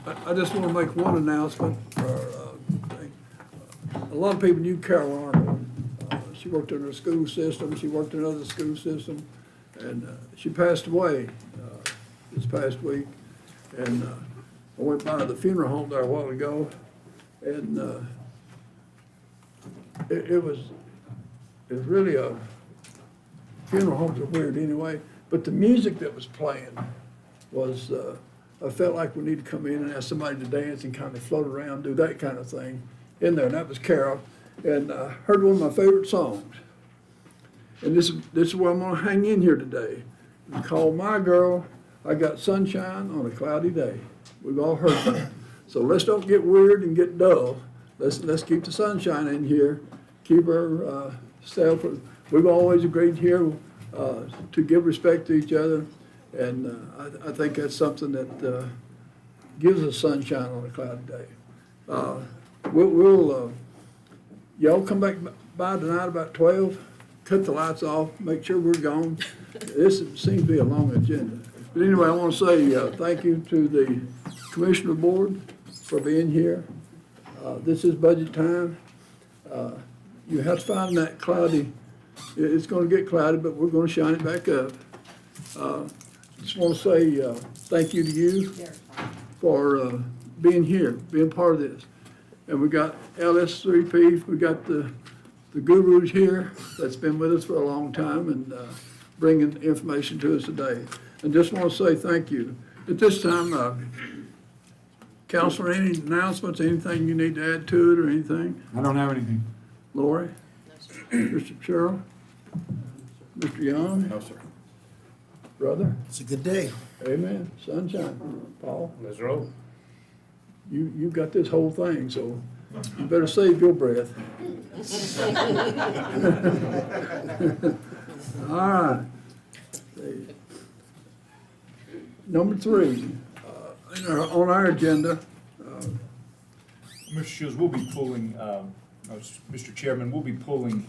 I just want to make one announcement. A lot of people knew Carol Arnold. She worked in her school system, she worked in another school system, and she passed away this past week. And I went by the funeral home there a while ago, and it was really a, funeral homes are weird anyway, but the music that was playing was, I felt like we need to come in and ask somebody to dance and kind of float around, do that kind of thing in there, and that was Carol. And I heard one of my favorite songs. And this is where I'm gonna hang in here today. It's called My Girl, I Got Sunshine on a Cloudy Day. We've all heard that. So let's don't get weird and get dull. Let's keep the sunshine in here, keep her self. We've always agreed here to give respect to each other. And I think that's something that gives us sunshine on a cloudy day. We'll y'all come back by tonight about 12, cut the lights off, make sure we're gone. This seems to be a long agenda. But anyway, I want to say thank you to the Commissioner Board for being here. This is budget time. You have to find that cloudy. It's going to get cloudy, but we're going to shine it back up. Just want to say thank you to you for being here, being part of this. And we got LS3P, we got the gurus here that's been with us for a long time and bringing information to us today. And just want to say thank you. At this time, Counselor, any announcements, anything you need to add to it or anything? I don't have anything. Lori? Mr. Sherrill? Mr. Young? No, sir. Brother? It's a good day. Amen. Sunshine. Paul? Let's roll. You got this whole thing, so you better save your breath. All right. Number 3, on our agenda. Mr. Shields, we'll be pulling, Mr. Chairman, we'll be pulling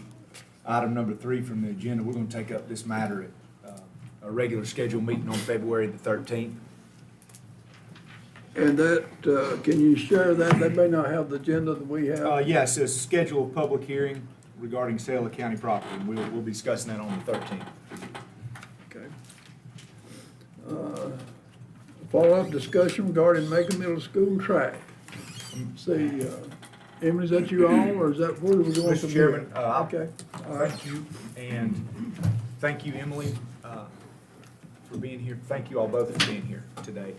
item number 3 from the agenda. We're going to take up this matter at a regular scheduled meeting on February the 13th. And that, can you share that? They may not have the agenda that we have. Yes, a scheduled public hearing regarding sale of county property. And we'll be discussing that on the 13th. Okay. Follow-up discussion regarding Macon Middle School track. See, Emily, is that you all, or is that, where do we go? Mr. Chairman, Okay. All right. thank you, and thank you, Emily, for being here. Thank you all both for being here today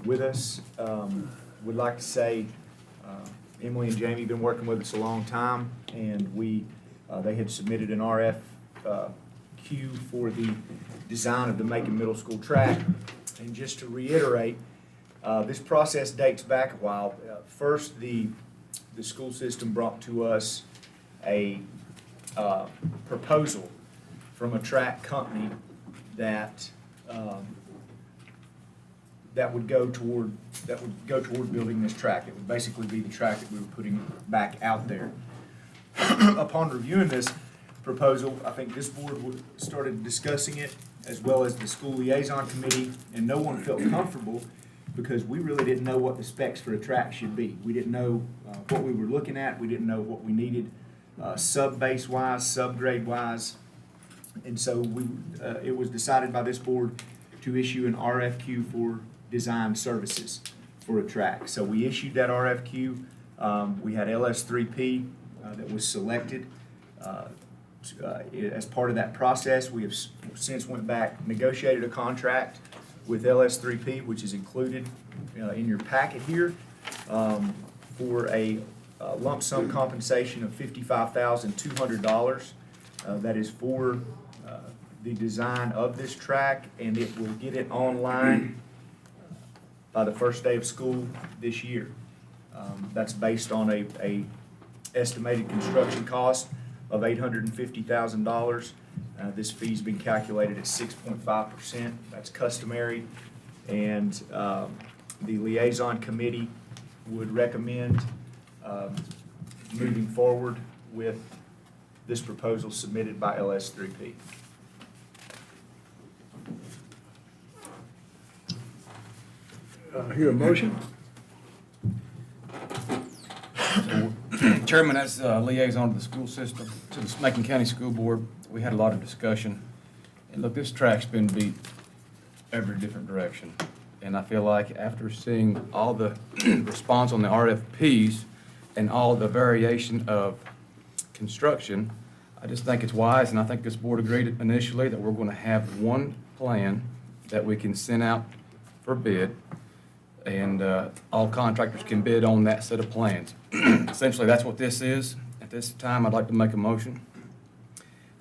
with us. Would like to say Emily and Jamie have been working with us a long time, and they had submitted an RFQ for the design of the Macon Middle School track. And just to reiterate, this process dates back a while. First, the school system brought to us a proposal from a track company that would go toward building this track. It would basically be the track that we were putting back out there. Upon reviewing this proposal, I think this board started discussing it, as well as the school liaison committee, and no one felt comfortable because we really didn't know what the specs for a track should be. We didn't know what we were looking at. We didn't know what we needed sub-base wise, subgrade wise. And so it was decided by this board to issue an RFQ for design services for a track. So we issued that RFQ. We had LS3P that was selected. As part of that process, we have since went back, negotiated a contract with LS3P, which is included in your packet here, for a lump sum compensation of $55,200. That is for the design of this track, and it will get it online by the first day of school this year. That's based on a estimated construction cost of $850,000. This fee's been calculated at 6.5%. That's customary, and the liaison committee would recommend moving forward with this proposal submitted by LS3P. Hear a motion? Chairman, as liaison to the school system, to the Macon County School Board, we had a lot of discussion. And look, this track's been beat every different direction. And I feel like after seeing all the response on the RFPs and all the variation of construction, I just think it's wise, and I think this board agreed initially that we're going to have one plan that we can send out for bid, and all contractors can bid on that set of plans. Essentially, that's what this is. At this time, I'd like to make a motion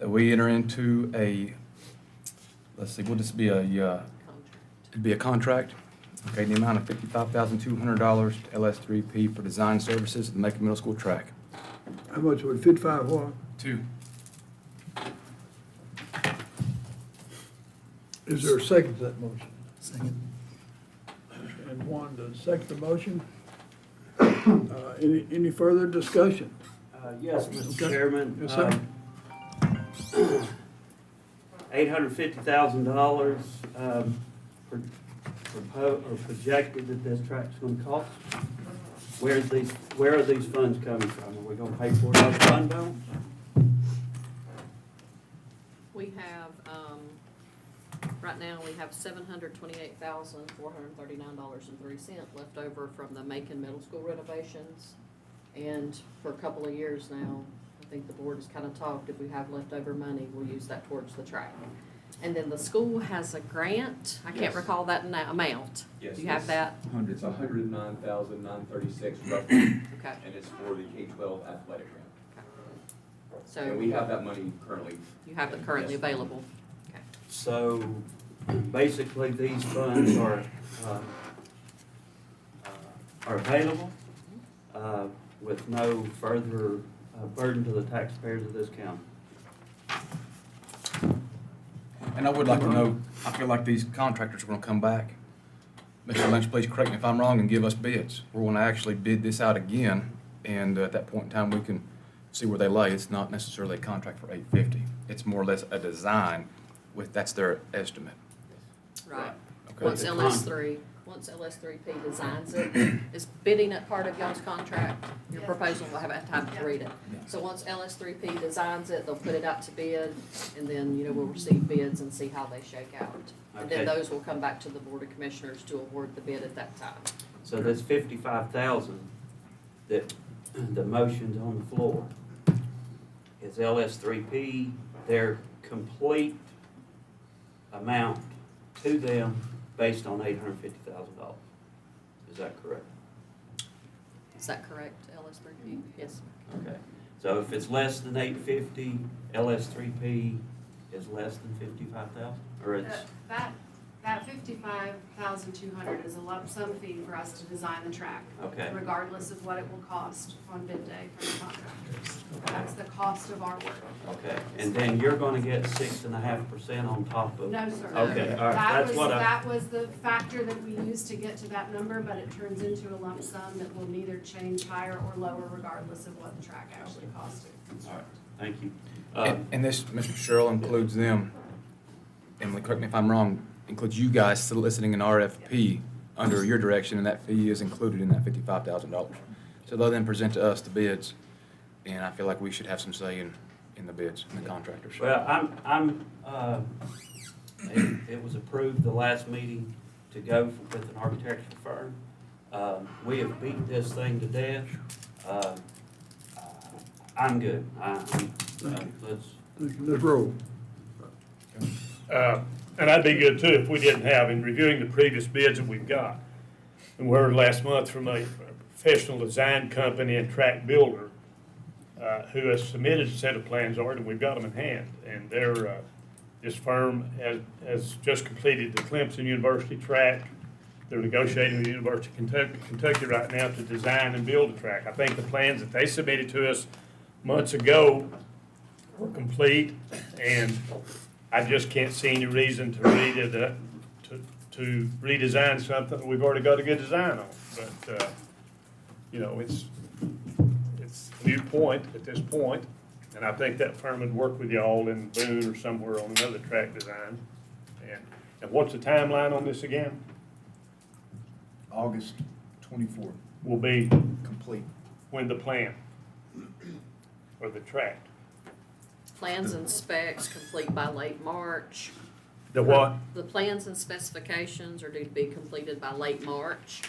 that we enter into a, let's see, will this be a, it'd be a contract, okay, in the amount of $55,200 to LS3P for design services at the Macon Middle School track. How much would 55 what? 2. Is there a second to that motion? Second. And one to second the motion. Any further discussion? Yes, Mr. Okay. Chairman. Yes, sir. $850,000 projected that this track's gonna cost. Where are these funds coming from? Are we gonna pay for it out of fund balance? We have, right now, we have $728,439.03 left over from the Macon Middle School renovations. And for a couple of years now, I think the board has kind of talked, if we have leftover money, we'll use that towards the track. And then the school has a grant, I can't Yes. recall that amount. Yes, Do you have that? It's $109,936 roughly, Okay, and it's for the K-12 athletic grant. so And we have that money currently. you have it currently Yes. available. Okay. So basically, these funds are available with no further burden to the taxpayers of this county. And I would like to know, I feel like these contractors are gonna come back. Mr. Lynch, please correct me if I'm wrong and give us bids. We're gonna actually bid this out again, and at that point in time, we can see where they lay. It's not necessarily a contract for $850. It's more or less a design with, that's their estimate. Right. Okay. Once The once LS3P designs it, is bidding it part of y'all's contract? Your proposal, we'll have time to read it. So once LS3P designs it, they'll put it out to bid, and then, we'll receive bids and see how they shake out. And then Okay. those will come back to the Board of Commissioners to award the bid at that time. So this 55,000 that the motion's on the floor, is LS3P their complete amount to them based on $850,000? Is that correct? Is that correct, LS3P? Yes. Okay. So if it's less than 850, LS3P is less than 55,000, or it's? That 55,200 is a lump sum fee for us to design the track. Okay. Regardless of what it will cost on bid day for the contractors. That's the cost of our work. Okay, and then you're gonna get 6.5% on top of? No, sir. Okay, all right, that's what That was the factor that we used to get to that number, but it turns into a lump sum that will neither change higher or lower regardless of what the track actually costed. All right, thank you. And this, Mr. Sherrill, includes them, Emily, correct me if I'm wrong, includes you guys soliciting an RFP under your direction, and that fee is included in that $55,000. So they'll then present to us the bids, and I feel like we should have some say in the bids and the contractors. Well, it was approved the last meeting to go with an architectural firm. We have beaten this thing to death. I'm good. Let's roll. And I'd be good too if we didn't have, in reviewing the previous bids that we've got. And we heard last month from a professional design company and track builder who has submitted a set of plans already, and we've got them in hand. And they're, this firm has just completed the Clemson University track. They're negotiating with the University of Kentucky right now to design and build a track. I think the plans that they submitted to us months ago were complete, and I just can't see any reason to redesign something that we've already got a good design on. But, it's a new point at this point, and I think that firm would work with y'all in Boone or somewhere on another track design. And what's the timeline on this again? August 24th, will be complete. when the plan or the tract. Plans and specs complete by late March. The what? The plans and specifications are due to be completed by late March.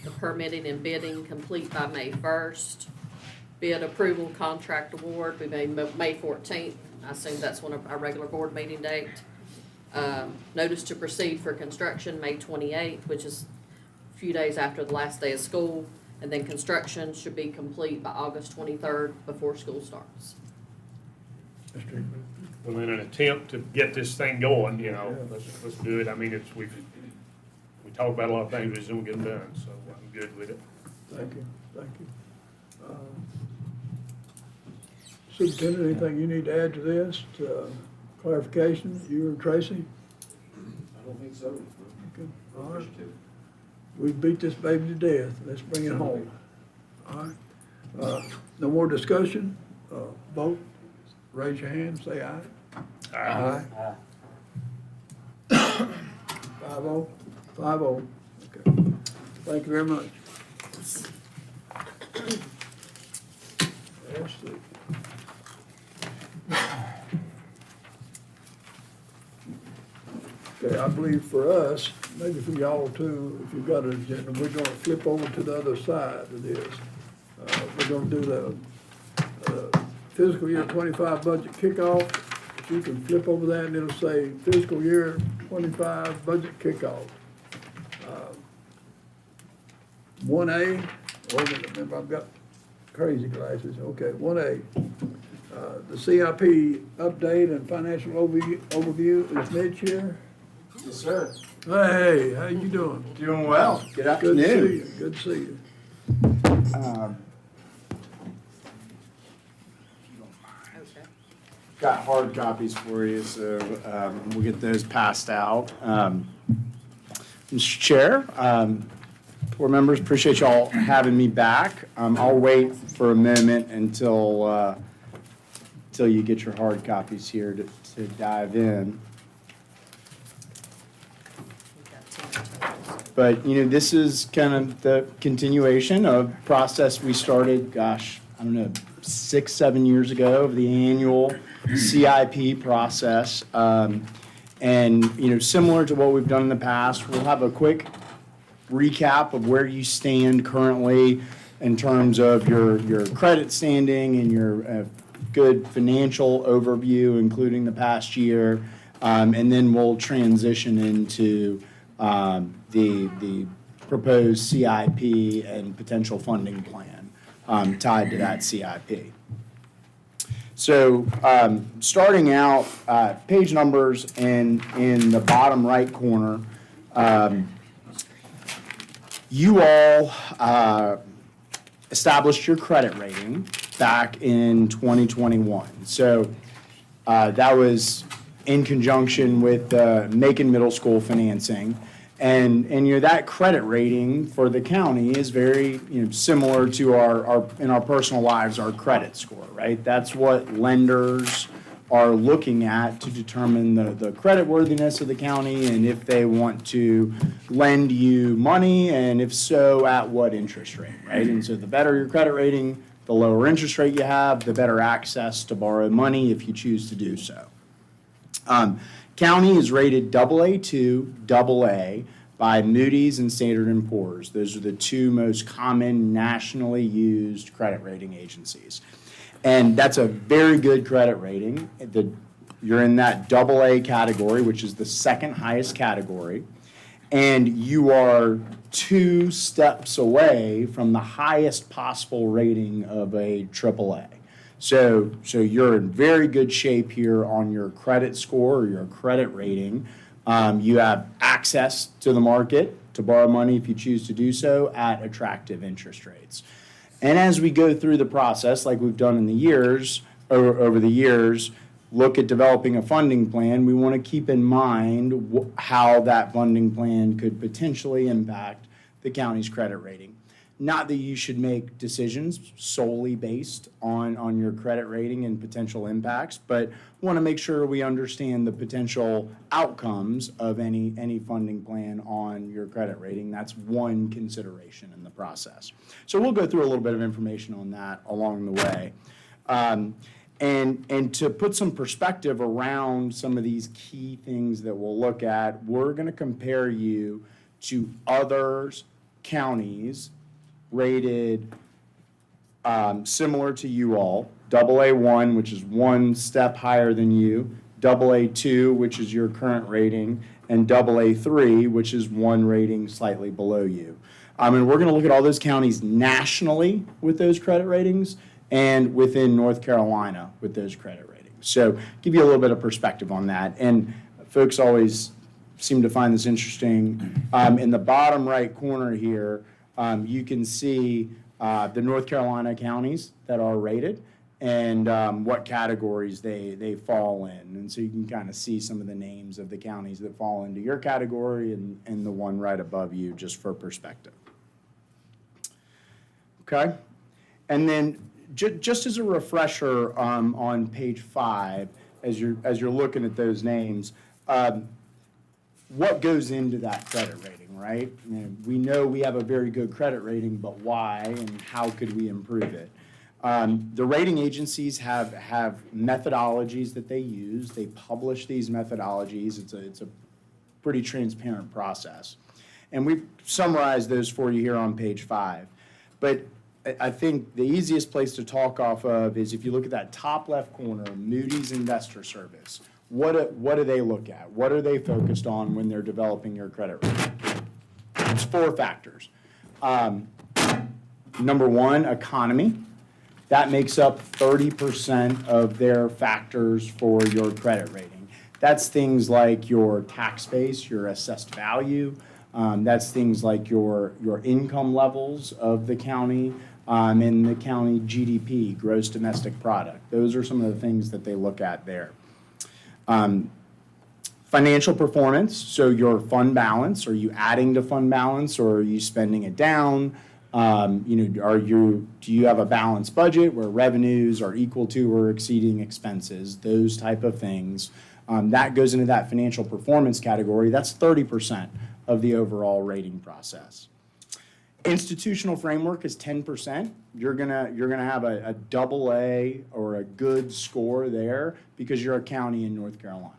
The permitting and bidding complete by May 1st. Bid approval, contract award, we made May 14th. I assume that's one of our regular board meeting date. Notice to proceed for construction, May 28th, which is a few days after the last day of school. And then construction should be complete by August 23rd before school starts. Mr. Well, in an attempt to get this thing going, you know, let's do it. I mean, we talk about a lot of things, we just don't get them done, so I'm good with it. Thank you. Superintendent, anything you need to add to this, clarification, you or Tracy? I don't think so. Okay. All right. We beat this baby to death, let's bring it home. All right, no more discussion, vote, raise your hand, say aye. Aye. 5-0, 5-0, okay, thank you very much. Ashley. Okay, I believe for us, maybe for y'all too, if you've got an agenda, we're gonna flip over to the other side of this. We're gonna do the fiscal year 25 budget kickoff. If you can flip over that and it'll say fiscal year 25 budget kickoff. 1A, remember I've got crazy glasses, okay, 1A. The CIP update and financial overview is Midyear. Yes, sir. Hey, how you doing? Doing well. Good Good to see afternoon. you, good to see you. Okay. Got hard copies for you, so we'll get those passed out. Mr. Chair, board members, appreciate y'all having me back. I'll wait for a moment until you get your hard copies here to dive in. We've got 10 totals. But, this is kind of the continuation of process we started, gosh, I don't know, 6-7 years ago, of the annual CIP process. And, similar to what we've done in the past, we'll have a quick recap of where you stand currently in terms of your credit standing and your good financial overview, including the past year. And then we'll transition into the proposed CIP and potential funding plan tied to that CIP. So starting out, page numbers in the bottom right corner, you all established your credit rating back in 2021. So that was in conjunction with the Macon Middle School financing. And that credit rating for the county is very similar to our in our personal lives, our credit score, right? That's what lenders are looking at to determine the credit worthiness of the county and if they want to lend you money, and if so, at what interest rate, right? And so the better your credit rating, the lower interest rate you have, the better access to borrow money if you choose to do so. County is rated AA2, AA by Moody's and Standard & Poor's. Those are the two most common nationally used credit rating agencies. And that's a very good credit rating. You're in that AA category, which is the second highest category. And you are 2 steps away from the highest possible rating of a AAA. So you're in very good shape here on your credit score or your credit rating. You have access to the market to borrow money if you choose to do so at attractive interest rates. And as we go through the process, like we've done in the years, over the years, look at developing a funding plan, we want to keep in mind how that funding plan could potentially impact the county's credit rating. Not that you should make decisions solely based on your credit rating and potential impacts, but want to make sure we understand the potential outcomes of any funding plan on your credit rating. That's one consideration in the process. So we'll go through a little bit of information on that along the way. And to put some perspective around some of these key things that we'll look at, we're going to compare you to other counties rated similar to you all, AA1, which is one step higher than you, AA2, which is your current rating, and AA3, which is one rating slightly below you. And we're going to look at all those counties nationally with those credit ratings and within North Carolina with those credit ratings. So give you a little bit of perspective on that. And folks always seem to find this interesting. In the bottom right corner here, you can see the North Carolina counties that are rated and what categories they fall in. And so you can kind of see some of the names of the counties that fall into your category and the one right above you, just for perspective. Okay? And then just as a refresher on page 5, as you're looking at those names, what goes into that credit rating, right? We know we have a very good credit rating, but why and how could we improve it? The rating agencies have methodologies that they use. They publish these methodologies. It's a pretty transparent process. And we've summarized those for you here on page 5. But I think the easiest place to talk off of is if you look at that top left corner, Moody's Investor Service. What do they look at? What are they focused on when they're developing your credit rating? It's 4 factors. Number 1, economy. That makes up 30% of their factors for your credit rating. That's things like your tax base, your assessed value. That's things like your income levels of the county and the county GDP, gross domestic product. Those are some of the things that they look at there. Financial performance, so your fund balance, are you adding to fund balance or are you spending it down? Do you have a balanced budget where revenues are equal to or exceeding expenses? Those type of things. That goes into that financial performance category. That's 30% of the overall rating process. Institutional framework is 10%. You're gonna have a AA or a good score there because you're a county in North Carolina.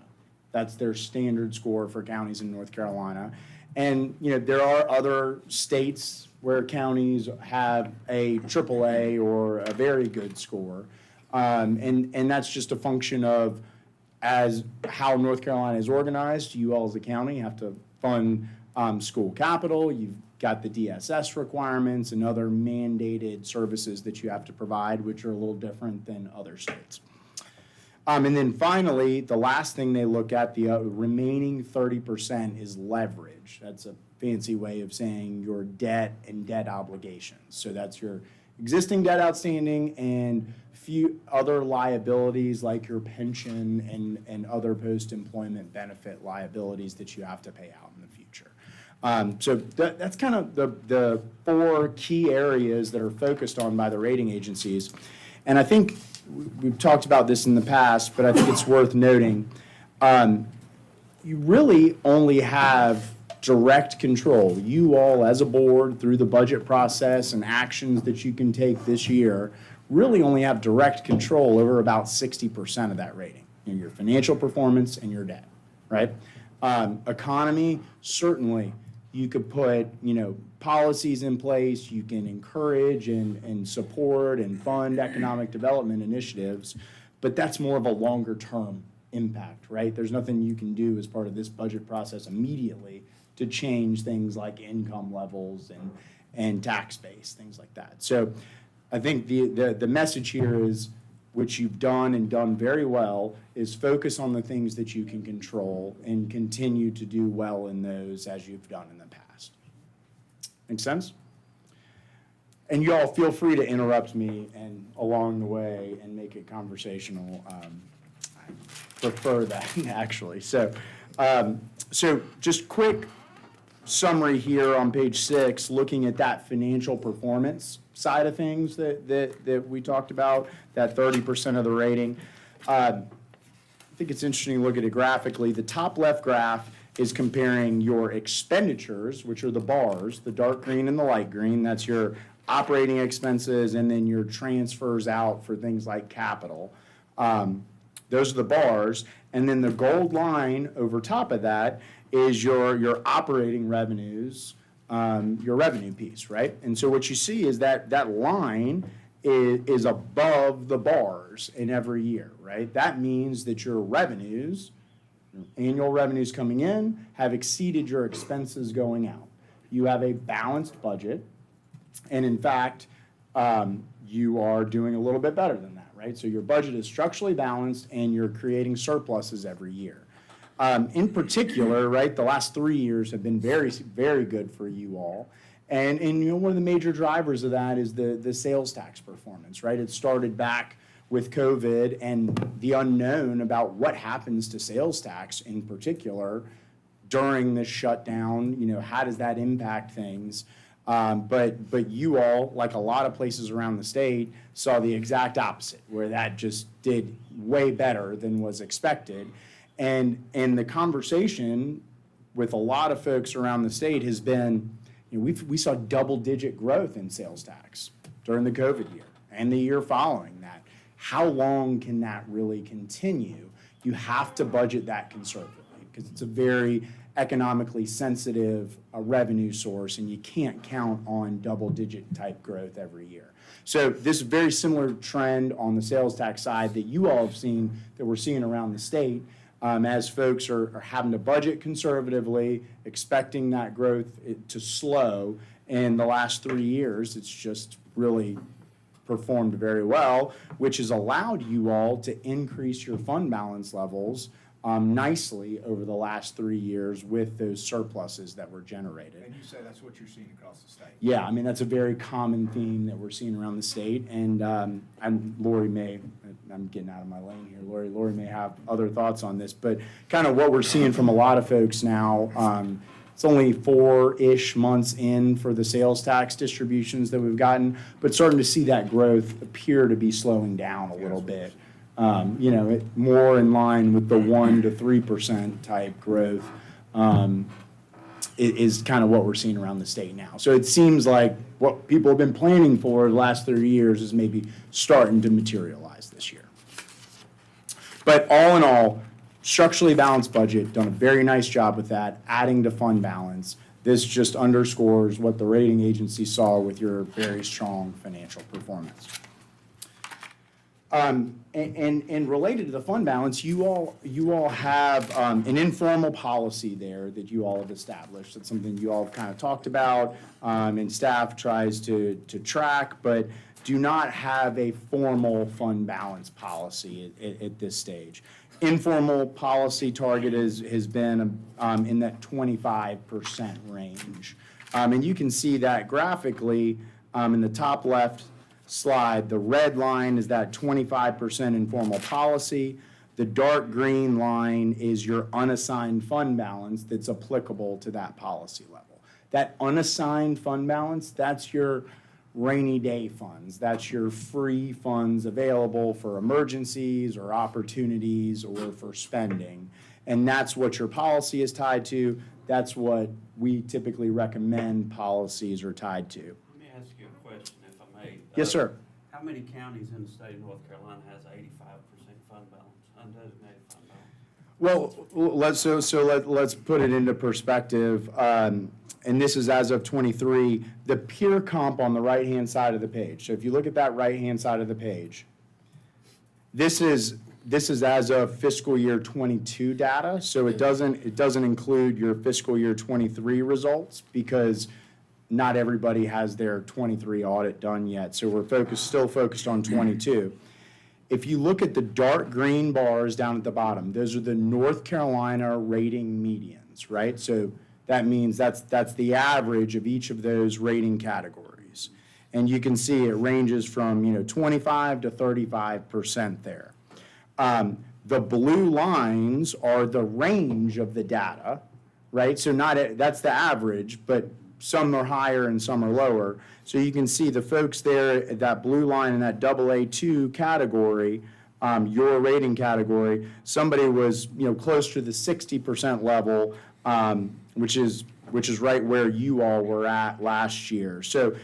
That's their standard score for counties in North Carolina. And there are other states where counties have a AAA or a very good score, and that's just a function of as how North Carolina is organized. You all as a county have to fund school capital. You've got the DSS requirements and other mandated services that you have to provide, which are a little different than other states. And then finally, the last thing they look at, the remaining 30% is leverage. That's a fancy way of saying your debt and debt obligations. So that's your existing debt outstanding and few other liabilities like your pension and other post-employment benefit liabilities that you have to pay out in the future. So that's kind of the 4 key areas that are focused on by the rating agencies. And I think we've talked about this in the past, but I think it's worth noting. You really only have direct control. You all as a board through the budget process and actions that you can take this year really only have direct control over about 60% of that rating. Your financial performance and your debt, right? Economy, certainly you could put, policies in place. You can encourage and support and fund economic development initiatives, but that's more of a longer term impact, right? There's nothing you can do as part of this budget process immediately to change things like income levels and tax base, things like that. So I think the message here is, which you've done and done very well, is focus on the things that you can control and continue to do well in those as you've done in the past. Make sense? And you all feel free to interrupt me and along the way and make it conversational. I prefer that actually. So just quick summary here on page 6, looking at that financial performance side of things that we talked about, that 30% of the rating. I think it's interesting to look at it graphically. The top left graph is comparing your expenditures, which are the bars, the dark green and the light green. That's your operating expenses, and then your transfers out for things like capital. Those are the bars. And then the gold line over top of that is your operating revenues, your revenue piece, right? And so what you see is that line is above the bars in every year, right? That means that your revenues, annual revenues coming in, have exceeded your expenses going out. You have a balanced budget, and in fact, you are doing a little bit better than that, right? So your budget is structurally balanced, and you're creating surpluses every year. In particular, right, the last 3 years have been very, very good for you all. And you know, one of the major drivers of that is the sales tax performance, right? It started back with COVID and the unknown about what happens to sales tax in particular during this shutdown. You know, how does that impact things? But you all, like a lot of places around the state, saw the exact opposite, where that just did way better than was expected. And the conversation with a lot of folks around the state has been, you know, we saw double-digit growth in sales tax during the COVID year and the year following that. How long can that really continue? You have to budget that conservatively because it's a very economically sensitive revenue source, and you can't count on double-digit type growth every year. So this very similar trend on the sales tax side that you all have seen, that we're seeing around the state, as folks are having to budget conservatively, expecting that growth to slow. In the last 3 years, it's just really performed very well, which has allowed you all to increase your fund balance levels nicely over the last 3 years with those surpluses that were generated. And you say that's what you're seeing across the state? Yeah, I mean, that's a very common theme that we're seeing around the state, and Lori may, I'm getting out of my lane here, Lori may have other thoughts on this, but kind of what we're seeing from a lot of folks now, it's only 4-ish months in for the sales tax distributions that we've gotten, but starting to see that growth appear to be slowing down a little bit. You know, more in line with the 1% to 3% type growth is kind of what we're seeing around the state now. So it seems like what people have been planning for the last 30 years is maybe starting to materialize this year. But all in all, structurally balanced budget, done a very nice job with that, adding to fund balance. This just underscores what the rating agency saw with your very strong financial performance. And related to the fund balance, you all have an informal policy there that you all have established. That's something you all have kind of talked about, and staff tries to track, but do not have a formal fund balance policy at this stage. Informal policy target has been in that 25% range. And you can see that graphically in the top left slide. The red line is that 25% informal policy. The dark green line is your unassigned fund balance that's applicable to that policy level. That unassigned fund balance, that's your rainy day funds. That's your free funds available for emergencies or opportunities or for spending. And that's what your policy is tied to. That's what we typically recommend policies are tied to. Let me ask you a question, if I may. Yes, sir. How many counties in the state of North Carolina has 85% fund balance, undesignated fund balance? Well, let's put it into perspective. And this is as of 23, the peer comp on the right-hand side of the page. So if you look at that right-hand side of the page, this is as of fiscal year 22 data. So it doesn't include your fiscal year 23 results because not everybody has their 23 audit done yet. So we're still focused on 22. If you look at the dark green bars down at the bottom, those are the North Carolina rating medians, right? So that means that's the average of each of those rating categories. And you can see it ranges from 25 to 35% there. The blue lines are the range of the data right? So that's the average, but some are higher and some are lower. So you can see the folks there at that blue line in that AA2 category, your rating category, somebody was, close to the 60% level, which is right where you all were at last year. So,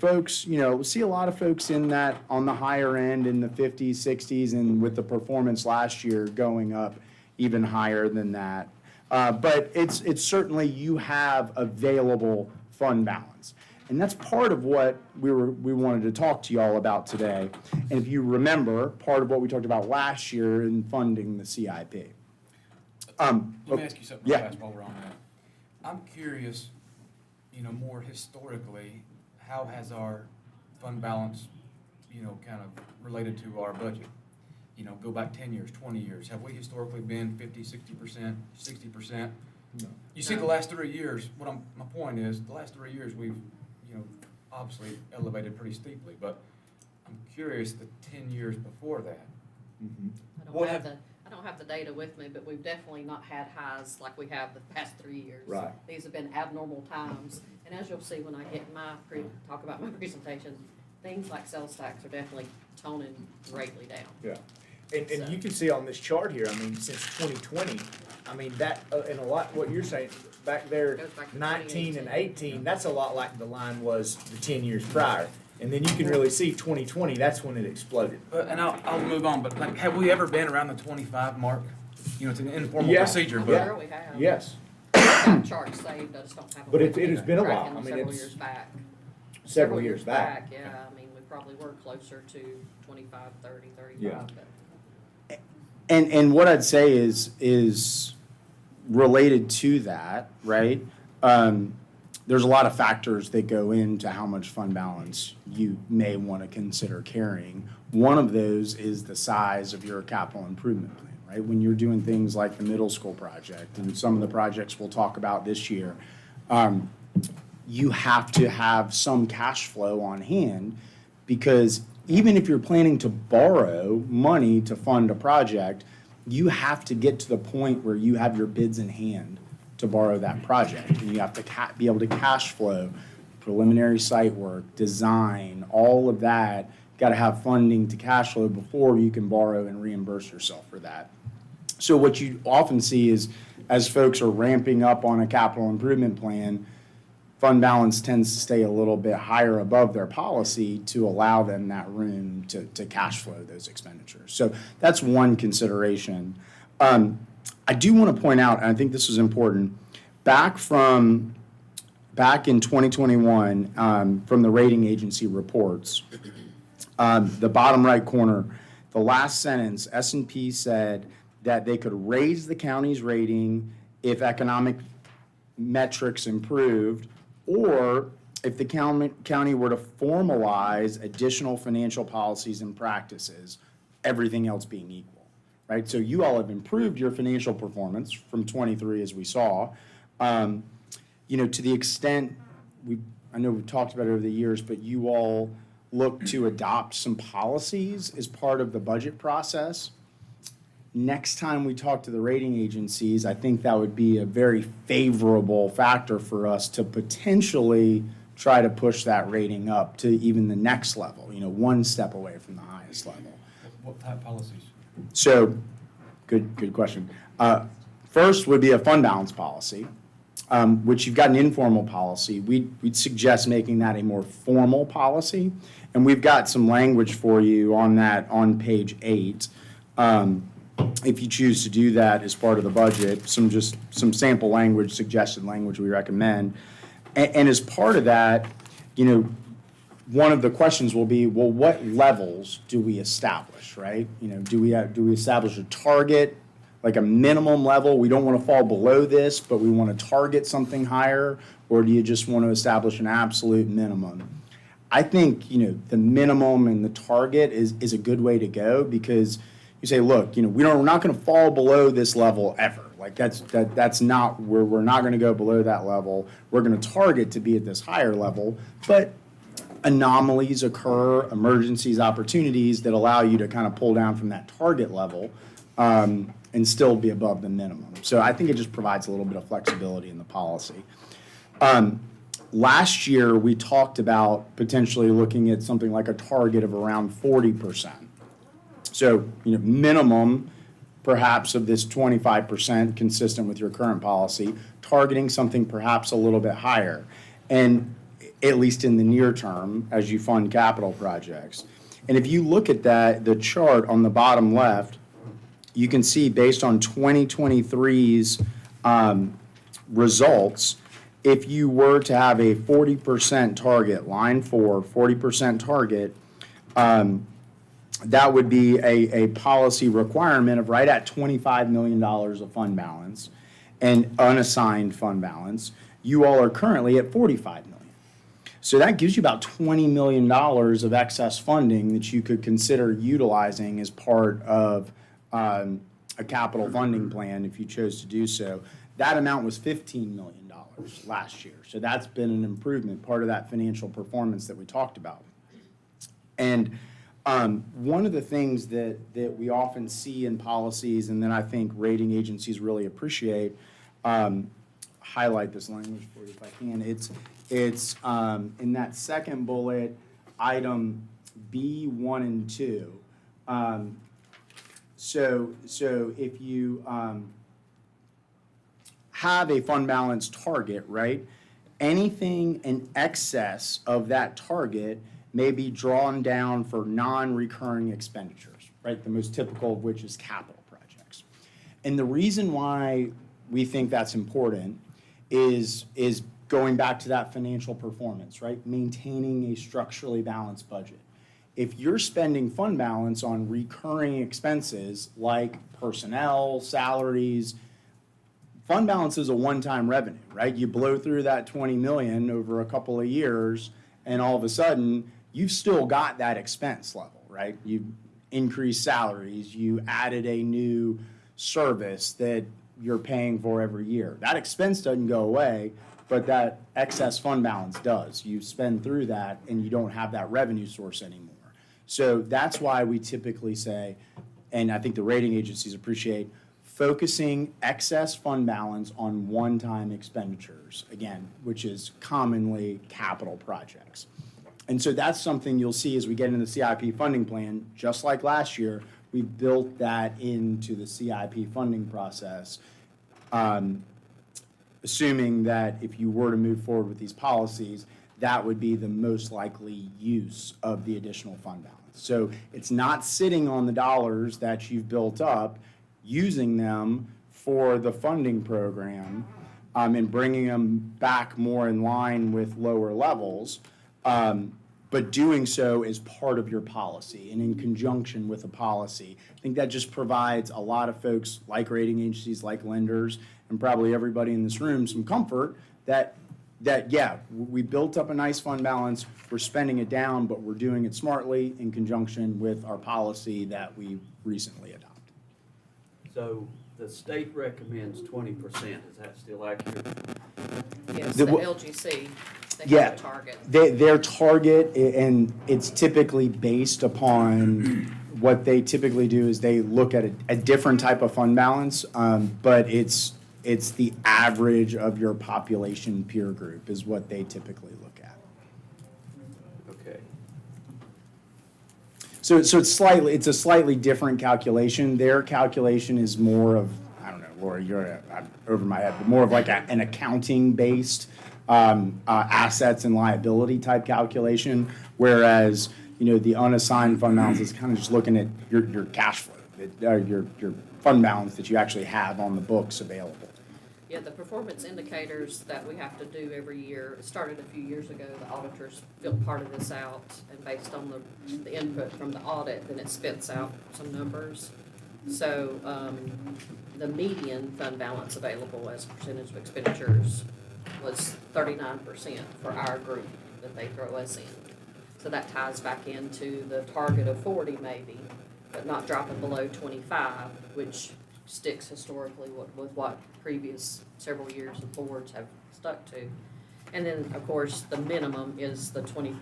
folks, see a lot of folks in that on the higher end in the 50s, 60s, and with the performance last year going up even higher than that. But it's certainly you have available fund balance. And that's part of what we wanted to talk to you all about today. And if you remember, part of what we talked about last year in funding the CIP. Let me ask you something real Yeah. fast while we're on that. I'm curious, more historically, how has our fund balance, kind of related to our budget? Go back 10 years, 20 years. Have we historically been 50, 60%, 60%? No. You see, the last 3 years, my point is, the last 3 years, we've, obviously elevated pretty steeply, but I'm curious, the 10 years before that. I don't have the data with me, but we've definitely not had highs like we have the past 3 years. Right. These have been abnormal times, and as you'll see when I get talk about my presentation, things like sales tax are definitely toning greatly down. Yeah. And you can see on this chart here, since 2020, that, and a lot, what you're saying, back there, Goes back to 19 and 2018. 18, that's a lot like the line was the 10 years prior. And then you can really see 2020, that's when it exploded. And I'll move on, but like, have we ever been around the 25 mark? It's an informal Yeah. procedure, I'm but. sure we have. Yes, That chart saved, I just don't have. But it has been a while. Tracking I mean, several it's years back. several years back. Yeah, we probably were closer to 25, 30, 35, Yeah. but. And what I'd say is related to that, right? There's a lot of factors that go into how much fund balance you may want to consider carrying. One of those is the size of your capital improvement plan, right? When you're doing things like the middle school project and some of the projects we'll talk about this year, you have to have some cash flow on hand, because even if you're planning to borrow money to fund a project, you have to get to the point where you have your bids in hand to borrow that project. And you have to be able to cash flow, preliminary site work, design, all of that. Got to have funding to cash flow before you can borrow and reimburse yourself for that. So what you often see is, as folks are ramping up on a capital improvement plan, fund balance tends to stay a little bit higher above their policy to allow them that room to cash flow those expenditures. So that's one consideration. I do want to point out, and I think this is important, back in 2021, from the rating agency reports, the bottom right corner, the last sentence, S&P said that they could raise the county's rating if economic metrics improved, or if the county were to formalize additional financial policies and practices, everything else being equal. Right, so you all have improved your financial performance from 23, as we saw. To the extent I know we've talked about it over the years, but you all look to adopt some policies as part of the budget process. Next time we talk to the rating agencies, I think that would be a very favorable factor for us to potentially try to push that rating up to even the next level, one step away from the highest level. What type of policies? So, good question. First would be a fund balance policy, which you've got an informal policy. We'd suggest making that a more formal policy, and we've got some language for you on that on page 8. If you choose to do that as part of the budget, some sample language, suggested language we recommend. And as part of that, one of the questions will be, well, what levels do we establish, right? Do we establish a target, like a minimum level? We don't want to fall below this, but we want to target something higher, or do you just want to establish an absolute minimum? I think, the minimum and the target is a good way to go, because you say, look, we're not going to fall below this level ever. Like that's not where we're not going to go below that level. We're going to target to be at this higher level, but anomalies occur, emergencies, opportunities that allow you to kind of pull down from that target level. And and still be above the minimum. So I think it just provides a little bit of flexibility in the policy. Last year, we talked about potentially looking at something like a target of around 40%. So, minimum perhaps of this 25% consistent with your current policy, targeting something perhaps a little bit higher. And at least in the near term, as you fund capital projects. And if you look at that, the chart on the bottom left, you can see based on 2023's results, if you were to have a 40% target, line 4, 40% target, that would be a policy requirement of right at $25 million of fund balance and unassigned fund balance. You all are currently at $45 million. So that gives you about $20 million of excess funding that you could consider utilizing as part of a capital funding plan if you chose to do so. That amount was $15 million last year. So that's been an improvement, part of that financial performance that we talked about. And one of the things that we often see in policies, and then I think rating agencies really appreciate, highlight this language for you if I can. It's in that second bullet, item B, 1 and 2. So if you have a fund balance target, right, anything in excess of that target may be drawn down for non-recurring expenditures, right? The most typical of which is capital projects. And the reason why we think that's important is going back to that financial performance, right? Maintaining a structurally balanced budget. If you're spending fund balance on recurring expenses like personnel, salaries, fund balance is a one-time revenue, right? You blow through that 20 million over a couple of years, and all of a sudden, you've still got that expense level, right? You increased salaries, you added a new service that you're paying for every year. That expense doesn't go away, but that excess fund balance does. You spend through that, and you don't have that revenue source anymore. So that's why we typically say, and I think the rating agencies appreciate, focusing excess fund balance on one-time expenditures, again, which is commonly capital projects. And so that's something you'll see as we get into the CIP funding plan. Just like last year, we built that into the CIP funding process, assuming that if you were to move forward with these policies, that would be the most likely use of the additional fund balance. So it's not sitting on the dollars that you've built up, using them for the funding program, and bringing them back more in line with lower levels, but doing so as part of your policy and in conjunction with a policy. I think that just provides a lot of folks, like rating agencies, like lenders, and probably everybody in this room, some comfort that yeah, we built up a nice fund balance, we're spending it down, but we're doing it smartly in conjunction with our policy that we recently adopted. So the state recommends 20%, is that still accurate? Yes, The the wha- LGC, they Yeah. have a target. Their target, and it's typically based upon what they typically do is they look at a different type of fund balance, but it's the average of your population peer group is what they typically look at. Okay. So it's a slightly different calculation. Their calculation is more of, I don't know, Laura, you're over my head, but more of like an accounting-based assets and liability type calculation, whereas, the unassigned fund balance is kind of just looking at your cash flow, your fund balance that you actually have on the books available. Yeah, the performance indicators that we have to do every year, it started a few years ago, the auditors built part of this out, and based on the input from the audit, then it spits out some numbers. So, the median fund balance available as a percentage of expenditures was 39% for our group that they throw us in. So that ties back into the target of 40 maybe, but not dropping below 25, which sticks historically with what previous several years of boards have stuck to. And then, of course, the minimum is the 20%.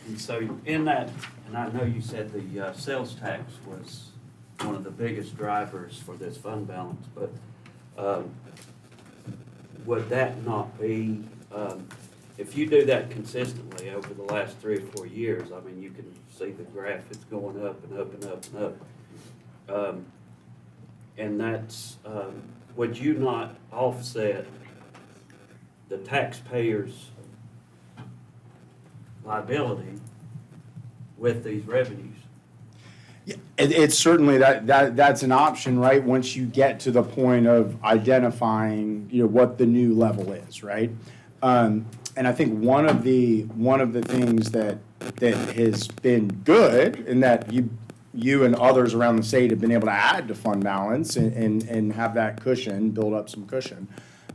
And so in that, and I know you said the sales tax was one of the biggest drivers for this fund balance, but would that not be, if you do that consistently over the last 3 or 4 years, I mean, you can see the graph, it's going up and up and up and up. And that's, would you not offset the taxpayers' liability with these revenues? Yeah, it's certainly that's an option, right? Once you get to the point of identifying, what the new level is, right? And I think one of the things that has been good, and that you and others around the state have been able to add to fund balance and have that cushion, build up some cushion,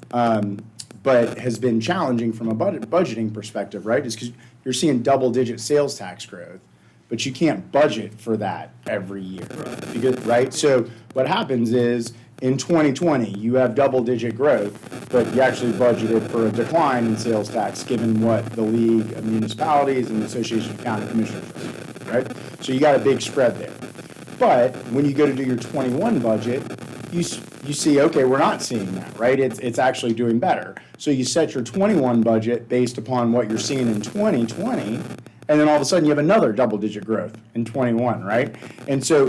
but has been challenging from a budgeting perspective, right? Is because you're seeing double-digit sales tax growth, but you can't budget for that every year. Right? So what happens is, in 2020, you have double-digit growth, but you actually budgeted for a decline in sales tax, given what the League of Municipalities and the Association of County Commissioners are, right? So you got a big spread there. But when you go to do your 21 budget, you see, okay, we're not seeing that, right? It's actually doing better. So you set your 21 budget based upon what you're seeing in 2020, and then all of a sudden you have another double-digit growth in 21, right? And so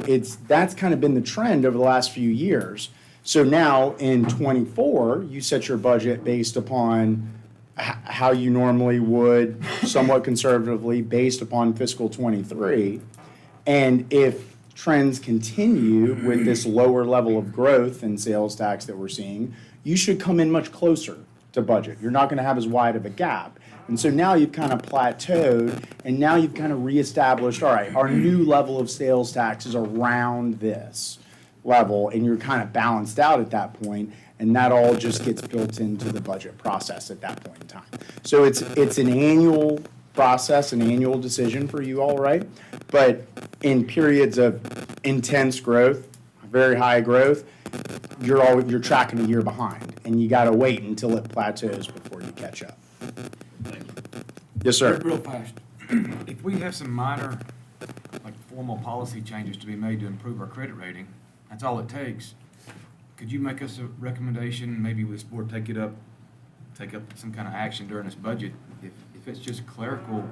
that's kind of been the trend over the last few years. So now in 24, you set your budget based upon how you normally would, somewhat conservatively, based upon fiscal 23. And if trends continue with this lower level of growth in sales tax that we're seeing, you should come in much closer to budget. You're not going to have as wide of a gap. And so now you've kind of plateaued, and now you've kind of reestablished, all right, our new level of sales tax is around this level, and you're kind of balanced out at that point, and that all just gets built into the budget process at that point in time. So it's an annual process, an annual decision for you all, right? But in periods of intense growth, very high growth, you're tracking a year behind, and you got to wait until it plateaus before you catch up. Yes, sir. Real fast. If we have some minor, like formal policy changes to be made to improve our credit rating, that's all it takes. Could you make us a recommendation, maybe this board take up some kind of action during this budget? If it's just clerical,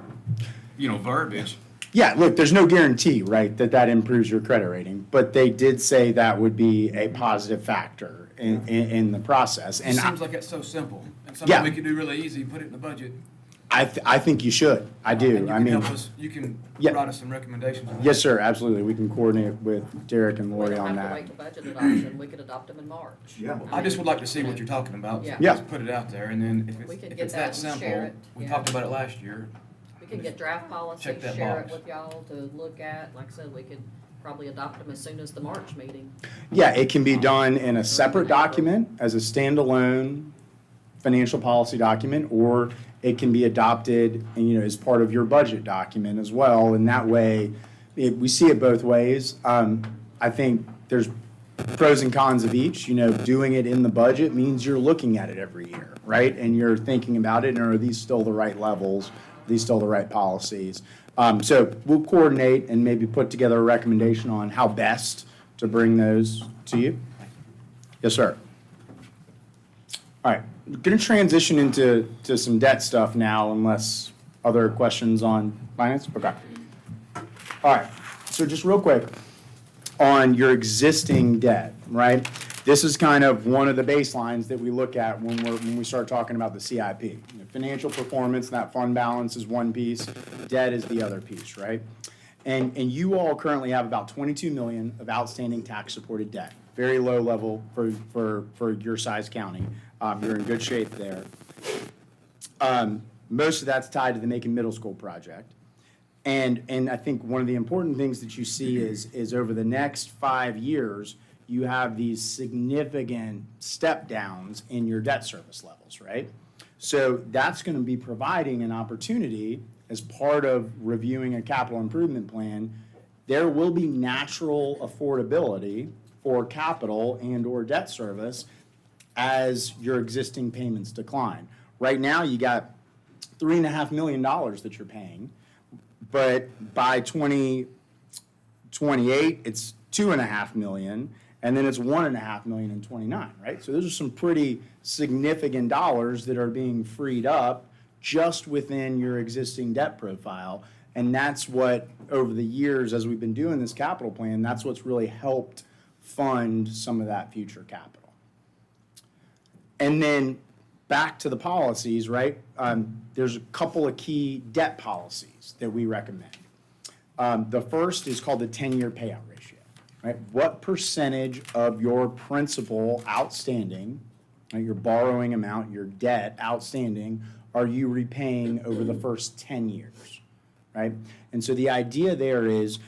verbiage. Yeah, look, there's no guarantee, right, that improves your credit rating, but they did say that would be a positive factor in the process. It seems like it's so simple, and something we could do really easy, put it in the budget. I think you should. I do. And you can Yeah. write us some recommendations on that. Yes, sir, absolutely. We can coordinate with Derek and We Lori don't on have to that. wait for budget adoption, we could adopt them in March. Yeah. I just would like to see what you're talking about. Yeah. Yeah. Just put it out there, and then We if can it's get that that and share simple, it, we yeah. talked about it last year. We can get draft policies, Check that share it box. with y'all to look at, like I said, we could probably adopt them as soon as the March meeting. Yeah, it can be done in a separate document as a standalone financial policy document, or it can be adopted, as part of your budget document as well. And that way, we see it both ways. I think there's pros and cons of each. Doing it in the budget means you're looking at it every year, right? And you're thinking about it, and are these still the right levels? Are these still the right policies? So we'll coordinate and maybe put together a recommendation on how best to bring those to you. Yes, sir. All right, we're going to transition into some debt stuff now, unless other questions on finance? Okay. All right, so just real quick, on your existing debt, right? This is kind of one of the baselines that we look at when we start talking about the CIP. Financial performance, that fund balance is one piece, debt is the other piece, right? And you all currently have about 22 million of outstanding tax-supported debt. Very low level for your size county. You're in good shape there. Most of that's tied to the Macon Middle School project. And I think one of the important things that you see is over the next 5 years, you have these significant step downs in your debt service levels, right? So that's going to be providing an opportunity as part of reviewing a capital improvement plan. There will be natural affordability for capital and/or debt service as your existing payments decline. Right now, you got $3.5 million that you're paying, but by 2028, it's 2.5 million, and then it's 1.5 million in 29, right? So those are some pretty significant dollars that are being freed up just within your existing debt profile. And that's what, over the years, as we've been doing this capital plan, that's what's really helped fund some of that future capital. And then back to the policies, right? There's a couple of key debt policies that we recommend. The first is called the 10-year payout ratio, right? What percentage of your principal outstanding, right, your borrowing amount, your debt outstanding, are you repaying over the first 10 years, right? And so the idea there is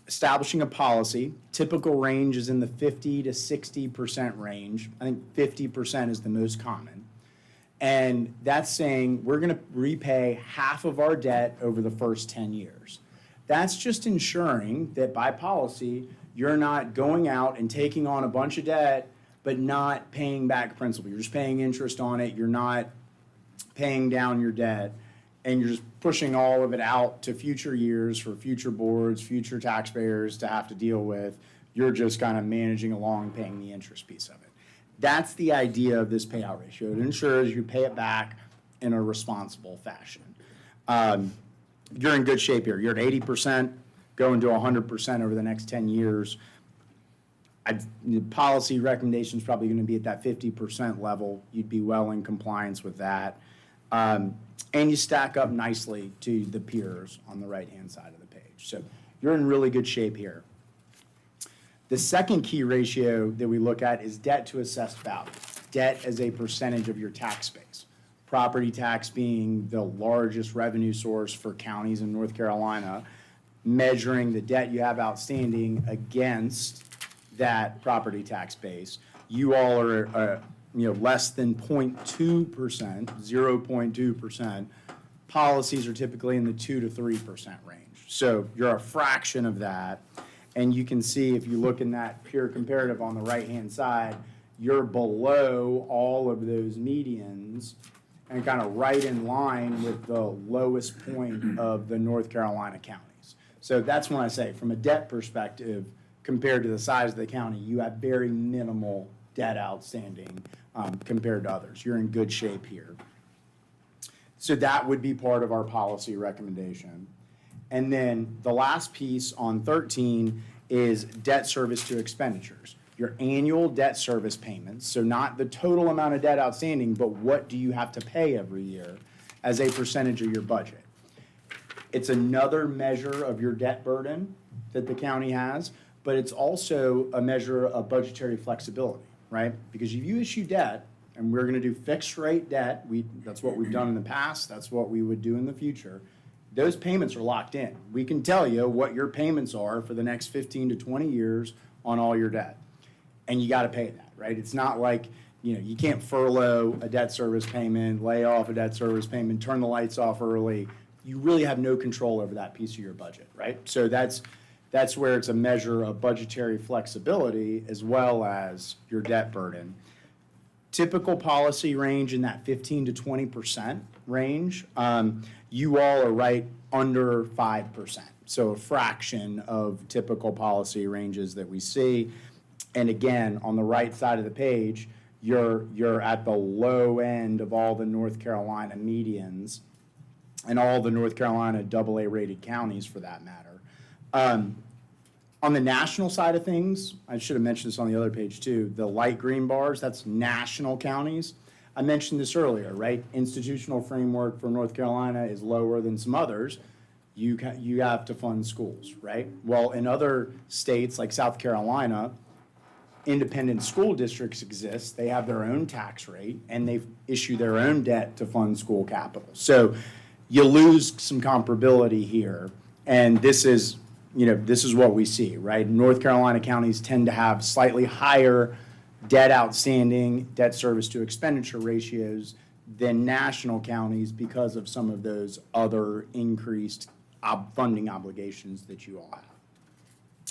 establishing a policy. Typical range is in the 50 to 60% range. I think 50% is the most common. And that's saying we're going to repay half of our debt over the first 10 years. That's just ensuring that by policy, you're not going out and taking on a bunch of debt, but not paying back principal. You're just paying interest on it. You're not paying down your debt, and you're just pushing all of it out to future years for future boards, future taxpayers to have to deal with. You're just kind of managing along, paying the interest piece of it. That's the idea of this payout ratio. It ensures you pay it back in a responsible fashion. You're in good shape here. You're at 80%, going to 100% over the next 10 years. The policy recommendation is probably going to be at that 50% level. You'd be well in compliance with that. And you stack up nicely to the peers on the right-hand side of the page. So you're in really good shape here. The second key ratio that we look at is debt to assessed value. Debt as a percentage of your tax base. Property tax being the largest revenue source for counties in North Carolina, measuring the debt you have outstanding against that property tax base. You all are less than 0.2%, 0.2%. Policies are typically in the 2 to 3% range. So you're a fraction of that. And you can see if you look in that peer comparative on the right-hand side, you're below all of those medians and kind of right in line with the lowest point of the North Carolina counties. So that's when I say, from a debt perspective, compared to the size of the county, you have very minimal debt outstanding compared to others. You're in good shape here. So that would be part of our policy recommendation. And then the last piece on 13 is debt service to expenditures. Your annual debt service payments, so not the total amount of debt outstanding, but what do you have to pay every year as a percentage of your budget. It's another measure of your debt burden that the county has, but it's also a measure of budgetary flexibility, right? Because if you issue debt, and we're going to do fixed rate debt, that's what we've done in the past, that's what we would do in the future, those payments are locked in. We can tell you what your payments are for the next 15 to 20 years on all your debt. And you got to pay that, right? It's not like, you can't furlough a debt service payment, lay off a debt service payment, turn the lights off early. You really have no control over that piece of your budget, right? So that's where it's a measure of budgetary flexibility as well as your debt burden. Typical policy range in that 15 to 20% range. You all are right under 5%. So a fraction of typical policy ranges that we see. And again, on the right side of the page, you're at the low end of all the North Carolina medians and all the North Carolina AA rated counties for that matter. On the national side of things, I should have mentioned this on the other page too, the light green bars, that's national counties. I mentioned this earlier, right? Institutional framework for North Carolina is lower than some others. You have to fund schools, right? Well, in other states like South Carolina, independent school districts exist. They have their own tax rate and they issue their own debt to fund school capital. So you lose some comparability here. And this is what we see, right? North Carolina counties tend to have slightly higher debt outstanding, debt service to expenditure ratios than national counties because of some of those other increased funding obligations that you all have.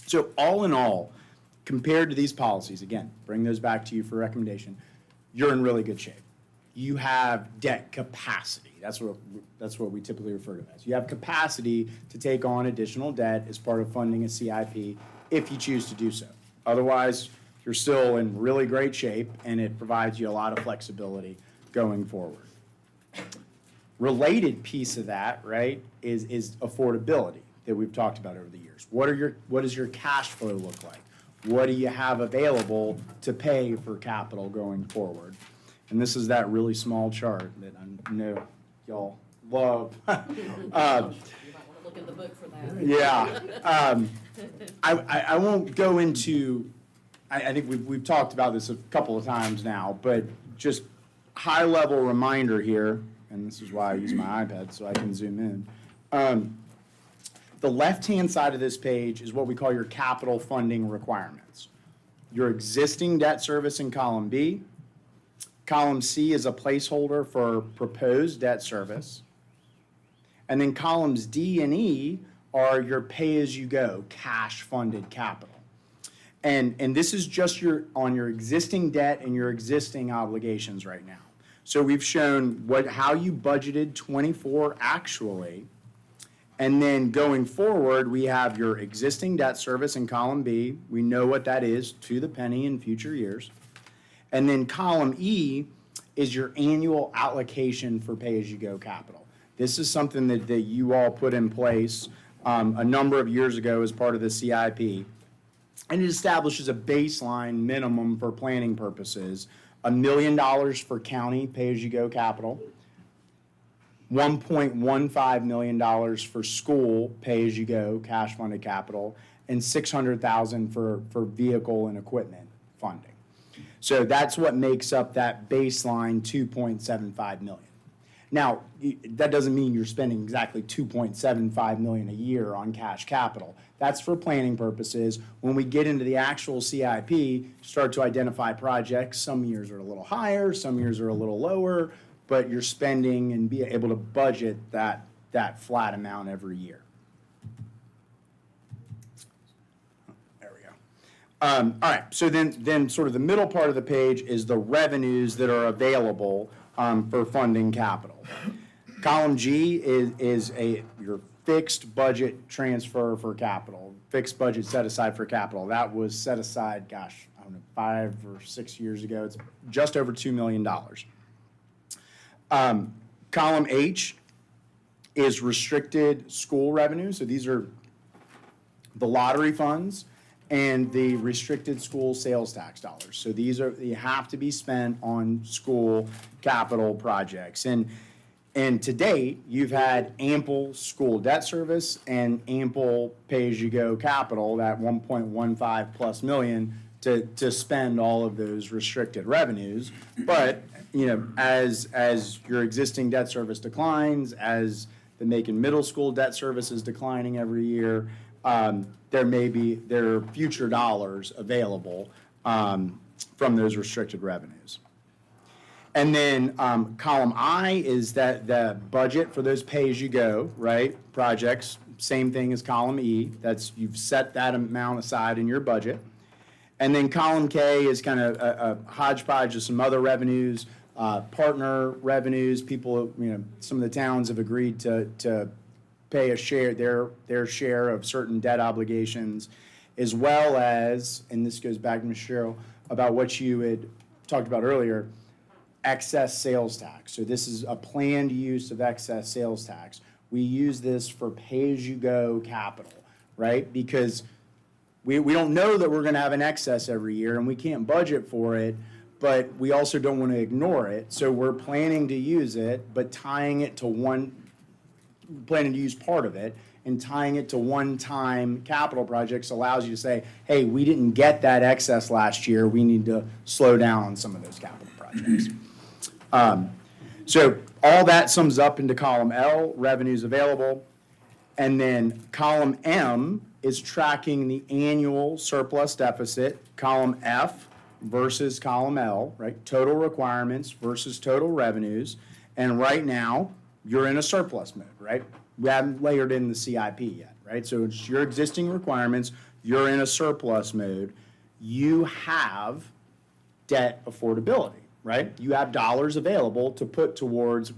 So all in all, compared to these policies, again, bring those back to you for recommendation, you're in really good shape. You have debt capacity. That's what we typically refer to as. You have capacity to take on additional debt as part of funding a CIP if you choose to do so. Otherwise, you're still in really great shape, and it provides you a lot of flexibility going forward. Related piece of that, right, is affordability that we've talked about over the years. What does your cash flow look like? What do you have available to pay for capital going forward? And this is that really small chart that I know y'all love. You might wanna look in the book for that. Yeah. I won't go into, I think we've talked about this a couple of times now, but just high-level reminder here, and this is why I use my iPad so I can zoom in. The left-hand side of this page is what we call your capital funding requirements. Your existing debt service in column B. Column C is a placeholder for proposed debt service. And then columns D and E are your pay-as-you-go, cash-funded capital. And this is just on your existing debt and your existing obligations right now. So we've shown how you budgeted 24 actually. And then going forward, we have your existing debt service in column B. We know what that is to the penny in future years. And then column E is your annual allocation for pay-as-you-go capital. This is something that you all put in place a number of years ago as part of the CIP. And it establishes a baseline minimum for planning purposes, $1 million for county pay-as-you-go capital, $1.15 million for school pay-as-you-go cash-funded capital, and $600,000 for vehicle and equipment funding. So that's what makes up that baseline $2.75 million. Now, that doesn't mean you're spending exactly $2.75 million a year on cash capital. That's for planning purposes. When we get into the actual CIP, start to identify projects. Some years are a little higher, some years are a little lower, but you're spending and be able to budget that flat amount every year. There we go. All right, so then sort of the middle part of the page is the revenues that are available for funding capital. Column G is your fixed budget transfer for capital, fixed budget set aside for capital. That was set aside, gosh, I don't know, 5 or 6 years ago. It's just over $2 million. Column H is restricted school revenue. So these are the lottery funds and the restricted school sales tax dollars. So they have to be spent on school capital projects. And to date, you've had ample school debt service and ample pay-as-you-go capital, that 1.15 plus million, to spend all of those restricted revenues. But, as your existing debt service declines, as the Macon Middle School debt service is declining every year, there are future dollars available from those restricted revenues. And then column I is that the budget for those pay-as-you-go, right, projects, same thing as column E. You've set that amount aside in your budget. And then column K is kind of a hodgepodge of some other revenues, partner revenues. People, some of the towns have agreed to pay a share, their share of certain debt obligations, as well as, and this goes back to Ms. Cheryl, about what you had talked about earlier, excess sales tax. So this is a planned use of excess sales tax. We use this for pay-as-you-go capital, right? Because we don't know that we're going to have an excess every year, and we can't budget for it, but we also don't want to ignore it. So we're planning to use it, but planning to use part of it, and tying it to one-time capital projects allows you to say, hey, we didn't get that excess last year. We need to slow down on some of those capital projects. So all that sums up into column L, revenues available. And then column M is tracking the annual surplus deficit. Column F versus column L, right? Total requirements versus total revenues. And right now, you're in a surplus mode, right? We haven't layered in the CIP yet, right? So it's your existing requirements. You're in a surplus mode. You have debt affordability, right? You have dollars available to put towards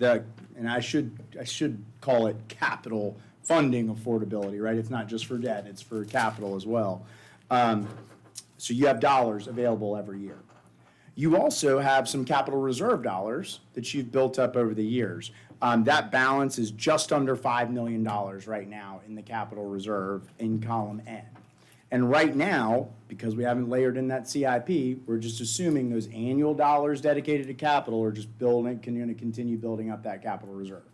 and I should call it capital funding affordability, right? It's not just for debt, it's for capital as well. So you have dollars available every year. You also have some capital reserve dollars that you've built up over the years. That balance is just under $5 million right now in the capital reserve in column N. And right now, because we haven't layered in that CIP, we're just assuming those annual dollars dedicated to capital are just going to continue building up that capital reserve.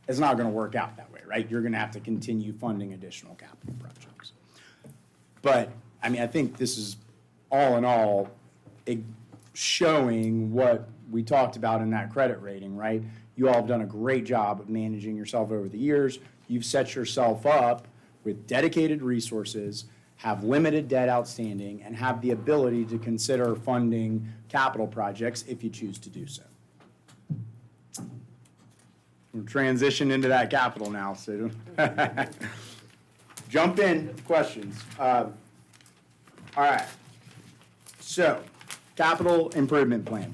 It's not going to work out that way, right? You're going to have to continue funding additional capital projects. But, I mean, I think this is all in all showing what we talked about in that credit rating, right? You all have done a great job of managing yourself over the years. You've set yourself up with dedicated resources, have limited debt outstanding, and have the ability to consider funding capital projects if you choose to do so. We'll transition into that capital now, so jump in, questions. All right, so capital improvement plan.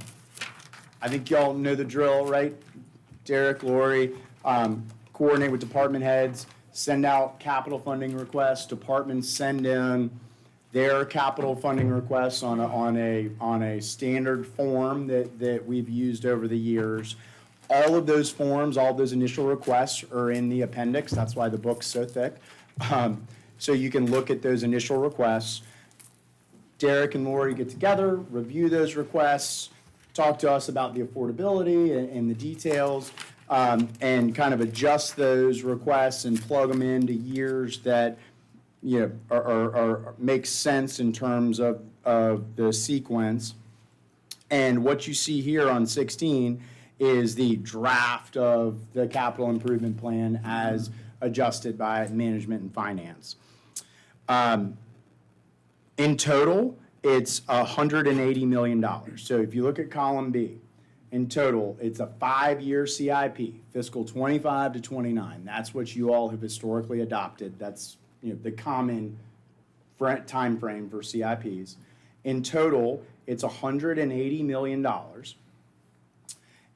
I think y'all know the drill, right? Derek, Lori, coordinate with department heads, send out capital funding requests. Departments send in their capital funding requests on a standard form that we've used over the years. All of those forms, all of those initial requests are in the appendix. That's why the book's so thick. So you can look at those initial requests. Derek and Lori get together, review those requests, talk to us about the affordability and the details, and kind of adjust those requests and plug them into years that, you know, are make sense in terms of the sequence. And what you see here on 16 is the draft of the capital improvement plan as adjusted by management and finance. In total, it's $180 million. So if you look at column B, in total, it's a 5-year CIP, fiscal 25 to 29. That's what you all have historically adopted. That's, you know, the common time frame for CIPs. In total, it's $180 million.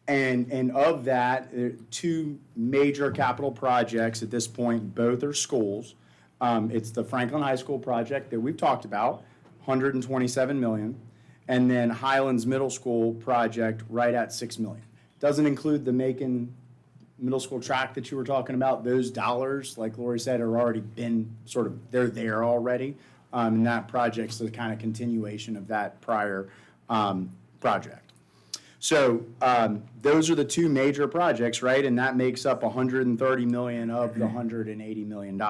And of that, two major capital projects at this point, both are schools. It's the Franklin High School project that we've talked about, $127 million, and then Highlands Middle School project right at $6 million. Doesn't include the Macon Middle School track that you were talking about. Those dollars, like Lori said, are already been sort of, they're there already. And that project's the kind of continuation of that prior project. So those are the two major projects, right? And that makes up $130 million of the $180 million.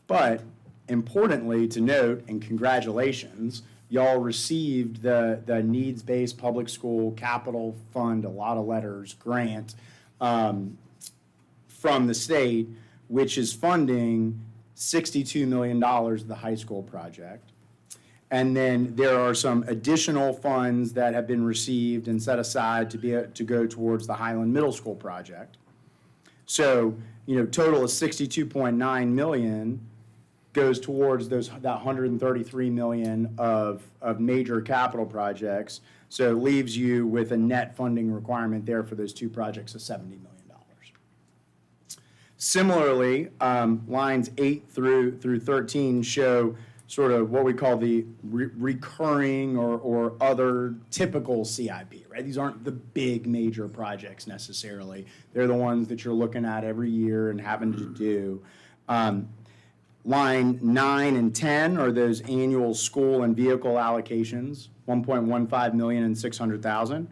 But importantly to note, and congratulations, y'all received the needs-based public school capital fund, a lot of letters, grant from the state, which is funding $62 million of the high school project. And then there are some additional funds that have been received and set aside to go towards the Highland Middle School project. So, you know, total of $62.9 million goes towards that $133 million of major capital projects. So it leaves you with a net funding requirement there for those two projects of $70 million. Similarly, lines 8 through 13 show sort of what we call the recurring or other typical CIP, right? These aren't the big major projects necessarily. They're the ones that you're looking at every year and having to do. Line 9 and 10 are those annual school and vehicle allocations, $1.15 million and $600,000.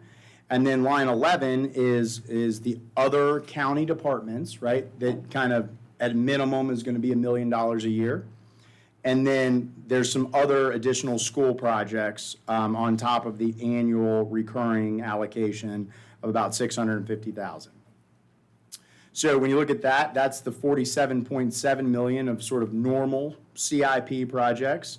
And then line 11 is the other county departments, right? That kind of at minimum is going to be $1 million a year. And then there's some other additional school projects on top of the annual recurring allocation of about $650,000. So when you look at that, that's the $47.7 million of sort of normal CIP projects.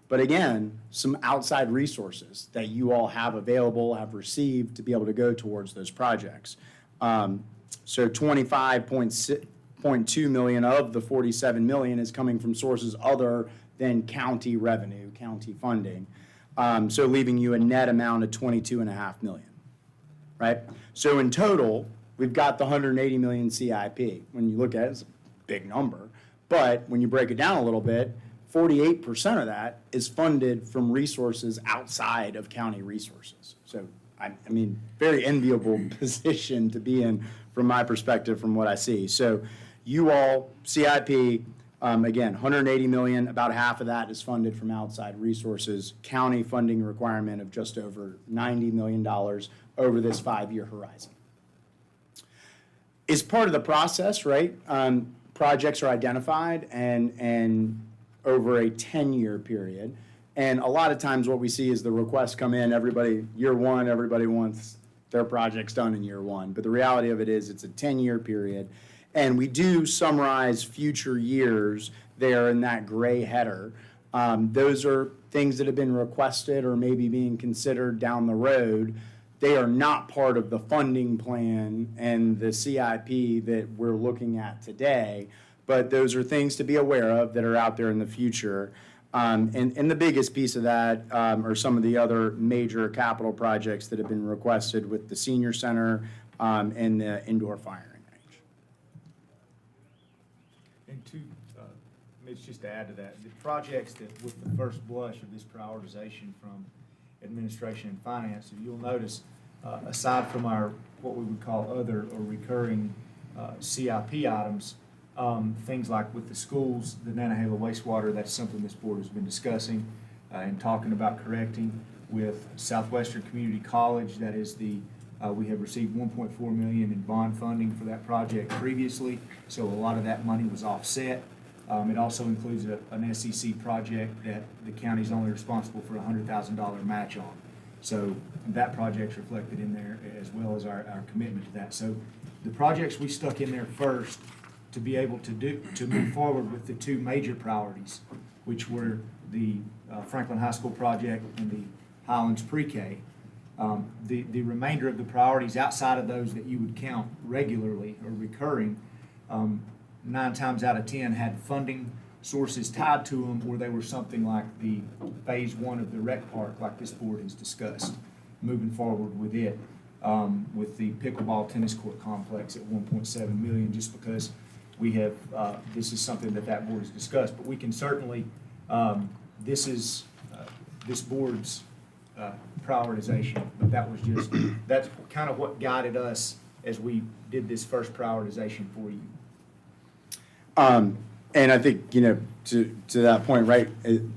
But again, some outside resources that you all have available, have received to be able to go towards those projects. So $25.2 million of the $47 million is coming from sources other than county revenue, county funding. So leaving you a net amount of $22.5 million, right? So in total, we've got the $180 million CIP. When you look at it, it's big number. But when you break it down a little bit, 48% of that is funded from resources outside of county resources. So, I mean, very enviable position to be in from my perspective, from what I see. So you all, CIP, again, 180 million, about half of that is funded from outside resources. County funding requirement of just over $90 million over this 5-year horizon. Is part of the process, right? Projects are identified and over a 10-year period. And a lot of times what we see is the requests come in, year one, everybody wants their projects done in year one. But the reality of it is it's a 10-year period. And we do summarize future years there in that gray header. Those are things that have been requested or maybe being considered down the road. They are not part of the funding plan and the CIP that we're looking at today, but those are things to be aware of that are out there in the future. And the biggest piece of that are some of the other major capital projects that have been requested with the senior center and the indoor firing range. And Mitch, just to add to that, the projects that with the first blush of this prioritization from administration and finance, if you'll notice, aside from our, what we would call other or recurring CIP items, things like with the schools, the Nantahala wastewater, that's something this board has been discussing and talking about correcting. With Southwestern Community College, that is we have received $1.4 million in bond funding for that project previously, so a lot of that money was offset. It also includes an SEC project that the county's only responsible for a $100,000 match on. So that project's reflected in there as well as our commitment to that. So the projects we stuck in there first to be able to move forward with the two major priorities, which were the Franklin High School project and the Highlands Pre-K. The remainder of the priorities outside of those that you would count regularly or recurring, 9 times out of 10 had funding sources tied to them, or they were something like the phase 1 of the rec park, like this board has discussed, moving forward with it, with the pickleball tennis court complex at 1.7 million, just because we have, this is something that board has discussed. But we can certainly, this is this board's prioritization, but that's kind of what guided us as we did this first prioritization for you. And I think, to that point, right,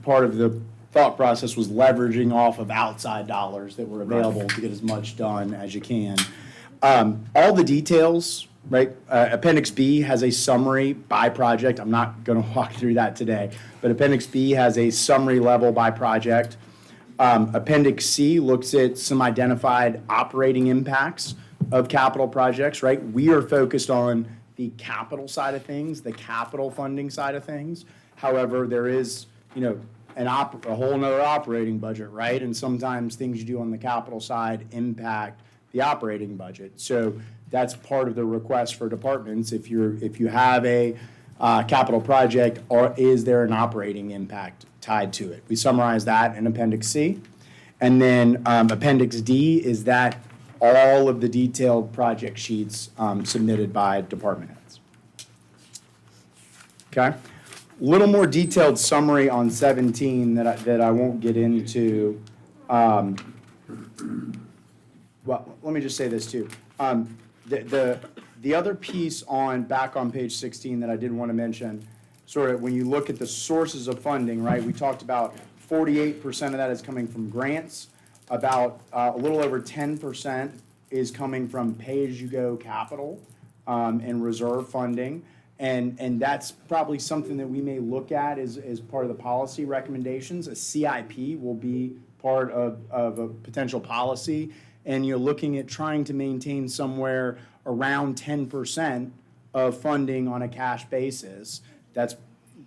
part of the thought process was leveraging off of outside dollars that were available to get as much done as you can. All the details, right, Appendix B has a summary by project. I'm not going to walk through that today, but Appendix B has a summary level by project. Appendix C looks at some identified operating impacts of capital projects, right? We are focused on the capital side of things, the capital funding side of things. However, there is, a whole nother operating budget, right? And sometimes things you do on the capital side impact the operating budget. So that's part of the request for departments. If you have a capital project, or is there an operating impact tied to it? We summarize that in Appendix C. And then Appendix D is that all of the detailed project sheets submitted by department heads. Okay? Little more detailed summary on 17 that I won't get into. Well, let me just say this too. The other piece back on page 16 that I did want to mention, sort of when you look at the sources of funding, right? We talked about 48% of that is coming from grants. About a little over 10% is coming from pay-as-you-go capital and reserve funding. And that's probably something that we may look at as part of the policy recommendations. A CIP will be part of a potential policy, and you're looking at trying to maintain somewhere around 10% of funding on a cash basis. That's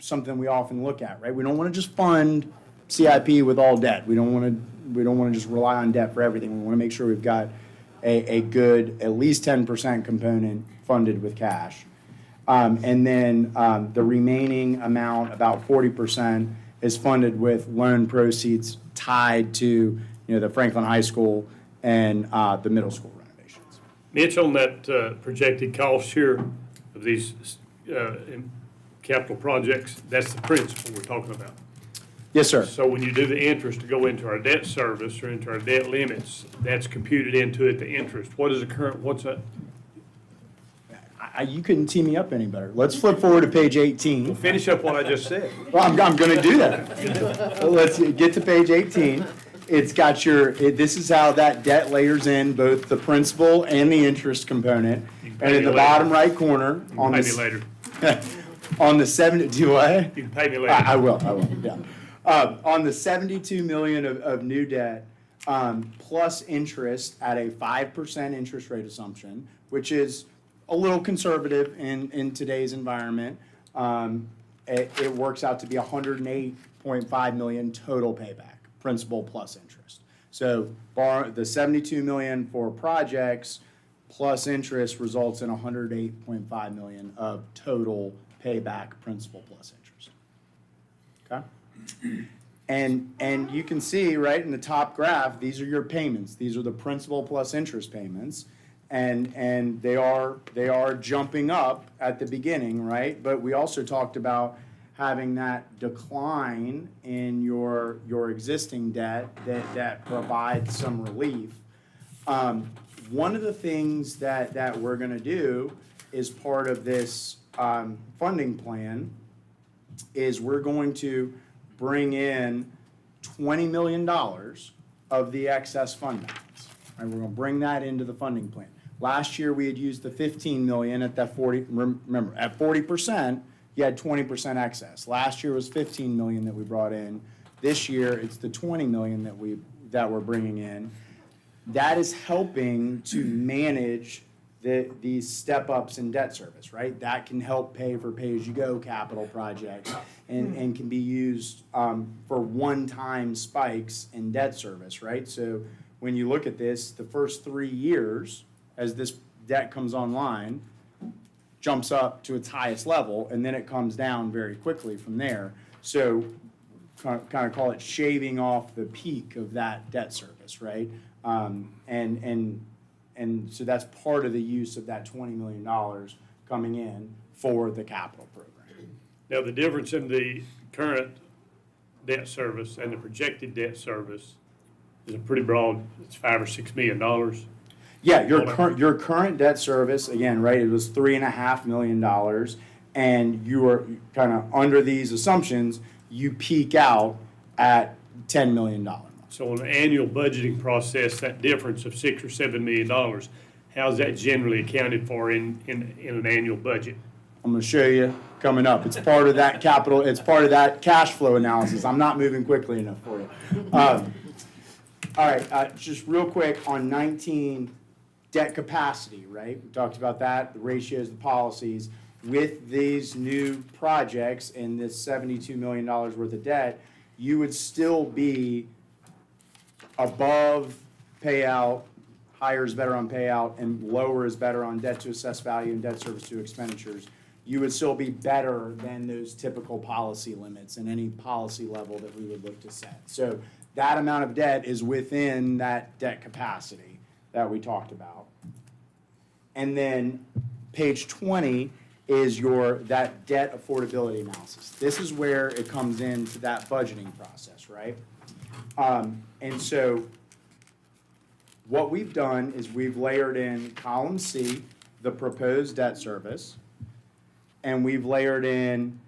something we often look at, right? We don't want to just fund CIP with all debt. We don't want to just rely on debt for everything. We want to make sure we've got a good, at least 10% component funded with cash. And then the remaining amount, about 40%, is funded with loan proceeds tied to the Franklin High School and the middle school renovations. Mitch, on that projected cost here of these in capital projects, that's the principal we're talking about. Yes, sir. So when you do the interest to go into our debt service or into our debt limits, that's computed into it, the interest. What is the current, what's that? You couldn't tee me up any better. Let's flip forward to page 18. Finish up what I just said. Well, I'm going to do that. Let's get to page 18. It's got this is how that debt layers in both the principal and the interest component. You can pay And in me the later. bottom right corner, You on can pay me later. on the 70, do what? You can pay me later. I will, yeah. On the 72 million of new debt, plus interest at a 5% interest rate assumption, which is a little conservative in today's environment, it works out to be 108.5 million total payback, principal plus interest. So the 72 million for projects plus interest results in 108.5 million of total payback, principal plus interest. Okay? And you can see right in the top graph, these are your payments. These are the principal plus interest payments. And they are jumping up at the beginning, right? But we also talked about having that decline in your existing debt that provides some relief. One of the things that we're gonna do is part of this funding plan is we're going to bring in $20 million of the excess fund balance. Right, we're gonna bring that into the funding plan. Last year, we had used the 15 million at that 40, remember, at 40%, you had 20% excess. Last year was 15 million that we brought in. This year, it's the 20 million that we're bringing in. That is helping to manage these step-ups in debt service, right? That can help pay for pay-as-you-go capital projects and can be used for one-time spikes in debt service, right? So when you look at this, the first 3 years, as this debt comes online, jumps up to its highest level, and then it comes down very quickly from there. So kind of call it shaving off the peak of that debt service, right? And so that's part of the use of that $20 million coming in for the capital program. Now, the difference in the current debt service and the projected debt service is a pretty broad, it's $5 or $6 million. Yeah, your current debt service, again, right, it was $3.5 million, and you are kind of under these assumptions, you peak out at $10 million. So on an annual budgeting process, that difference of $6 or $7 million, how's that generally accounted for in an annual budget? I'm gonna show you coming up. It's part of that capital, it's part of that cash flow analysis. I'm not moving quickly enough for you. All right, just real quick on 19, debt capacity, right? We talked about that, the ratios, the policies. With these new projects and this $72 million worth of debt, you would still be above payout, higher is better on payout, and lower is better on debt to assess value and debt service to expenditures. You would still be better than those typical policy limits and any policy level that we would look to set. So that amount of debt is within that debt capacity that we talked about. And then page 20 is that debt affordability analysis. This is where it comes into that budgeting process, right? And so what we've done is we've layered in column C, the proposed debt service, and we've layered in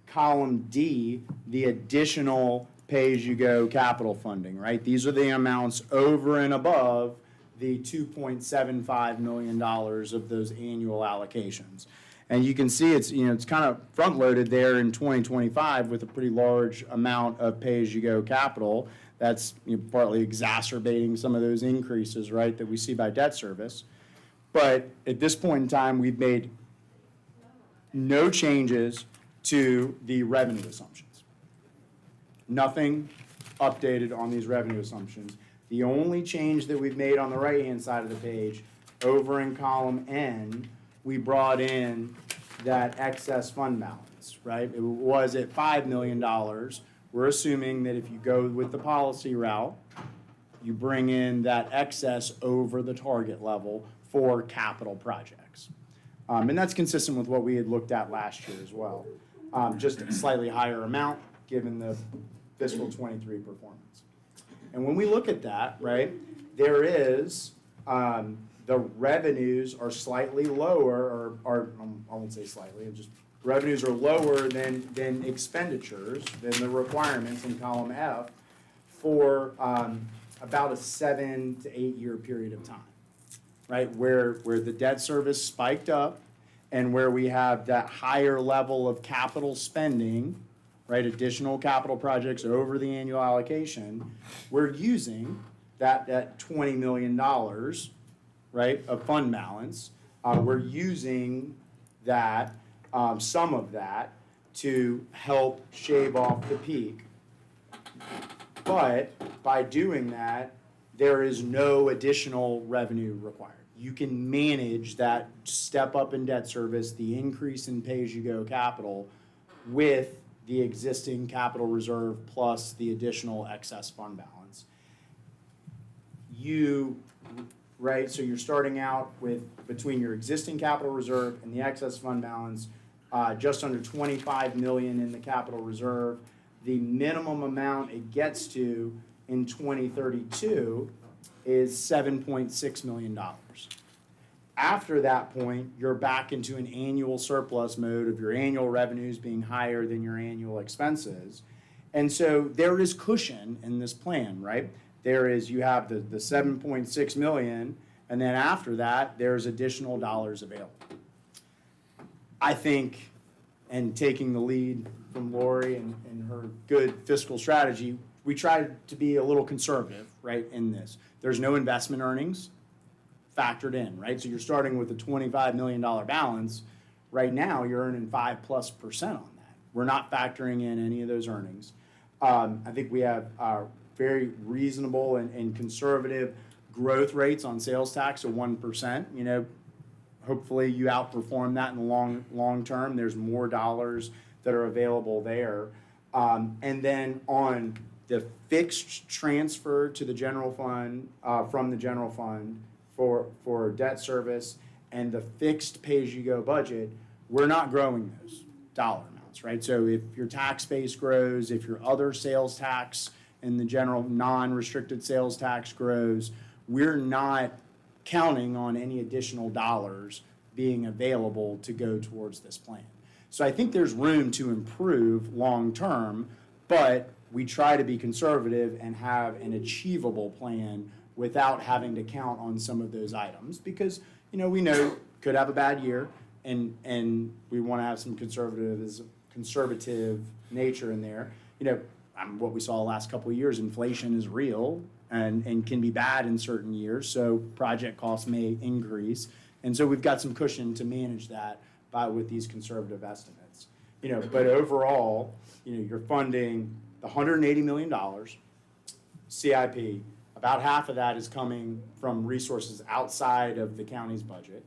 column D, the additional pay-as-you-go capital funding, right? These are the amounts over and above the $2.75 million of those annual allocations. And you can see it's kind of front-loaded there in 2025 with a pretty large amount of pay-as-you-go capital. That's partly exacerbating some of those increases, right, that we see by debt service. But at this point in time, we've made no changes to the revenue assumptions. Nothing updated on these revenue assumptions. The only change that we've made on the right-hand side of the page, over in column N, we brought in that excess fund balance, right? It was at $5 million. We're assuming that if you go with the policy route, you bring in that excess over the target level for capital projects. And that's consistent with what we had looked at last year as well. Just a slightly higher amount, given the fiscal '23 performance. And when we look at that, right, there is, the revenues are slightly lower, or I won't say slightly, just revenues are lower than expenditures, than the requirements in column F for about a 7 to 8 year period of time, right? Where the debt service spiked up and where we have that higher level of capital spending, right, additional capital projects over the annual allocation, we're using that $20 million, right, of fund balance. We're using that, some of that, to help shave off the peak. But by doing that, there is no additional revenue required. You can manage that step up in debt service, the increase in pay-as-you-go capital, with the existing capital reserve plus the additional excess fund balance. Right, so you're starting out with, between your existing capital reserve and the excess fund balance, just under 25 million in the capital reserve. The minimum amount it gets to in 2032 is $7.6 million. After that point, you're back into an annual surplus mode of your annual revenues being higher than your annual expenses. And so there is cushion in this plan, right? There is, you have the 7.6 million, and then after that, there's additional dollars available. I think, and taking the lead from Lori and her good fiscal strategy, we tried to be a little conservative, right, in this. There's no investment earnings factored in, right? So you're starting with a $25 million balance. Right now, you're earning 5+% on that. We're not factoring in any of those earnings. I think we have very reasonable and conservative growth rates on sales tax of 1%. You know, hopefully you outperform that in the long term. There's more dollars that are available there. And then on the fixed transfer to the general fund, from the general fund for debt service and the fixed pay-as-you-go budget, we're not growing those dollar amounts, right? So if your tax base grows, if your other sales tax and the general non-restricted sales tax grows, we're not counting on any additional dollars being available to go towards this plan. So I think there's room to improve long-term, but we try to be conservative and have an achievable plan without having to count on some of those items, because, you know, we know could have a bad year, and we want to have some conservative nature in there. You know, what we saw the last couple of years, inflation is real and can be bad in certain years, so project costs may increase. And so we've got some cushion to manage that with these conservative estimates. You know, but overall, you know, you're funding the $180 million CIP. About half of that is coming from resources outside of the county's budget.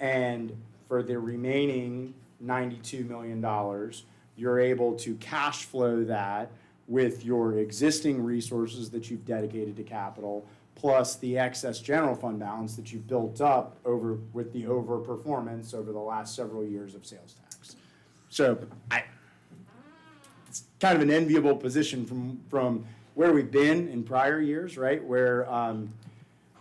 And for the remaining $92 million, you're able to cash flow that with your existing resources that you've dedicated to capital, plus the excess general fund balance that you've built up with the overperformance over the last several years of sales tax. So it's kind of an enviable position from where we've been in prior years, right? Where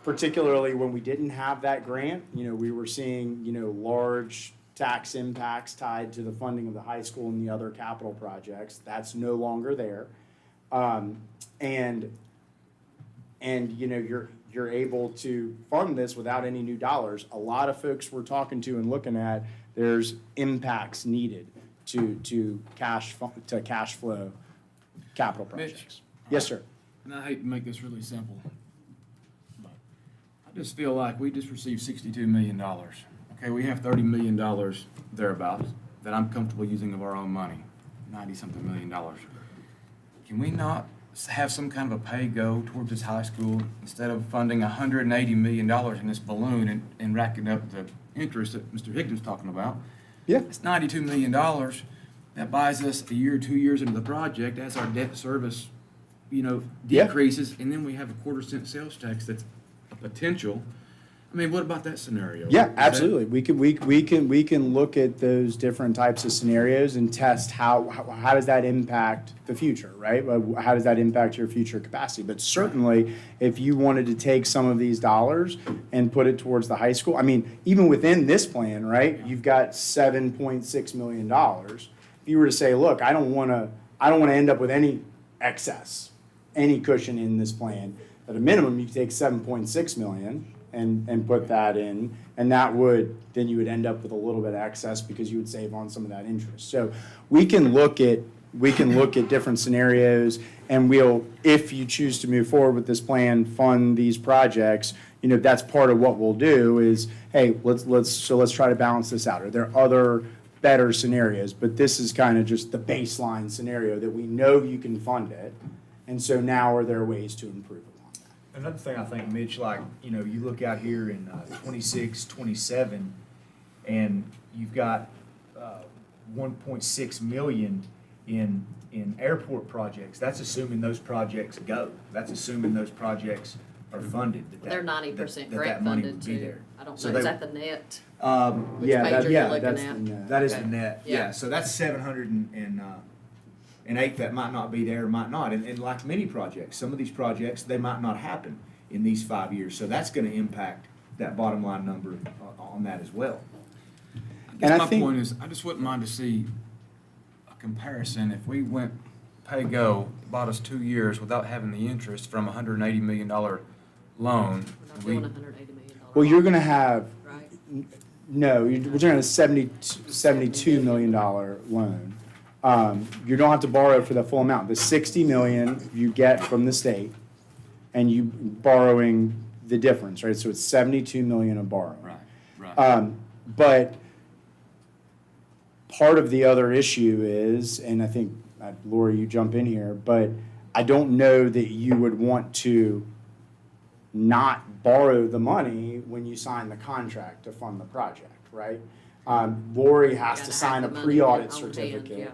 particularly when we didn't have that grant, you know, we were seeing, you know, large tax impacts tied to the funding of the high school and the other capital projects. That's no longer there. And you know, you're able to fund this without any new dollars. A lot of folks we're talking to and looking at, there's impacts needed to cash flow capital projects. Mitch. Yes, sir. And I hate to make this really simple, but I just feel like we just received $62 million. Okay, we have $30 million thereabouts that I'm comfortable using of our own money, 90-something million dollars. Can we not have some kind of a pay go towards this high school instead of funding $180 million in this balloon and racking up the interest that Mr. Higgins was talking about? Yeah. It's $92 million. That buys us a year or 2 years into the project as our debt service, you know, Yeah. decreases, and then we have a 1/4 cent sales tax that's a potential. I mean, what about that scenario? Yeah, Is that- absolutely. We can look at those different types of scenarios and test how does that impact the future, right? How does that impact your future capacity? But certainly, if you wanted to take some of these dollars and put it towards the high school, I mean, even within this plan, right? You've got $7.6 million. If you were to say, look, I don't want to end up with any excess, any cushion in this plan. At a minimum, you could take 7.6 million and put that in, and then you would end up with a little bit of excess because you would save on some of that interest. So we can look at different scenarios, and we'll, if you choose to move forward with this plan, fund these projects, that's part of what we'll do is, hey, let's try to balance this out. Are there other better scenarios? But this is kind of just the baseline scenario that we know you can fund it, and so now are there ways to improve upon that? Another thing I think, Mitch, like, you look out here in 26, 27, and you've got 1.6 million in airport projects. That's assuming those projects go. That's assuming those projects are funded. They're 90% that grant money funded would be too. there. I don't So know, is they- that the net? Which Yeah, page that- are you yeah, looking that's at? the net. That is Okay. the net, Yeah. yeah, so that's 708 that might not be there, might not, and like many projects, some of these projects, they might not happen in these 5 years, so that's gonna impact that bottom line number on that as well. I And guess I my think- point is, I just wouldn't mind to see a comparison. If we went pay-go, bought us 2 years without having the interest from a $180 million loan. We're not we- doing $180 million. Well, you're going to have, Right? no, we're going to have a $72 million loan. You don't have to borrow for the full amount. The 60 million you get from the state, and you borrowing the difference, right? So it's 72 million of borrowing. Right. But part of the other issue is, and I think, Lori, you jump in here, but I don't know that you would want to not borrow the money when you sign the contract to fund the project, right? Lori has Gotta to have sign a the money pre-audit on hand, certificate. yeah.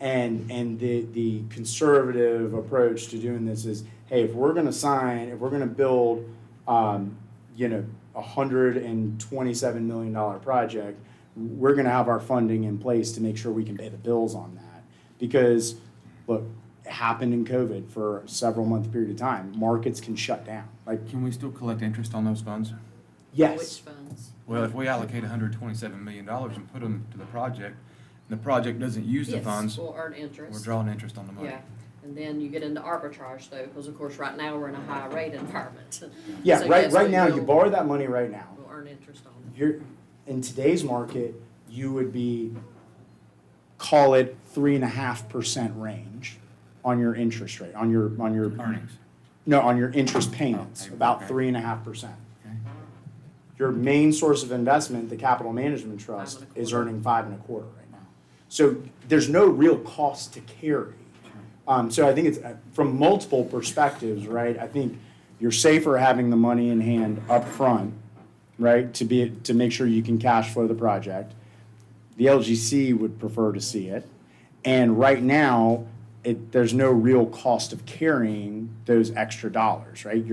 And the conservative approach to doing this is, hey, if we're gonna build, $127 million project, we're gonna have our funding in place to make sure we can pay the bills on that. Because, look, it happened in COVID for a several month period of time. Markets can shut down. Like, Can we still collect interest on those funds? yes. Which funds? Well, if we allocate $127 million and put them to the project, and the project doesn't use the Yes, funds, we'll earn we're interest. drawing interest on the money. Yeah, and then you get into arbitrage though, because of course, right now, we're in a high rate environment. Yeah, So, right, yes, right we now, you will- borrow that money right now. We'll earn interest on it. You're, in today's market, you would be, call it 3.5% range on your interest rate, on your, Earnings. no, on your interest payments, Oh, about okay. 3.5%. Okay. Your main source of investment, the capital management trust, is 5.25. earning 5.25 right now. So there's no real cost to carry. So I think it's, from multiple perspectives, right? I think you're safer having the money in hand up front, right? To make sure you can cash flow the project. The LGC would prefer to see it. And right now, there's no real cost of carrying those extra dollars, right?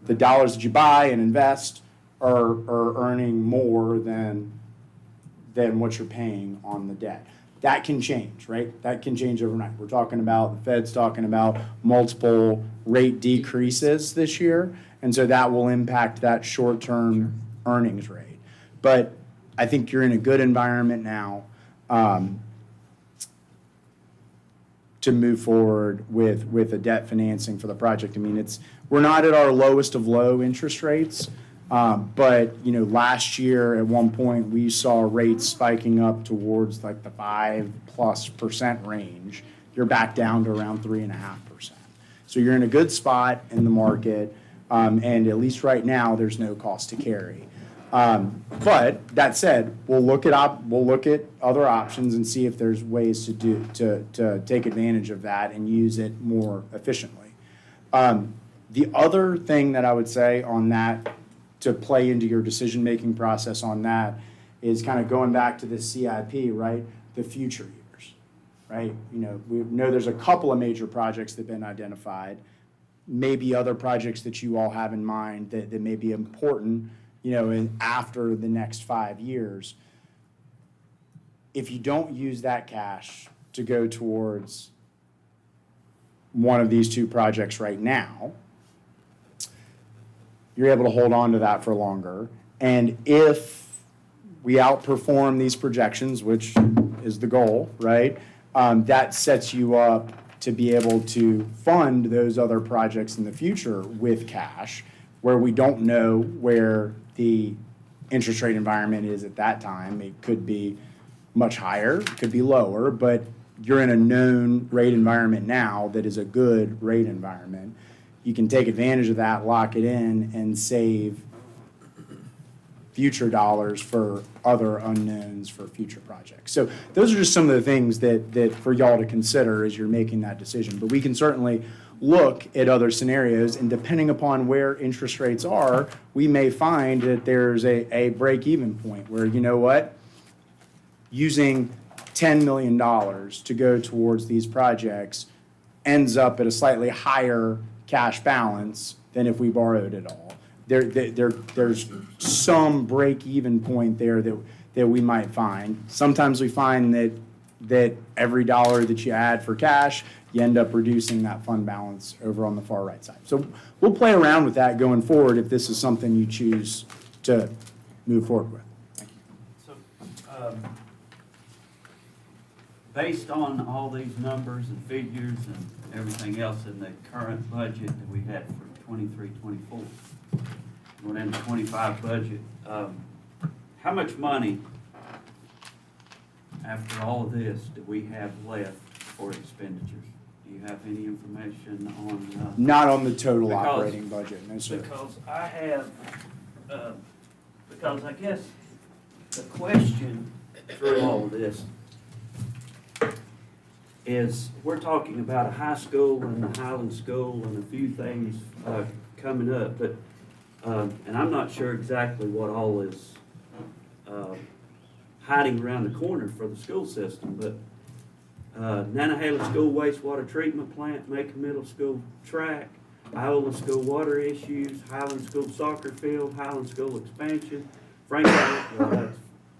The dollars that you buy and invest are earning more than what you're paying on the debt. That can change, right? That can change overnight. We're talking about, the Fed's talking about multiple rate decreases this year, and so that will impact that short-term earnings rate. But I think you're in a good environment now to move forward with a debt financing for the project. I mean, we're not at our lowest of low interest rates, but, last year at one point, we saw rates spiking up towards like the 5+% range. You're back down to around 3.5%. So you're in a good spot in the market, and at least right now, there's no cost to carry. But that said, we'll look at other options and see if there's ways to take advantage of that and use it more efficiently. The other thing that I would say on that, to play into your decision-making process on that, is kind of going back to the CIP, right? The future years, right? We know there's a couple of major projects that have been identified, maybe other projects that you all have in mind that may be important after the next 5 years. If you don't use that cash to go towards one of these two projects right now, you're able to hold on to that for longer. And if we outperform these projections, which is the goal, right? That sets you up to be able to fund those other projects in the future with cash, where we don't know where the interest rate environment is at that time. It could be much higher, it could be lower, but you're in a known rate environment now that is a good rate environment. You can take advantage of that, lock it in, and save future dollars for other unknowns for future projects. So those are just some of the things that for y'all to consider as you're making that decision. But we can certainly look at other scenarios, and depending upon where interest rates are, we may find that there's a break-even point where, you know what, using $10 million to go towards these projects ends up at a slightly higher cash balance than if we borrowed it all. There's some break-even point there that we might find. Sometimes we find that every dollar that you add for cash, you end up reducing that fund balance over on the far right side. So we'll play around with that going forward if this is something you choose to move forward with. So, based on all these numbers and figures and everything else in the current budget that we had for 23, 24, going into 25 budget, how much money, after all of this, do we have left for expenditures? Do you have any information on? Not on the total Because- operating budget, no, sir. Because I have, because I guess the question through all of this is, we're talking about a high school and a Highland School and a few things coming up, but, and I'm not sure exactly what all is hiding around the corner for the school system, but Nantahala School wastewater treatment plant, Macon Middle School track, Iola School water issues, Highland School soccer field, Highland School expansion, Franklin, well, that's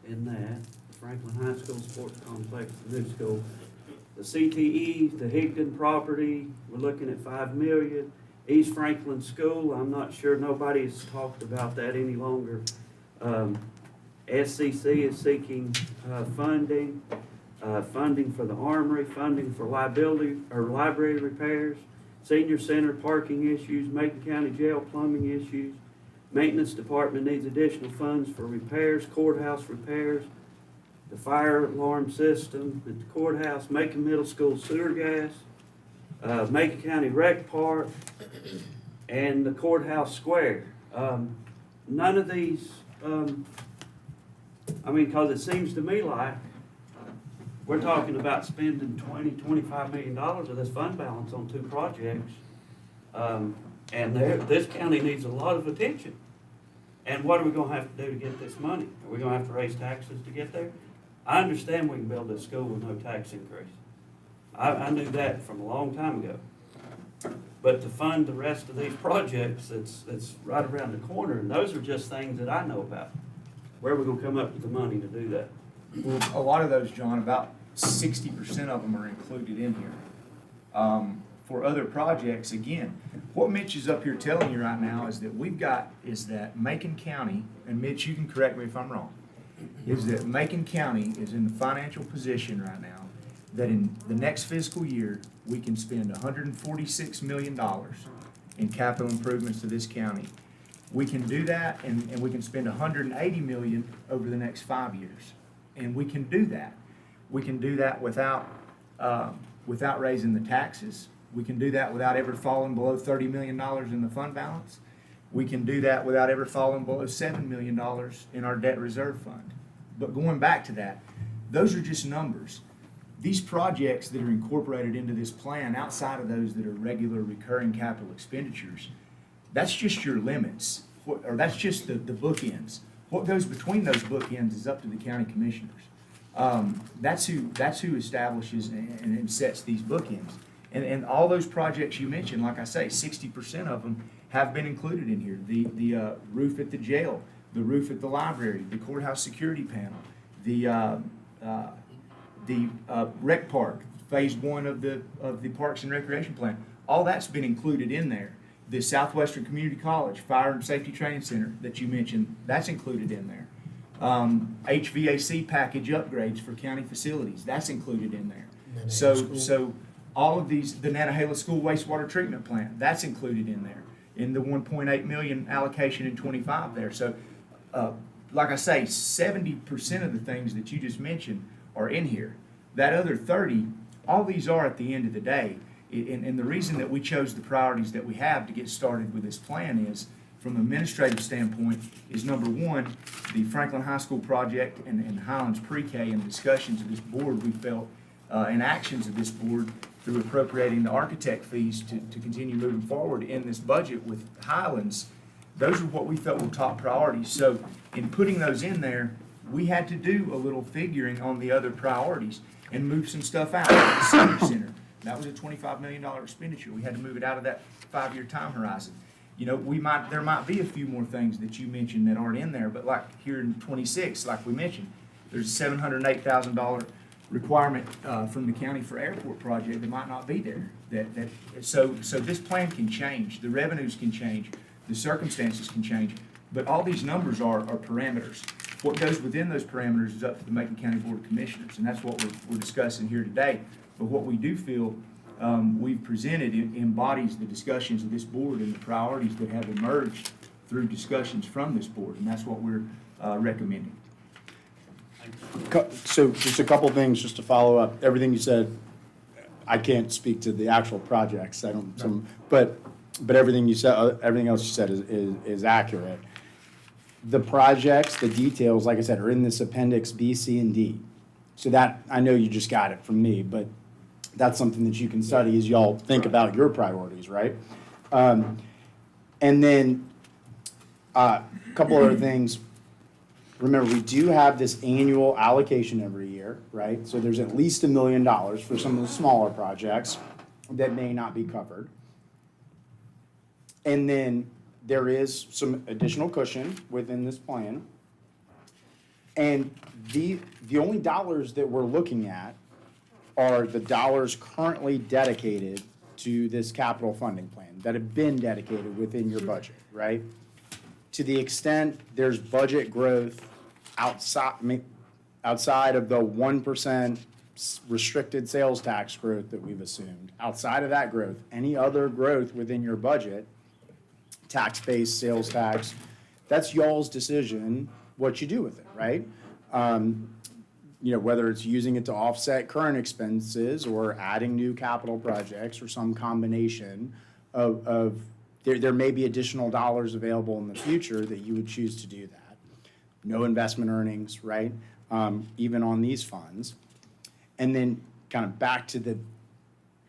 in that, Franklin High School sports complex, the new school, the CTE, the Higdon property, we're looking at $5 million. East Franklin School, I'm not sure, nobody has talked about that any longer. SCC is seeking funding for the armory, funding for library repairs, senior center parking issues, Macon County Jail plumbing issues. Maintenance department needs additional funds for repairs, courthouse repairs, the fire alarm system at the courthouse, Macon Middle School sewer gas, Macon County Rec Park, and the courthouse square. None of these, because it seems to me like we're talking about spending $25 million of this fund balance on two projects. And this county needs a lot of attention. And what are we gonna have to do to get this money? Are we gonna have to raise taxes to get there? I understand we can build this school with no tax increase. I knew that from a long time ago. But to fund the rest of these projects, it's right around the corner, and those are just things that I know about. Where are we gonna come up with the money to do that? Well, a lot of those, John, about 60% of them are included in here. For other projects, again, what Mitch is up here telling you right now is that Macon County, and Mitch, you can correct me if I'm wrong, is that Macon County is in the financial position right now that in the next fiscal year, we can spend $146 million in capital improvements to this county. We can do that, and we can spend $180 million over the next 5 years. And we can do that. We can do that without raising the taxes. We can do that without ever falling below $30 million in the fund balance. We can do that without ever falling below $7 million in our debt reserve fund. But going back to that, those are just numbers. These projects that are incorporated into this plan, outside of those that are regular recurring capital expenditures, that's just your limits, or that's just the bookends. What goes between those bookends is up to the county commissioners. That's who establishes and sets these bookends. And all those projects you mentioned, like I say, 60% of them have been included in here. The roof at the jail the roof at the library, the courthouse security panel, the rec park, phase one of the Parks and Recreation Plan. All that's been included in there. The Southwestern Community College Fire and Safety Training Center that you mentioned, that's included in there. HVAC package upgrades for county facilities, that's included in there. So all of these, the Nantahala School wastewater treatment plant, that's included in there, in the 1.8 million allocation in 25 there. So, like I say, 70% of the things that you just mentioned are in here. That other 30, all these are at the end of the day. And the reason that we chose the priorities that we have to get started with this plan is, from an administrative standpoint, is number one, the Franklin High School project and Highlands Pre-K and discussions of this board, we felt, and actions of this board through appropriating the architect fees to continue moving forward in this budget with Highlands, those are what we felt were top priorities. So in putting those in there, we had to do a little figuring on the other priorities and move some stuff out. The senior center, that was a $25 million expenditure. We had to move it out of that 5-year time horizon. You know, there might be a few more things that you mentioned that aren't in there, but like here in 26, like we mentioned, there's a $708,000 requirement from the county for airport project that might not be there. So this plan can change, the revenues can change, the circumstances can change, but all these numbers are parameters. What goes within those parameters is up to the Macon County Board of Commissioners, and that's what we're discussing here today. But what we do feel we've presented embodies the discussions of this board and the priorities that have emerged through discussions from this board, and that's what we're recommending. So just a couple things just to follow up. Everything you said, I can't speak to the actual projects. I don't, but everything you said, everything else you said is accurate. The projects, the details, like I said, are in this appendix B, C, and D. So that, I know you just got it from me, but that's something that you can study as y'all think about your priorities, right? And then a couple other things. Remember, we do have this annual allocation every year, right? So there's at least $1 million for some of the smaller projects that may not be covered. And then there is some additional cushion within this plan. And the only dollars that we're looking at are the dollars currently dedicated to this capital funding plan that have been dedicated within your budget, right? To the extent there's budget growth outside of the 1% restricted sales tax growth that we've assumed, outside of that growth, any other growth within your budget, tax-based sales tax, that's y'all's decision what you do with it, right? You know, whether it's using it to offset current expenses or adding new capital projects or some combination of there may be additional dollars available in the future that you would choose to do that. No investment earnings, right? Even on these funds. And then kind of back to the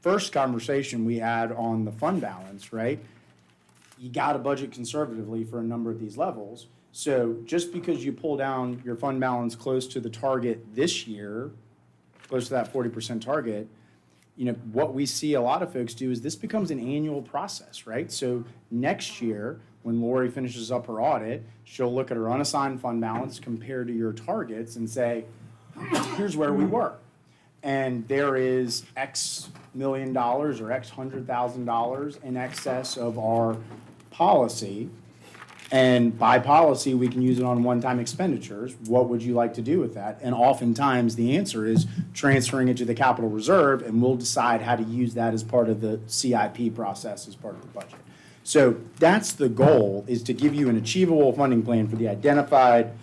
first conversation we had on the fund balance, right? You got to budget conservatively for a number of these levels. So just because you pull down your fund balance close to the target this year, close to that 40% target, you know, what we see a lot of folks do is this becomes an annual process, right? So next year, when Lori finishes up her audit, she'll look at her unassigned fund balance compared to your targets and say, here's where we were. And there is X million dollars or X $100,000 in excess of our policy. And by policy, we can use it on one-time expenditures. What would you like to do with that? And oftentimes, the answer is transferring it to the capital reserve, and we'll decide how to use that as part of the CIP process, as part of the budget. So that's the goal, is to give you an achievable funding plan for the identified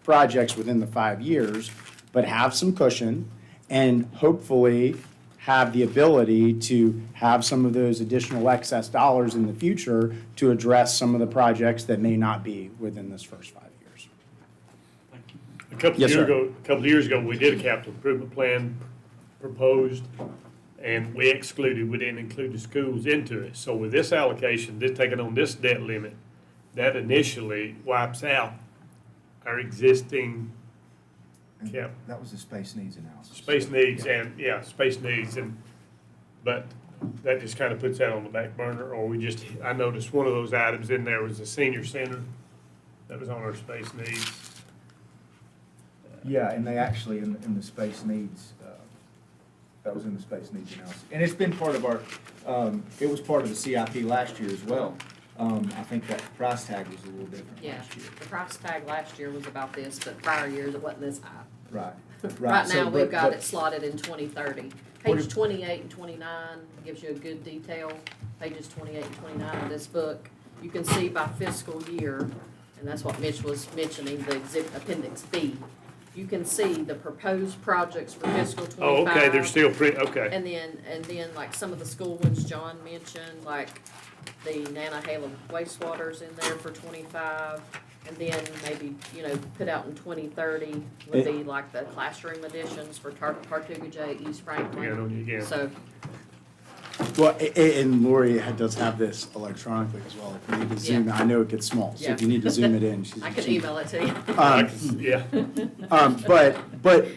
projects within the 5 years, but have some cushion and hopefully have the ability to have some of those additional excess dollars in the future to address some of the projects that may not be within this first 5 years. A couple Yes, sir. of years ago, we did a capital improvement plan proposed, and we didn't include the schools into it. So with this allocation, taking on this debt limit, that initially wipes out our existing cap. That was the space needs analysis. Space needs space needs, but that just kind of puts that on the back burner, or I noticed one of those items in there was the senior center. That was on our space needs. Yeah, and they actually, in the space needs, that was in the space needs analysis. And it's been part of our, it was part of the CIP last year as well. I think that price tag was a little different Yeah, last year. the price tag last year was about this, but prior years it wasn't this high. Right. Right So, now, we've but- got but- it slotted in 2030. What Page if- 28 and 29 gives you a good detail. Pages 28 and 29 of this book, you can see by fiscal year, and that's what Mitch was mentioning, the exhibit, appendix B. You can see the proposed projects for fiscal 25. Oh, okay, they're still okay. And then like some of the school ones John mentioned, like the Nanahala wastewaters in there for 25. And then maybe, put out in 2030 would be like the classroom additions for Tartuga J, East Franklin. Again, on you again. So, Well, and Lori does have this electronically as well. If you need to zoom, Yeah. I know it gets small, so if you Yeah. need to zoom it in, she's. I can email it to you. Yeah, But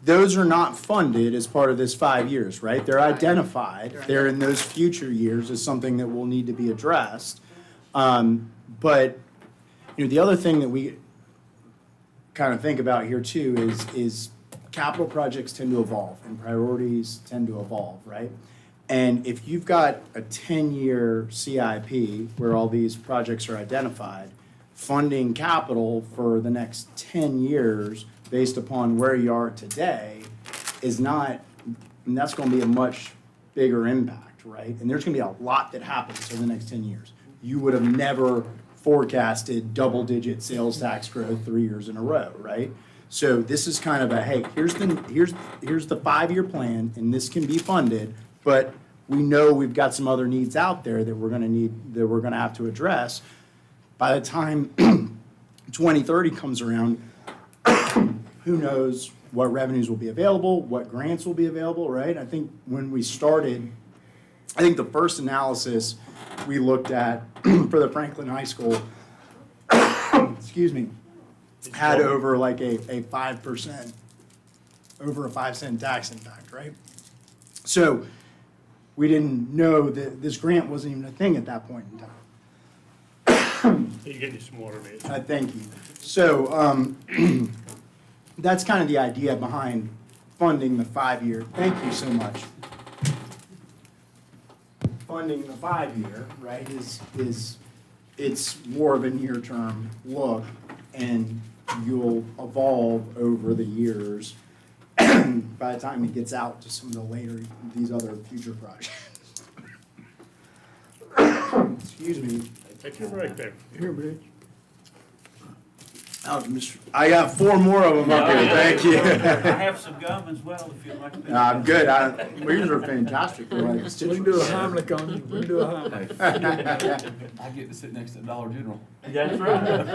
those are not funded as part of this 5 years, right? They're Right. identified. Right. They're in those future years as something that will need to be addressed. But, the other thing that we kind of think about here too is capital projects tend to evolve and priorities tend to evolve, right? And if you've got a 10-year CIP where all these projects are identified, funding capital for the next 10 years based upon where you are today is not, and that's going to be a much bigger impact, right? And there's going to be a lot that happens over the next 10 years. You would have never forecasted double-digit sales tax growth 3 years in a row, right? So this is kind of a, hey, here's the 5-year plan, and this can be funded, but we know we've got some other needs out there that we're gonna have to address. By the time 2030 comes around, who knows what revenues will be available, what grants will be available, right? I think when we started, I think the first analysis we looked at for the Franklin High School, excuse me, had over like a 5%, over a 5-cent tax impact, right? So we didn't know that this grant wasn't even a thing at that point in time. you get you some water, Mitch. Thank you. So that's kind of the idea behind funding the 5-year. Thank you so much. Funding the 5-year, right, it's more of a near-term look, and you'll evolve over the years by the time it gets out to some of the later, these other future projects. Excuse me. Take your break there. Here, Mitch. I got 4 more of them up here, thank you. I have some gum as well, if you'd like to. I'm good. Yours are fantastic. They're like We can citrus. do a Heimlich on you, we can do a Heimlich. I get to sit next to Dollar General. That's right.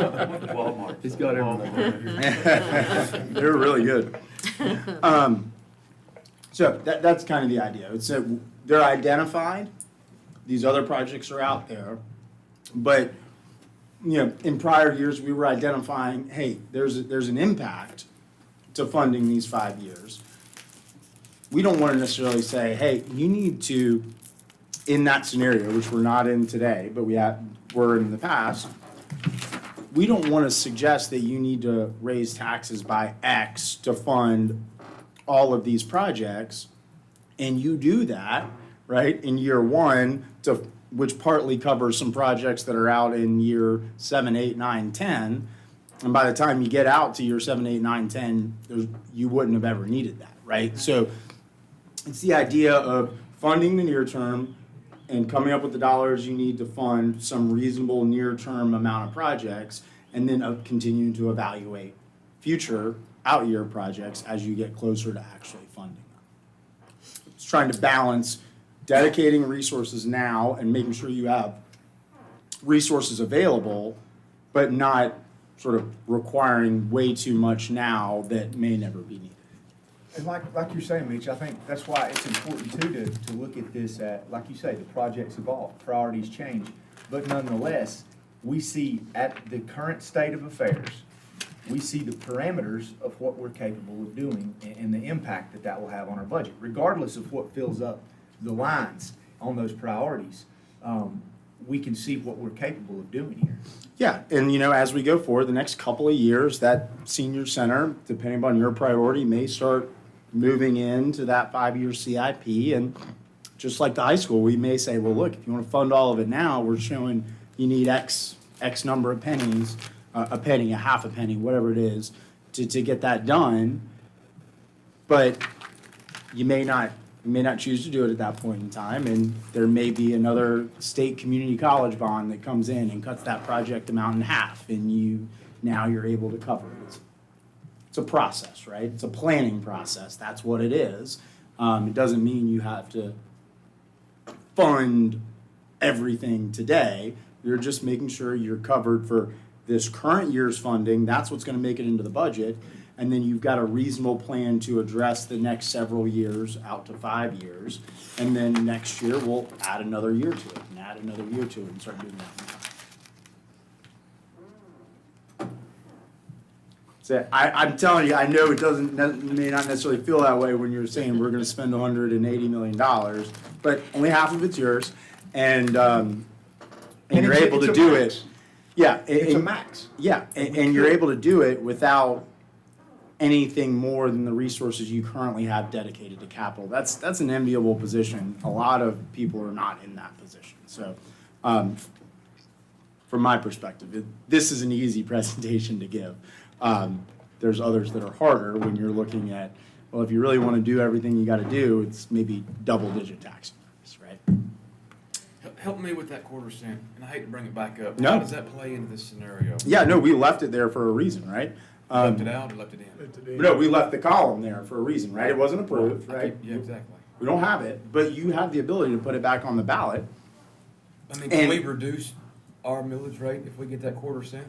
Walmart. He's got everything. They're really good. So that's kind of the idea. It's that they're identified, these other projects are out there, but, in prior years, we were identifying, hey, there's an impact to funding these 5 years. We don't want to necessarily say, hey, you need to, in that scenario, which we're not in today, but were in the past, we don't want to suggest that you need to raise taxes by X to fund all of these projects, and you do that, right, in year 1, which partly covers some projects that are out in year 7, 8, 9, 10, and by the time you get out to year 7, 8, 9, 10, you wouldn't have ever needed that, right? So it's the idea of funding the near term and coming up with the dollars you need to fund some reasonable near-term amount of projects, and then continuing to evaluate future out-year projects as you get closer to actually funding them. It's trying to balance dedicating resources now and making sure you have resources available, but not sort of requiring way too much now that may never be needed. And like you're saying, Mitch, I think that's why it's important too to look at this at, like you say, the projects evolve, priorities change. But nonetheless, we see at the current state of affairs, we see the parameters of what we're capable of doing and the impact that will have on our budget, regardless of what fills up the lines on those priorities. we can see what we're capable of doing here. Yeah, and as we go forward, the next couple of years, that senior center, depending upon your priority, may start moving into that 5-year CIP. And just like the high school, we may say, well, look, if you want to fund all of it now, we're showing you need X number of pennies, a penny, a half a penny, whatever it is, to get that done. But you may not choose to do it at that point in time, and there may be another state community college bond that comes in and cuts that project amount in half, and now you're able to cover it. It's a process, right? It's a planning process. That's what it is. It doesn't mean you have to fund everything today. You're just making sure you're covered for this current year's funding. That's what's going to make it into the budget. And then you've got a reasonable plan to address the next several years out to 5 years. And then next year, we'll add another year to it and add another year to it and start doing that. So I'm telling you, I know it may not necessarily feel that way when you're saying we're going to spend $180 million, but only half of it's yours. And you're able to do it. Yeah. It's a max. Yeah, and you're able to do it without anything more than the resources you currently have dedicated to capital. That's an enviable position. A lot of people are not in that position. So, from my perspective, this is an easy presentation to give. There's others that are harder when you're looking at, well, if you really want to do everything you got to do, it's maybe double-digit tax increase, right? Help me with that $0.25, and I hate to bring it back up. No. How does that play into this scenario? Yeah, no, we left it there for a reason, right? Left it out or left it in? No, we left the column there for a reason, right? It wasn't approved, right? Yeah, exactly. We don't have it, but you have the ability to put it back on the ballot. I mean, And- can we reduce our millage rate if we get that $0.25?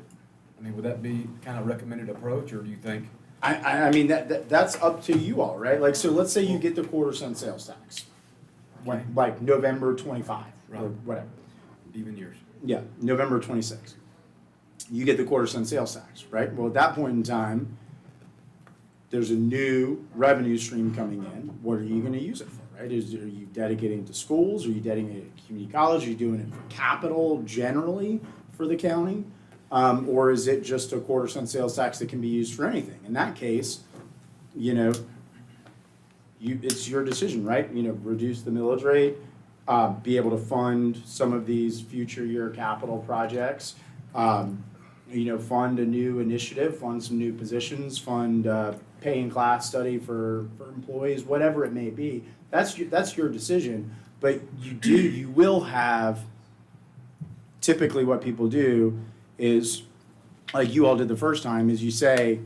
I mean, would that be kind of recommended approach, or do you think? I mean, that's up to you all, right? Like, so let's say you get the 1/4 sales tax, Okay. like November 25 or Right. whatever. Even years. Yeah, November 26. You get the 1/4 sales tax, right? Well, at that point in time, there's a new revenue stream coming in. What are you going to use it for, right? Are you dedicating it to schools? Are you dedicating it to community college? Are you doing it for capital generally for the county? Or is it just a 1/4 sales tax that can be used for anything? In that case, it's your decision, right? Reduce the millage rate, be able to fund some of these future year capital projects, fund a new initiative, fund some new positions, fund pay and class study for employees, whatever it may be. That's your decision. But you will have, typically what people do is, like you all did the first time, is you say,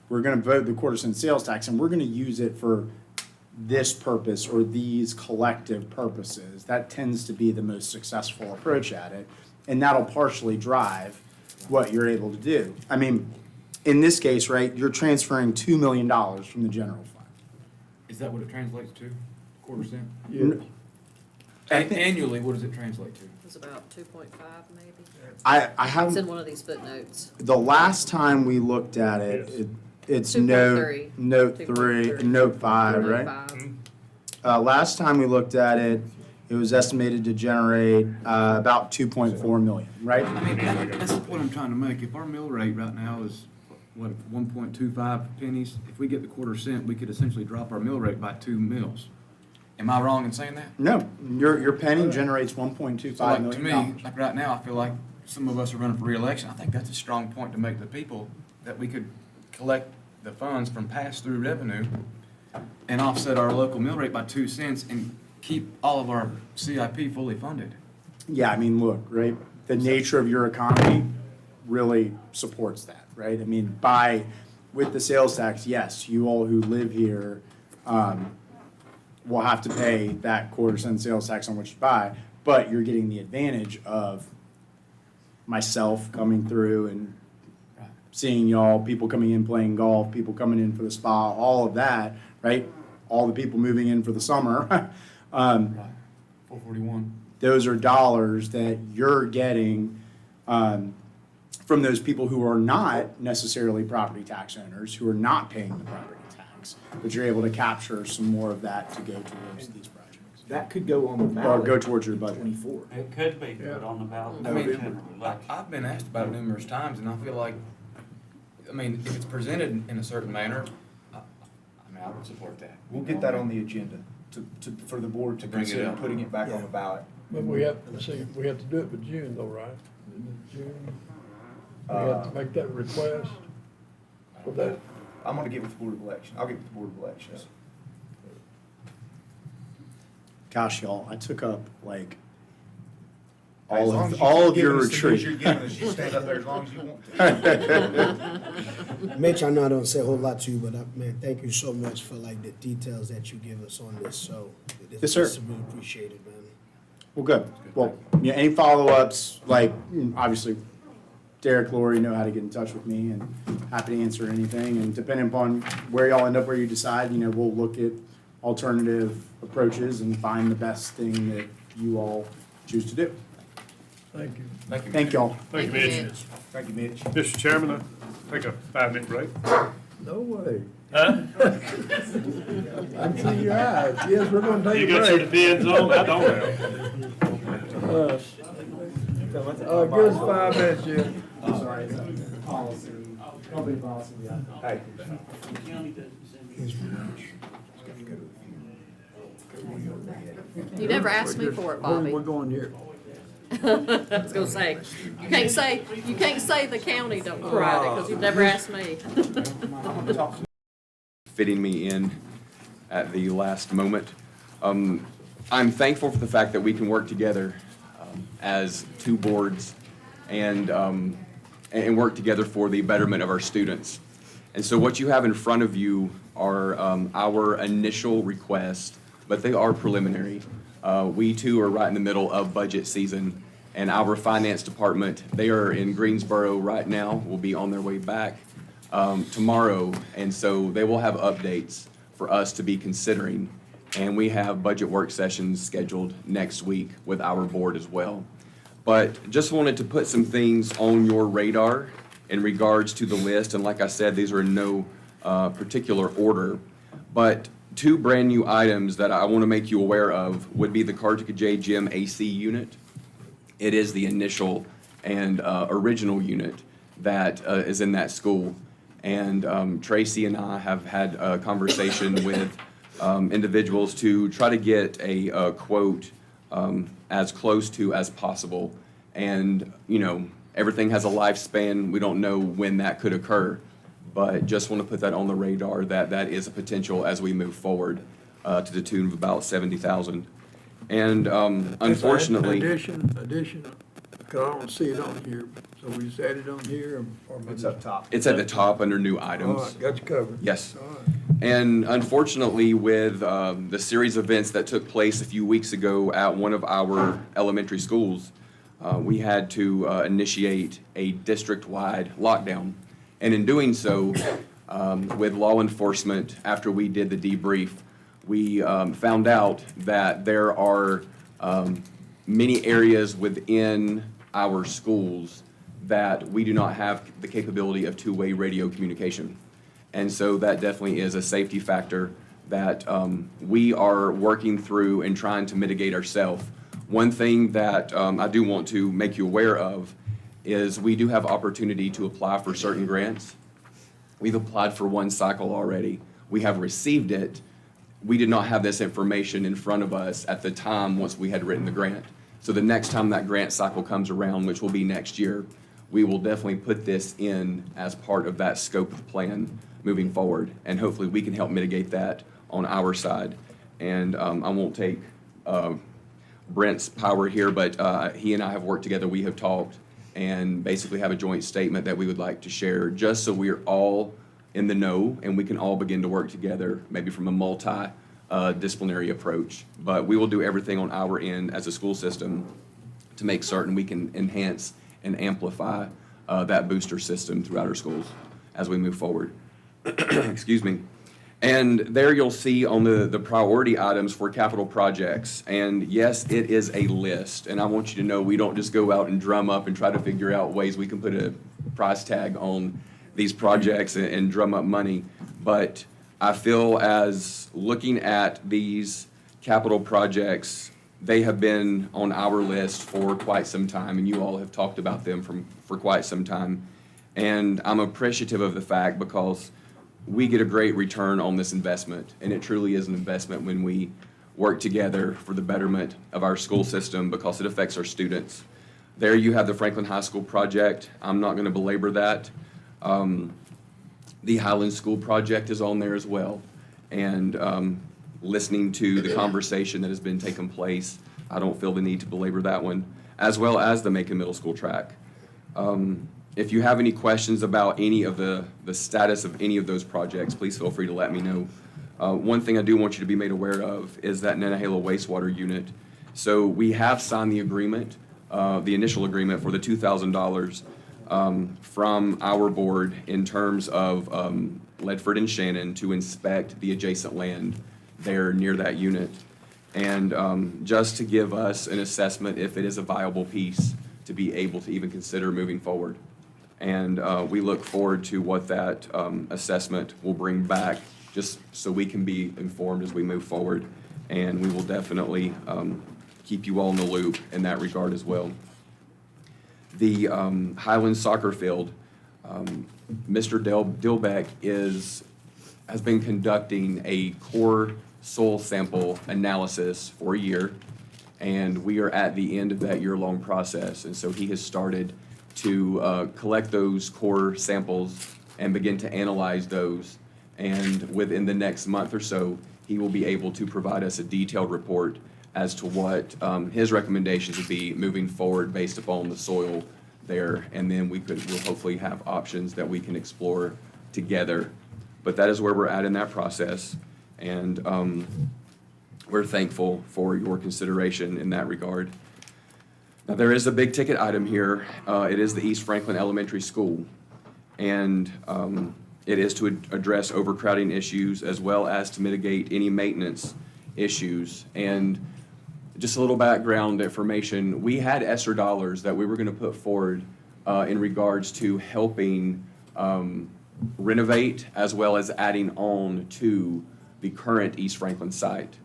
we're going to vote the 1/4 sales tax and we're going to use it for this purpose or these collective purposes. That tends to be the most successful approach at it, and that'll partially drive what you're able to do. I mean, in this case, right, you're transferring $2 million from the general fund. Is that what it translates to? 1/4? Yeah. Annually, what does it translate to? It's about 2.5 maybe. I It's haven't, in one of these footnotes. the last time we looked at it, it's 2.3. note 2.3. note 5, right? 5. Last time we looked at it, it was estimated to generate about 2.4 million, right? I mean, that's the point I'm trying to make. If our mill rate right now is, what, 1.25 pennies, if we get the 1/4, we could essentially drop our mill rate by 2 mills. Am I wrong in saying that? No, your penny generates So $1.25 like, to million. me, like right now, I feel like some of us are running for reelection. I think that's a strong point to make to people, that we could collect the funds from pass-through revenue and offset our local mill rate by 2 cents and keep all of our CIP fully funded. Yeah, I mean, look, right, the nature of your economy really supports that, right? I mean, with the sales tax, yes, you all who live here will have to pay that 1/4 sales tax on what you buy, but you're getting the advantage of myself coming through and seeing y'all, people coming in playing golf, people coming in for the spa, all of that, right? All the people moving in for the summer. Right. 441. Those are dollars that you're getting from those people who are not necessarily property tax owners, who are not paying the property tax, but you're able to capture some more of that to go towards these projects. That could go on the Or ballot. go towards your budget. 24. It could be Yeah. put on the ballot I in mean, the general election. I've been asked about it numerous times, and I feel like, I mean, if it's presented in a certain manner, I would support that. We'll get that on the agenda for the board to Bring it consider up. putting it back on the ballot. But we have to do it for June though, right? In June, we have to make that request for that. I'm gonna get with the Board of Election. I'll get with the Board of Elections. Gosh, y'all, I took up like As long as you all keep of your giving us the news retreat. You're giving us, you stand up there as long as you want to. Mitch, I know I don't say a whole lot to you, but man, thank you so much for like the details that you give us on this, so. Yes, sir. It's really appreciated, man. Well, good. Well, yeah, any follow-ups, like, obviously, Derek, Lori know how to get in touch with me, and happy to answer anything. And depending upon where y'all end up, where you decide, we'll look at alternative approaches and find the best thing that you all choose to do. Thank you. Thank you. Thank y'all. Thank you, Thank you, Mitch. Thank you, Mitch. Mr. Chairman, I take a 5-minute break. No way. Huh? I can see your eyes. Yes, we're gonna take You a got your break. depends on? I don't have. Give us 5 minutes, Jim. I'm sorry. Policy, company policy, yeah. Hey. The county doesn't send me. You never asked me for it, Bobby. We're going here. I was gonna say, you can't say the county don't provide it, because you've never asked me. Fitting me in at the last moment. I'm thankful for the fact that we can work together as two boards and work together for the betterment of our students. And so what you have in front of you are our initial requests, but they are preliminary. We too are right in the middle of budget season, and our finance department, they are in Greensboro right now, will be on their way back tomorrow, and so they will have updates for us to be considering. And we have budget work sessions scheduled next week with our board as well. But just wanted to put some things on your radar in regards to the list, and like I said, these are in no particular order. But two brand-new items that I want to make you aware of would be the Cartagena Gym AC unit. It is the initial and original unit that is in that school. And Tracy and I have had a conversation with individuals to try to get a quote as close to as possible. And, everything has a lifespan. We don't know when that could occur. But just want to put that on the radar that that is a potential as we move forward to the tune of about $70,000. And unfortunately. Addition, because I don't see it on here. So we just add it on here or maybe. It's up top. It's at the top under new All items. right, got you covered. Yes. All right. And unfortunately, with the series of events that took place a few weeks ago at one of our elementary schools, we had to initiate a district-wide lockdown. And in doing so, with law enforcement, after we did the debrief, we found out that there are many areas within our schools that we do not have the capability of two-way radio communication. And so that definitely is a safety factor that we are working through and trying to mitigate ourselves. One thing that I do want to make you aware of is we do have opportunity to apply for certain grants. We've applied for one cycle already. We have received it. We did not have this information in front of us at the time once we had written the grant. So the next time that grant cycle comes around, which will be next year, we will definitely put this in as part of that scope of the plan moving forward. And hopefully we can help mitigate that on our side. And I won't take Brent's power here, but he and I have worked together. We have talked and basically have a joint statement that we would like to share, just so we're all in the know and we can all begin to work together, maybe from a multi-disciplinary approach. But we will do everything on our end as a school system to make certain we can enhance and amplify that booster system throughout our schools as we move forward. Excuse me. And there you'll see on the priority items for capital projects. And yes, it is a list. And I want you to know we don't just go out and drum up and try to figure out ways we can put a price tag on these projects and drum up money. But I feel as looking at these capital projects, they have been on our list for quite some time, and you all have talked about them for quite some time. And I'm appreciative of the fact because we get a great return on this investment, and it truly is an investment when we work together for the betterment of our school system because it affects our students. There you have the Franklin High School project. I'm not going to belabor that. The Highland School project is on there as well. And listening to the conversation that has been taking place, I don't feel the need to belabor that one, as well as the Macon Middle School track. If you have any questions about any of the status of any of those projects, please feel free to let me know. One thing I do want you to be made aware of is that Nantahala wastewater unit. So we have signed the agreement, the initial agreement for the $2,000 from our board in terms of Ledford and Shannon to inspect the adjacent land there near that unit. And just to give us an assessment if it is a viable piece to be able to even consider moving forward. And we look forward to what that assessment will bring back, just so we can be informed as we move forward. And we will definitely keep you all in the loop in that regard as well. The Highland soccer field, Mr. Dilbeck has been conducting a core soil sample analysis for a year, and we are at the end of that year-long process. And so he has started to collect those core samples and begin to analyze those. And within the next month or so, he will be able to provide us a detailed report as to what his recommendations would be moving forward based upon the soil there. And then we'll hopefully have options that we can explore together. But that is where we're at in that process. And we're thankful for your consideration in that regard. Now, there is a big ticket item here. It is the East Franklin Elementary School. And it is to address overcrowding issues as well as to mitigate any maintenance issues. And just a little background information, we had ESSER dollars that we were going to put forward in regards to helping renovate as well as adding on to the current East Franklin site.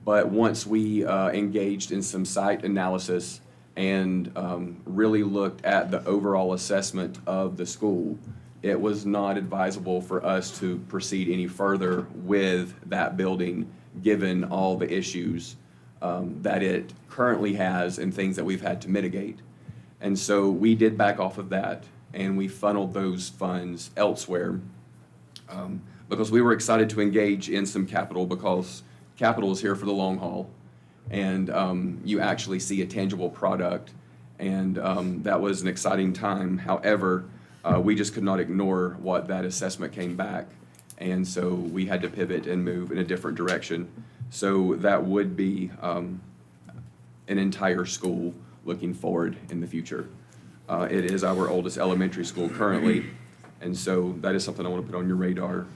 But once we engaged in some site analysis and really looked at the overall assessment of the school, it was not advisable for us to proceed any further with that building, given all the issues that it currently has and things that we've had to mitigate. And so we did back off of that, and we funneled those funds elsewhere because we were excited to engage in some capital, because capital is here for the long haul, and you actually see a tangible product, and that was an exciting time. However, we just could not ignore what that assessment came back, and so we had to pivot and move in a different direction. So that would be an entire school looking forward in the future. It is our oldest elementary school currently, and so that is something I want to put on your radar.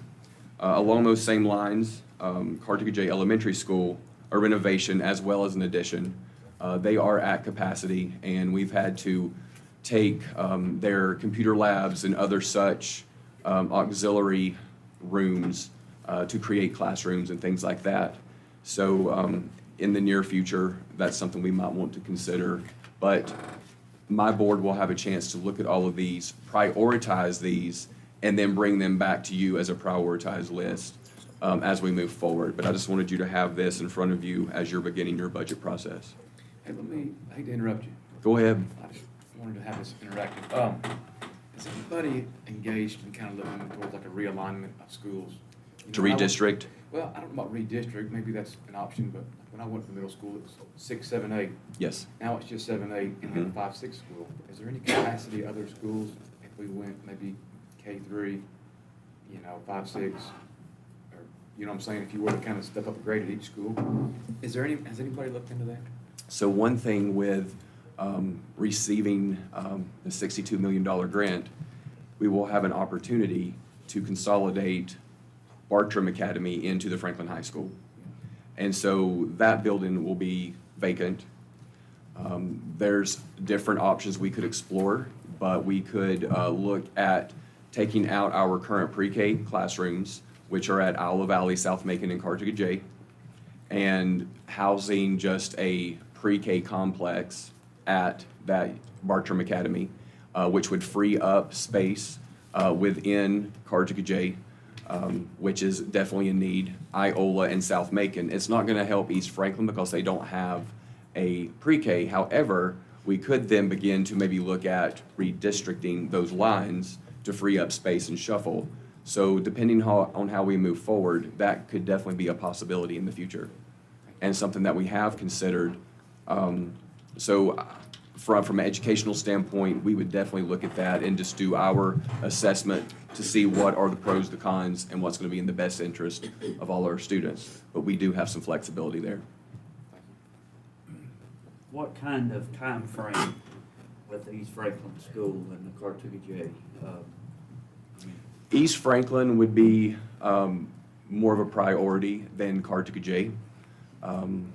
Along those same lines, Cartagena Elementary School, a renovation as well as an addition. They are at capacity, and we've had to take their computer labs and other such auxiliary rooms to create classrooms and things like that. So in the near future, that's something we might want to consider. But my board will have a chance to look at all of these, prioritize these, and then bring them back to you as a prioritized list as we move forward. But I just wanted you to have this in front of you as you're beginning your budget process. Hey, I hate to interrupt you. Go ahead. I just wanted to have this interactive. Is anybody engaged in kind of looking towards like a realignment of schools? You To know, when I went- redistrict? Well, I don't know about redistrict, maybe that's an option, but when I went to middle school, it was 6, 7, 8. Yes. Now it's just 7, 8, and then 5, 6 school. Is there any capacity other schools, if we went maybe K3, 5, 6, or, you know what I'm saying, if you were to kind of step up a grade at each school? Has anybody looked into that? So one thing with receiving the $62 million grant, we will have an opportunity to consolidate Bartram Academy into the Franklin High School. And so that building will be vacant. There's different options we could explore, but we could look at taking out our current pre-K classrooms, which are at Isle of Valley, South Macon, and Cartagena J, and housing just a pre-K complex at that Bartram Academy, which would free up space within Cartagena, which is definitely in need. Iola and South Macon. It's not going to help East Franklin because they don't have a pre-K. However, we could then begin to maybe look at redistricting those lines to free up space and shuffle. So depending on how we move forward, that could definitely be a possibility in the future and something that we have considered. So from an educational standpoint, we would definitely look at that and just do our assessment to see what are the pros, the cons, and what's going to be in the best interest of all our students. But we do have some flexibility there. What kind of time frame with East Franklin School and the Cartagena? East Franklin would be more of a priority than Cartagena.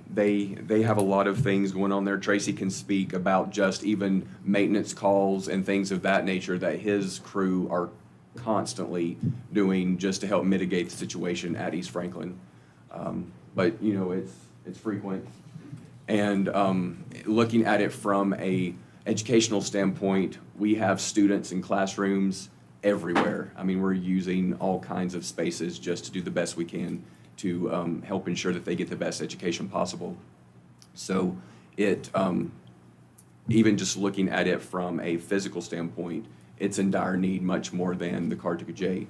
They have a lot of things going on there. Tracy can speak about just even maintenance calls and things of that nature that his crew are constantly doing just to help mitigate the situation at East Franklin. But, you know, it's frequent. And looking at it from a educational standpoint, we have students in classrooms everywhere. I mean, we're using all kinds of spaces just to do the best we can to help ensure that they get the best education possible. So it, even just looking at it from a physical standpoint, it's in dire need much more than the Cartagena.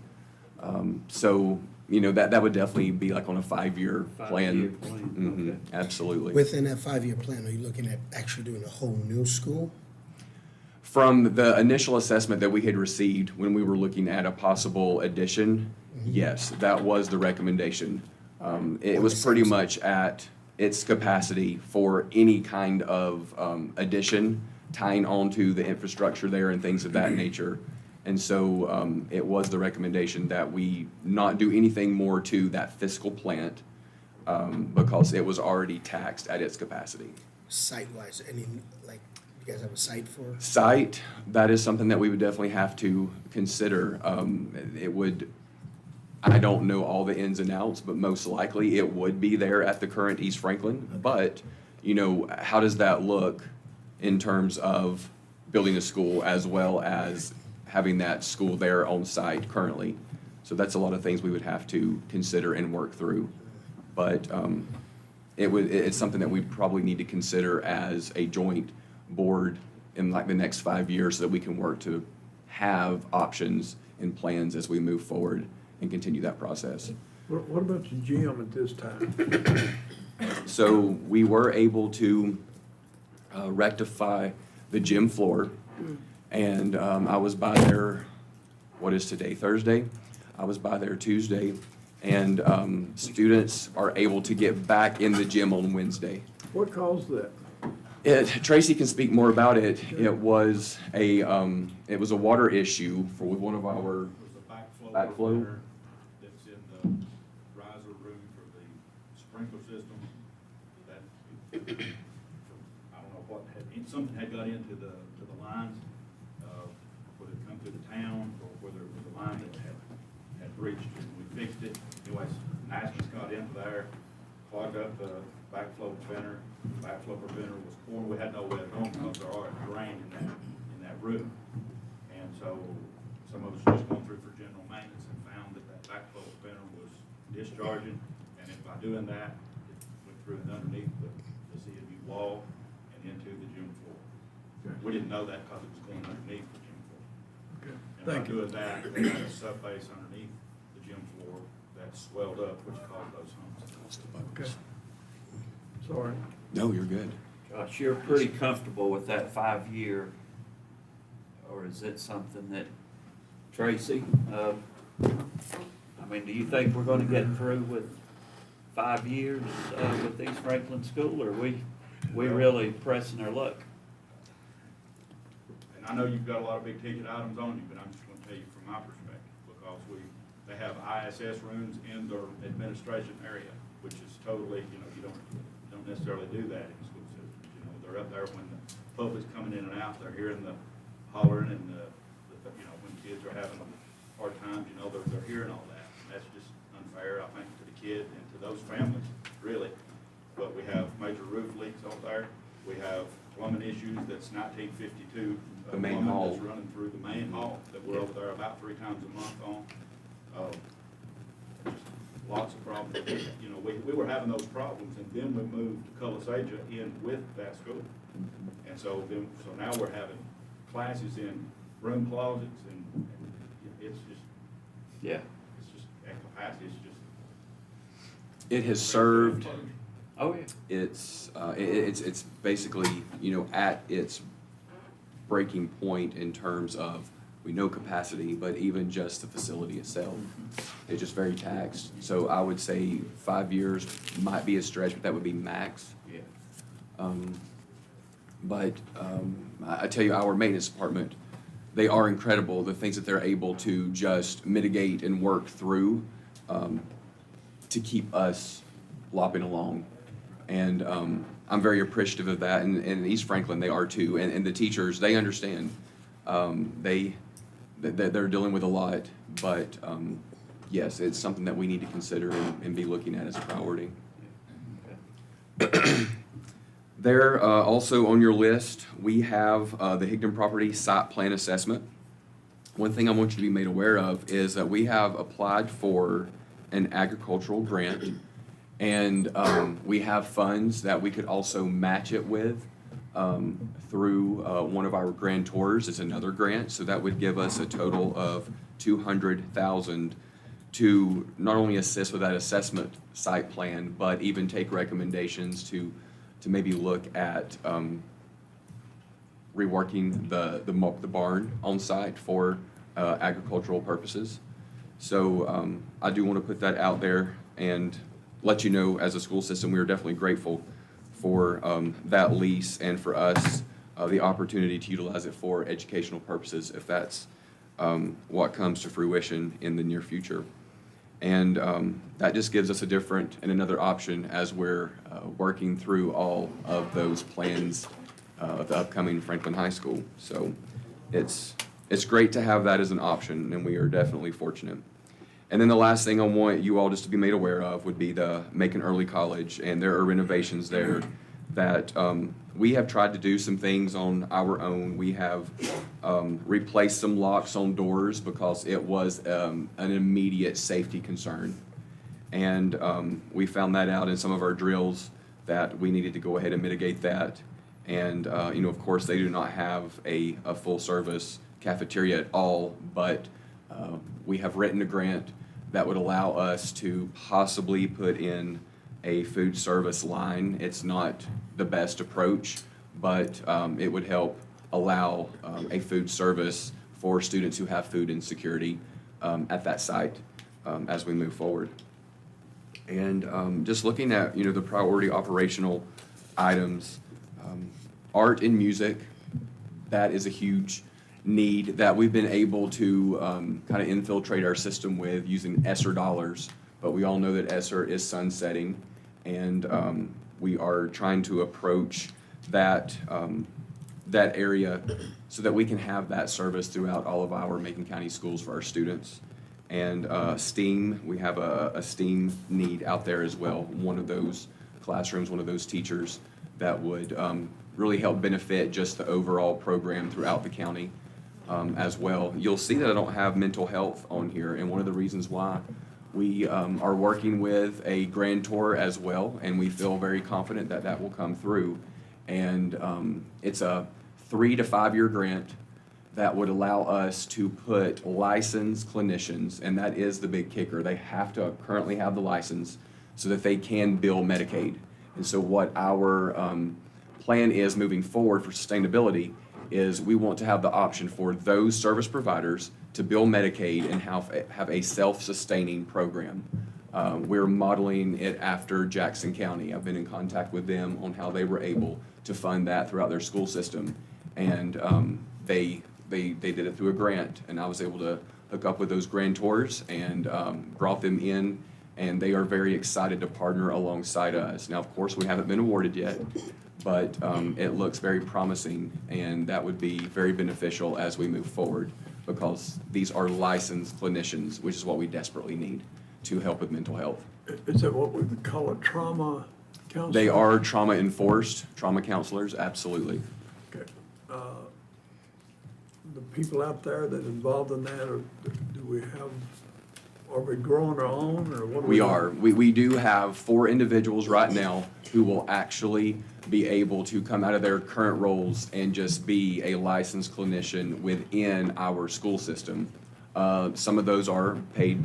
So, you know, that would definitely be like on a 5-year plan. 5-year plan, Mhm, okay. absolutely. Within that 5-year plan, are you looking at actually doing a whole new school? From the initial assessment that we had received when we were looking at a possible addition, yes, that was the recommendation. It was pretty much at its capacity for any kind of addition, tying onto the infrastructure there and things of that nature. And so it was the recommendation that we not do anything more to that fiscal plant because it was already taxed at its capacity. Site-wise, any, like, you guys have a site for? Site, that is something that we would definitely have to consider. It would, I don't know all the ins and outs, but most likely it would be there at the current East Franklin. But, you know, how does that look in terms of building a school as well as having that school there on site currently? So that's a lot of things we would have to consider and work through. But it's something that we probably need to consider as a joint board in like the next 5 years so that we can work to have options and plans as we move forward and continue that process. What about the gym at this time? So we were able to rectify the gym floor, and I was by there, what is today, Thursday? I was by there Tuesday, and students are able to get back in the gym on Wednesday. What caused that? Tracy can speak more about it. It was a water issue with one of our There's a backflow. preventer that's in the riser room for the sprinkler system. That, I don't know what something had got into the lines, whether it come through the town or whether it was a line that had breached, and we fixed it. Anyways, Nationals got into there, clogged up the backflow preventer. Backflow preventer was pouring. We had no way of knowing because there are a drain in that room. And so some of us just went through for general maintenance and found that backflow preventer was discharging. And if by doing that, it went through and underneath the CMU wall and into the gym floor. Okay. We didn't know that because it was going underneath the gym floor. Okay, And thank by you. doing that, they had a subbase underneath the gym floor that swelled up, which caused those humps. Okay. Sorry. No, you're good. Josh, you're pretty comfortable with that 5-year, or is it something that, Tracy, I mean, do you think we're gonna get through with 5 years, with East Franklin School, or we really pressing our luck? And I know you've got a lot of big ticket items on you, but I'm just gonna tell you from my perspective, because they have ISS rooms in their administration area, which is totally, you don't necessarily do that in school systems. You know, they're up there when the public's coming in and out, they're hearing the hollering and when kids are having hard times, they're hearing all that. And that's just unfair, I think, to the kid and to those families, really. but we have major roof leaks out there. We have plumbing issues that's 1952. The main plumbing hall. That's running through the main hall that we're over there about 3 times a month on. Just lots of problems. You know, we were having those problems, and then we moved Colasaja in with that school. And so now we're having classes in room closets, and it's just, Yeah. it's just at capacity, it's just. It has served, Oh, yeah. it's basically, you know, at its breaking point in terms of, we know capacity, but even just the facility itself, it's just very taxed. So I would say 5 years might be a stretch, but that would be max. Yeah. But I tell you, our maintenance department, they are incredible, the things that they're able to just mitigate and work through to keep us lopping along. And I'm very appreciative of that, and in East Franklin, they are too. And the teachers, they understand. They're dealing with a lot, but yes, it's something that we need to consider and be looking at as a priority. There, also on your list, we have the Higdon property site plan assessment. One thing I want you to be made aware of is that we have applied for an agricultural grant, and we have funds that we could also match it with through one of our grantors. It's another grant, so that would give us a total of $200,000 to not only assist with that assessment site plan, but even take recommendations to maybe look at reworking the barn on site for agricultural purposes. So I do want to put that out there and let you know, as a school system, we are definitely grateful for that lease and for us the opportunity to utilize it for educational purposes, if that's what comes to fruition in the near future. And that just gives us a different and another option as we're working through all of those plans of the upcoming Franklin High School. So it's great to have that as an option, and we are definitely fortunate. And then the last thing I want you all just to be made aware of would be the Macon Early College, and there are renovations there that we have tried to do some things on our own. We have replaced some locks on doors because it was an immediate safety concern. And we found that out in some of our drills that we needed to go ahead and mitigate that. And, you know, of course, they do not have a full-service cafeteria at all, but we have written a grant that would allow us to possibly put in a food service line. It's not the best approach, but it would help allow a food service for students who have food insecurity at that site as we move forward. And just looking at, you know, the priority operational items, art and music, that is a huge need that we've been able to kind of infiltrate our system with using ESSER dollars. But we all know that ESSER is sunsetting, and we are trying to approach that that area so that we can have that service throughout all of our Macon County schools for our students. And STEAM, we have a STEAM need out there as well. One of those classrooms, one of those teachers that would really help benefit just the overall program throughout the county as well. You'll see that I don't have mental health on here, and one of the reasons why, we are working with a grantor as well, and we feel very confident that that will come through. And it's a 3 to 5 year grant that would allow us to put licensed clinicians, and that is the big kicker. They have to currently have the license so that they can bill Medicaid. And so what our plan is moving forward for sustainability is we want to have the option for those service providers to bill Medicaid and have a self-sustaining program. We're modeling it after Jackson County. I've been in contact with them on how they were able to fund that throughout their school system. And they did it through a grant, and I was able to hook up with those grantors and brought them in, and they are very excited to partner alongside us. Now, of course, we haven't been awarded yet, but it looks very promising, and that would be very beneficial as we move forward, because these are licensed clinicians, which is what we desperately need to help with mental health. Is that what we would call a trauma They Counselor? are trauma enforced, trauma counselors, absolutely. Okay. The people out there that involved in that, or do we have, are we growing our own, or what? We are. We do have 4 individuals right now who will actually be able to come out of their current roles and just be a licensed clinician within our school system. Some of those are paid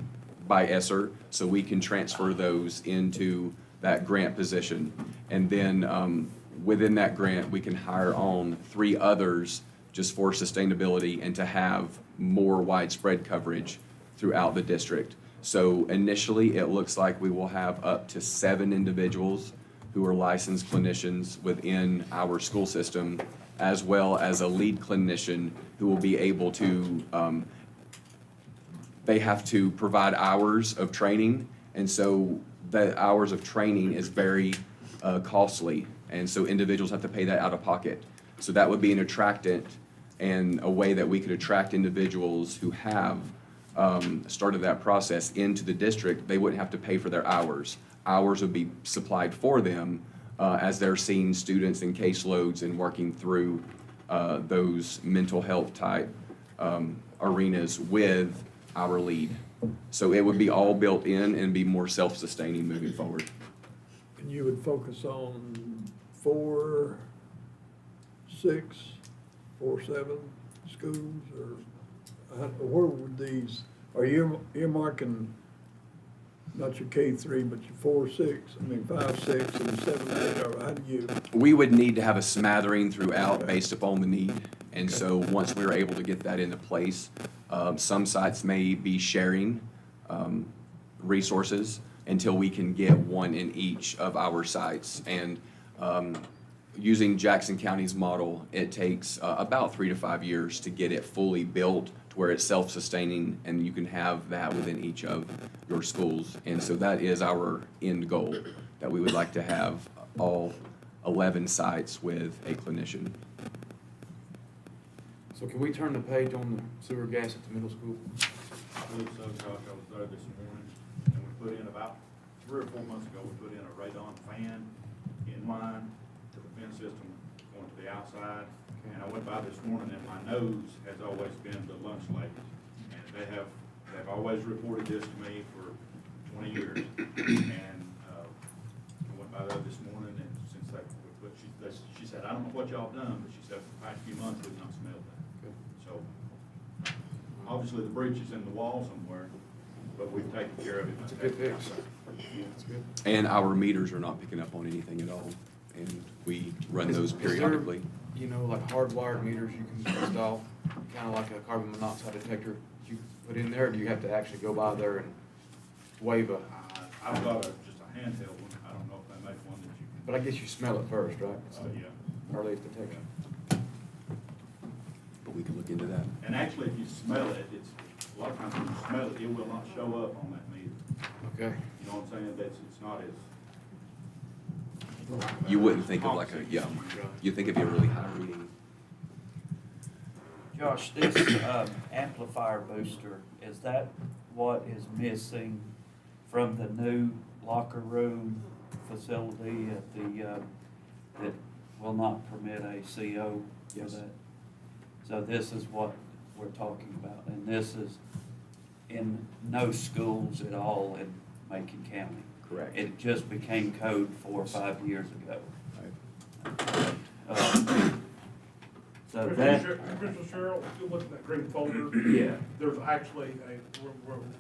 by ESSER, so we can transfer those into that grant position. And then within that grant, we can hire on 3 others just for sustainability and to have more widespread coverage throughout the district. So initially, it looks like we will have up to 7 individuals who are licensed clinicians within our school system, as well as a lead clinician who will be able to, they have to provide hours of training, and so the hours of training is very costly, and so individuals have to pay that out of pocket. So that would be an attractant and a way that we could attract individuals who have started that process into the district. They wouldn't have to pay for their hours. Hours would be supplied for them as they're seeing students in caseloads and working through those mental health type arenas with our lead. So it would be all built in and be more self-sustaining moving forward. And you would focus on 4, 6, 4, 7 schools, or where would these, are you earmarking, not your K-3, but your 4, 6, I mean 5, 6, and 7, 8, or how do you? We would need to have a smattering throughout based upon the need. And so once we're able to get that into place, some sites may be sharing resources until we can get one in each of our sites. And using Jackson County's model, it takes about 3 to 5 years to get it fully built to where it's self-sustaining and you can have that within each of your schools. And so that is our end goal, that we would like to have all 11 sites with a clinician. So can we turn the page on the sewer gas at the middle school? I believe so, Josh, I was there this morning, and we put in about 3 or 4 months ago, we put in a radon fan in line to the vent system going to the outside. And I went by this morning, and my nose has always been the lunch ladies. And they've always reported this to me for 20 years. And I went by there this morning, and since she said, I don't know what y'all done, but she said for the past few months, we've not smelled that. So, obviously, the breach is in the wall somewhere, but we've taken care of it. That's a good fix. Yeah, that's good. And our meters are not picking up on anything at all, and we run those Is there, periodically. you know, like hardwired meters you can install, kind of like a carbon monoxide detector you put in there, or do you have to actually go by there and wave a, I've got just a handheld one. I don't know if they make one that you can. but I guess you smell it first, right? It's the Yeah. earliest detection. But we can look into that. And actually, if you smell it, it's, a lot of times when you smell it, it will not show up on that meter. Okay. You know what I'm saying? It's not as. You wouldn't think of like a, yeah, you think it'd be a really high reading. Josh, this amplifier booster, is that what is missing from the new locker room facility at the, that will not permit a CO for Yes. that? So this is what we're talking about, and this is in no schools at all in Macon County. Correct. It just became code 4 or 5 years ago. Right. So that, Crystal Cheryl, if you look at that green folder, yeah, there's actually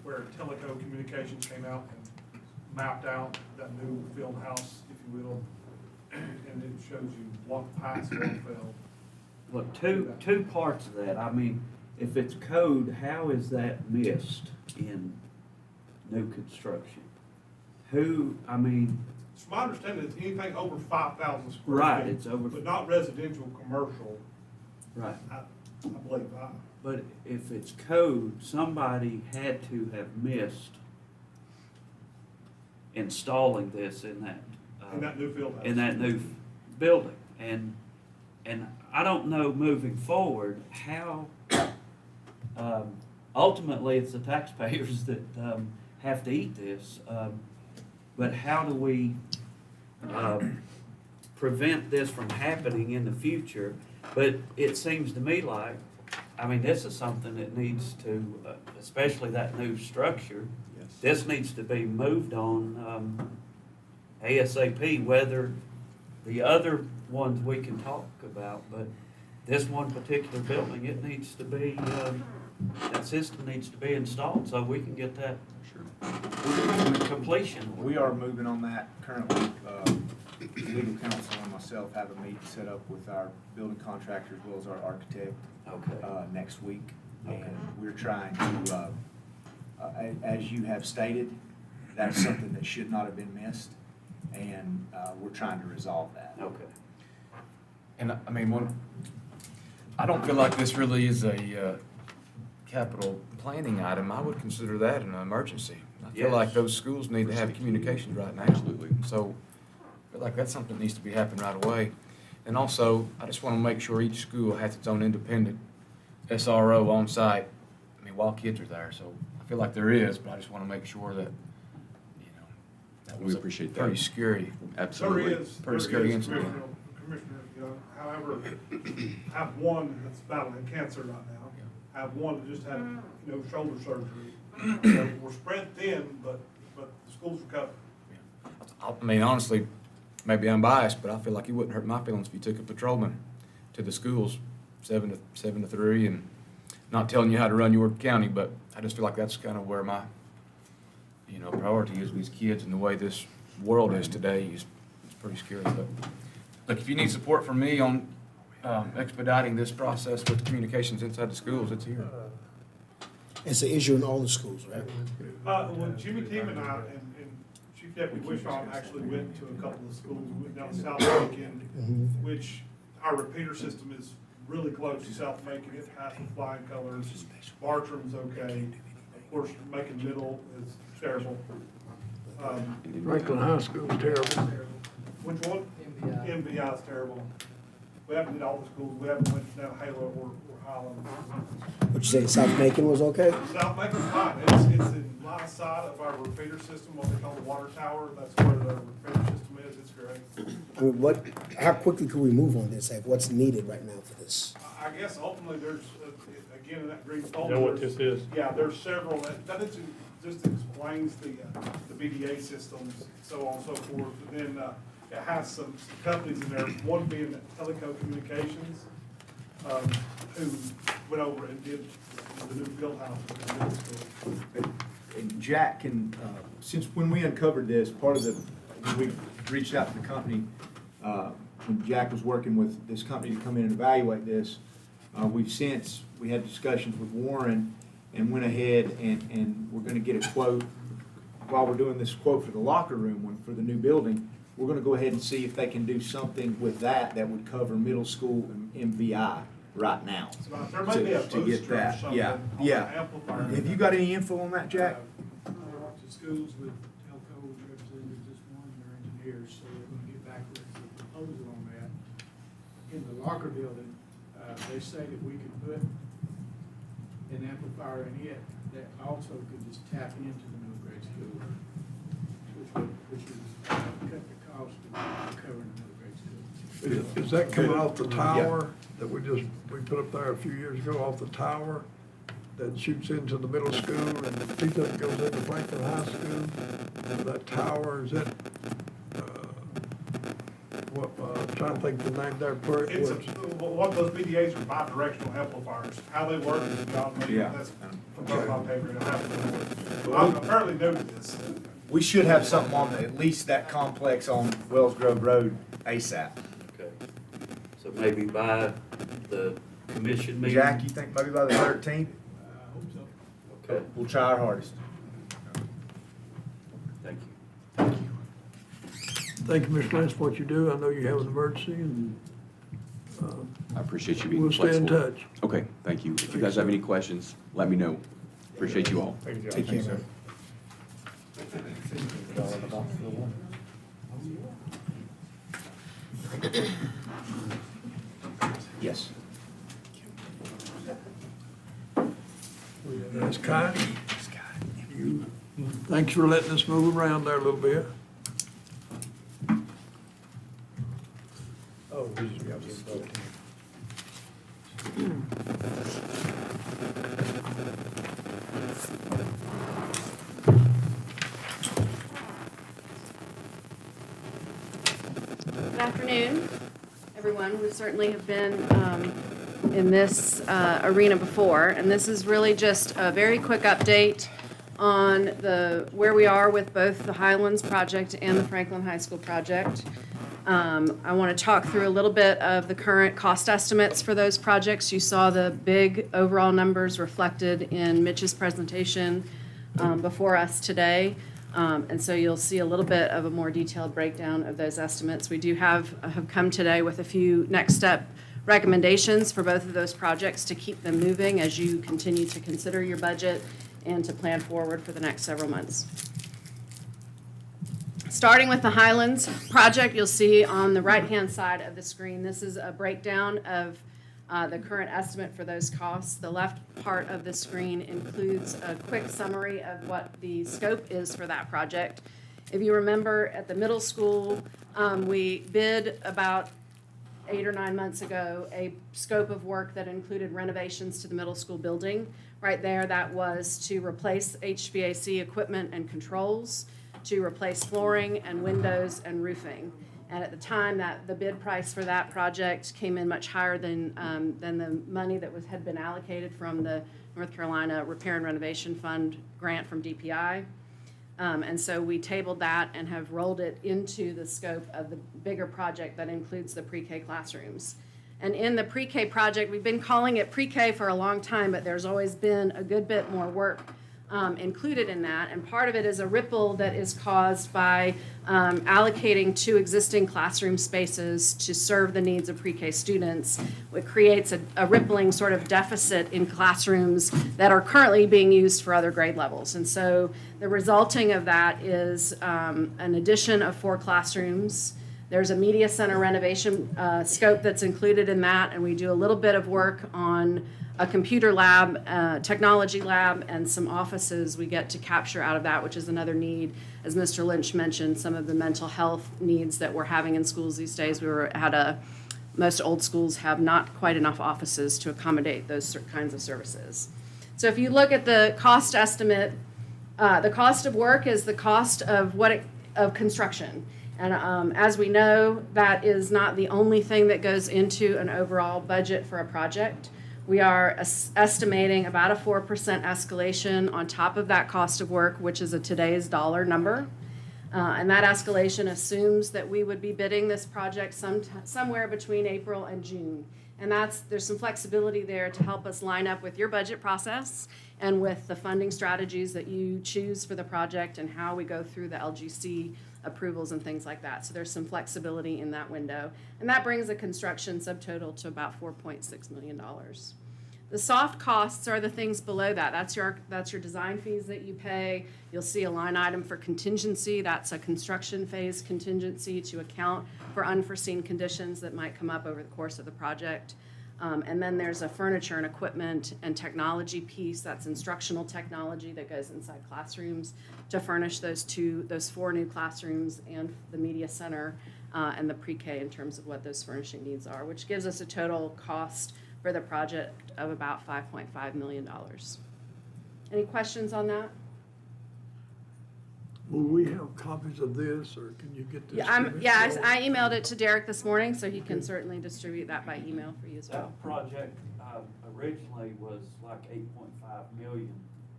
where Teleco Communications came out and mapped out that new field house, if you will, and it shows you what paths will fail. look, two parts of that. I mean, if it's code, how is that missed in new construction? Who, I mean, It's my understanding it's anything over 5,000 square feet. right, it's over, But not residential, commercial, right. I believe. But if it's code, somebody had to have missed installing this in that. In that new field house. In that new building. And I don't know moving forward how, ultimately, it's the taxpayers that have to eat this. But how do we, prevent this from happening in the future. But it seems to me like, I mean, this is something that needs to, especially that new structure, this needs to be moved on ASAP, whether the other ones we can talk about, but this one particular building, it needs to be, that system needs to be installed so we can get that completion. We are moving on that currently. Legal counsel and myself have a meeting set up with our building contractor as well as our architect Okay. next week. Okay. And we're trying to, as you have stated, that's something that should not have been missed. And we're trying to resolve that. Okay. And I mean, I don't feel like this really is a capital planning item. I would consider that an emergency. I feel like Yes. those schools need to have communications right now. Absolutely. So I feel like that's something that needs to be happening right away. And also, I just want to make sure each school has its own independent SRO on site, I mean, while kids are there. So I feel like there is, but I just want to make sure that, you know, that We was a appreciate that. pretty scary. Absolutely. Pretty scary incident. Commissioner Young, however, I have one that's battling cancer right now. I have one that just had, shoulder surgery. So we're spread thin, but the schools are covered. I mean, honestly, maybe I'm biased, but I feel like it wouldn't hurt my feelings if you took a patrolman to the schools, 7 to 3, and not telling you how to run your county, but I just feel like that's kind of where my, priority is with these kids and the way this world is today is pretty scary. But look, if you need support from me on expediting this process with communications inside the schools, it's here. It's an issue in all the schools, right? Well, Jimmy Team and I, and Chief Deputy Wishon actually went to a couple of schools. We went down to South Macon, which our repeater system is really close to South Macon. It passes flying colors. Bartram's okay. Of course, Macon Middle is terrible. Franklin High School is terrible. Which one? MVI is terrible. We haven't did all the schools. We haven't went down Halo or Highland. What you say, South Macon was okay? South Macon's fine. It's in line of sight of our repeater system, what they call the water tower. That's where the repeater system is. It's great. I mean, how quickly could we move on this? Like, what's needed right now for this? I guess ultimately there's, again, in that green You folder. know what there's- this is? Yeah, there's several, just explains the BDA systems, so on and so forth. And then, it has some companies in there, one being Teleco Communications, who went over and did the new field house at the middle school. And Jack can, since when we uncovered this, part of when we reached out to the company, when Jack was working with this company to come in and evaluate this, we had discussions with Warren and went ahead and we're gonna get a quote, while we're doing this quote for the locker room one, for the new building, we're gonna go ahead and see if they can do something with that would cover middle school and MVI right now. There may be a To get booster or that, something yeah, on yeah. the amplifier. Have you got any info on that, Jack? To schools with telco representatives this morning, they're engineers, so they're gonna get back with a proposal on that. In the locker building, they say that we could put an amplifier in it that also could just tap into the middle grade school, which would cut the cost of covering the middle grade school. Is that coming off the tower that we put up there a few years ago, off the tower that shoots into the middle school and piece of it goes into Franklin High School? That tower, is that, trying to think the name there, where it It's, was. one of those BDAs are bi-directional amplifiers. How they work is beyond me. Yeah. That's above my pay grade. I'm apparently new to this. We should have something on at least that complex on Wells Grove Road ASAP. Okay. So maybe by the commission meeting? Jack, you think maybe by the 13th? I hope so. Okay, We'll try our hardest. thank you. Thank you, Mr. Lance, for what you do. I know you have an emergency and, I appreciate you being we'll stay in flexible. touch. Okay, thank you. If you guys have any questions, let me know. Appreciate you all. Thank you, John. Take care, man. Yes. That's kind. Thanks for letting us move around there a little bit. Oh, Good afternoon, everyone. We certainly have been in this arena before, and this is really just a very quick update on where we are with both the Highlands project and the Franklin High School project. I want to talk through a little bit of the current cost estimates for those projects. You saw the big overall numbers reflected in Mitch's presentation before us today. And so you'll see a little bit of a more detailed breakdown of those estimates. We do have come today with a few next step recommendations for both of those projects to keep them moving as you continue to consider your budget and to plan forward for the next several months. Starting with the Highlands project, you'll see on the right-hand side of the screen, this is a breakdown of the current estimate for those costs. The left part of the screen includes a quick summary of what the scope is for that project. If you remember, at the middle school, we bid about 8 or 9 months ago a scope of work that included renovations to the middle school building. Right there, that was to replace HVAC equipment and controls, to replace flooring and windows and roofing. And at the time, the bid price for that project came in much higher than the money that had been allocated from the North Carolina Repair and Renovation Fund grant from DPI. And so we tabled that and have rolled it into the scope of the bigger project that includes the pre-K classrooms. And in the pre-K project, we've been calling it pre-K for a long time, but there's always been a good bit more work included in that. And part of it is a ripple that is caused by allocating 2 existing classroom spaces to serve the needs of pre-K students. It creates a rippling sort of deficit in classrooms that are currently being used for other grade levels. And so the resulting of that is an addition of 4 classrooms. There's a media center renovation scope that's included in that, and we do a little bit of work on a computer lab, technology lab, and some offices we get to capture out of that, which is another need. As Mr. Lynch mentioned, some of the mental health needs that we're having in schools these days. Most old schools have not quite enough offices to accommodate those kinds of services. So if you look at the cost estimate, the cost of work is the cost of construction. And as we know, that is not the only thing that goes into an overall budget for a project. We are estimating about a 4% escalation on top of that cost of work, which is a today's dollar number. And that escalation assumes that we would be bidding this project somewhere between April and June. And there's some flexibility there to help us line up with your budget process and with the funding strategies that you choose for the project and how we go through the LGC approvals and things like that. So there's some flexibility in that window. And that brings the construction subtotal to about $4.6 million. The soft costs are the things below that. That's your design fees that you pay. You'll see a line item for contingency. That's a construction phase contingency to account for unforeseen conditions that might come up over the course of the project. And then there's a furniture and equipment and technology piece. That's instructional technology that goes inside classrooms to furnish those 4 new classrooms and the media center and the pre-K in terms of what those furnishing needs are, which gives us a total cost for the project of about $5.5 million. Any questions on that? Will we have copies of this, or can you get this? I emailed it to Derek this morning, so he can certainly distribute that by email for you as well. That project originally was like 8.5 million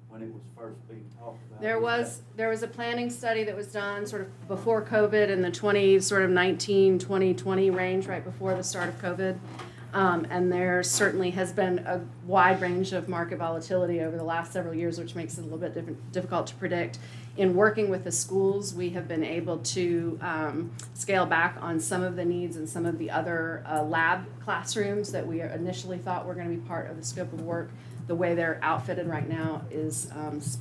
when it was first being talked about. There was a planning study that was done sort of before COVID in the 2020 range, right before the start of COVID. And there certainly has been a wide range of market volatility over the last several years, which makes it a little bit difficult to predict. In working with the schools, we have been able to scale back on some of the needs and some of the other lab classrooms that we initially thought were going to be part of the scope of work. The way they're outfitted right now is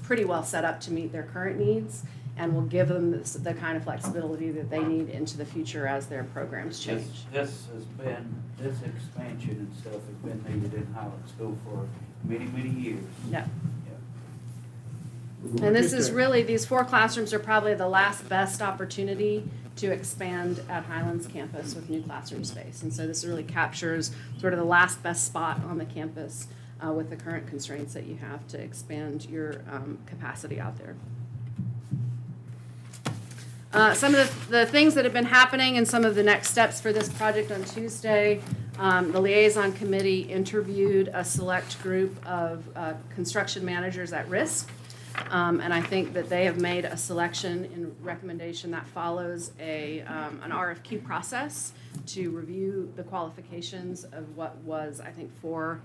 pretty well set up to meet their current needs, and will give them the kind of flexibility that they need into the future as their programs change. This expansion and stuff has been needed in Highland School for many, many years. Yeah. We'll And this get is there. really, these 4 classrooms are probably the last best opportunity to expand at Highlands campus with new classroom space. And so this really captures sort of the last best spot on the campus with the current constraints that you have to expand your capacity out there. Some of the things that have been happening and some of the next steps for this project on Tuesday, the liaison committee interviewed a select group of construction managers at risk. And I think that they have made a selection and recommendation that follows an RFQ process to review the qualifications of what was, I think, 4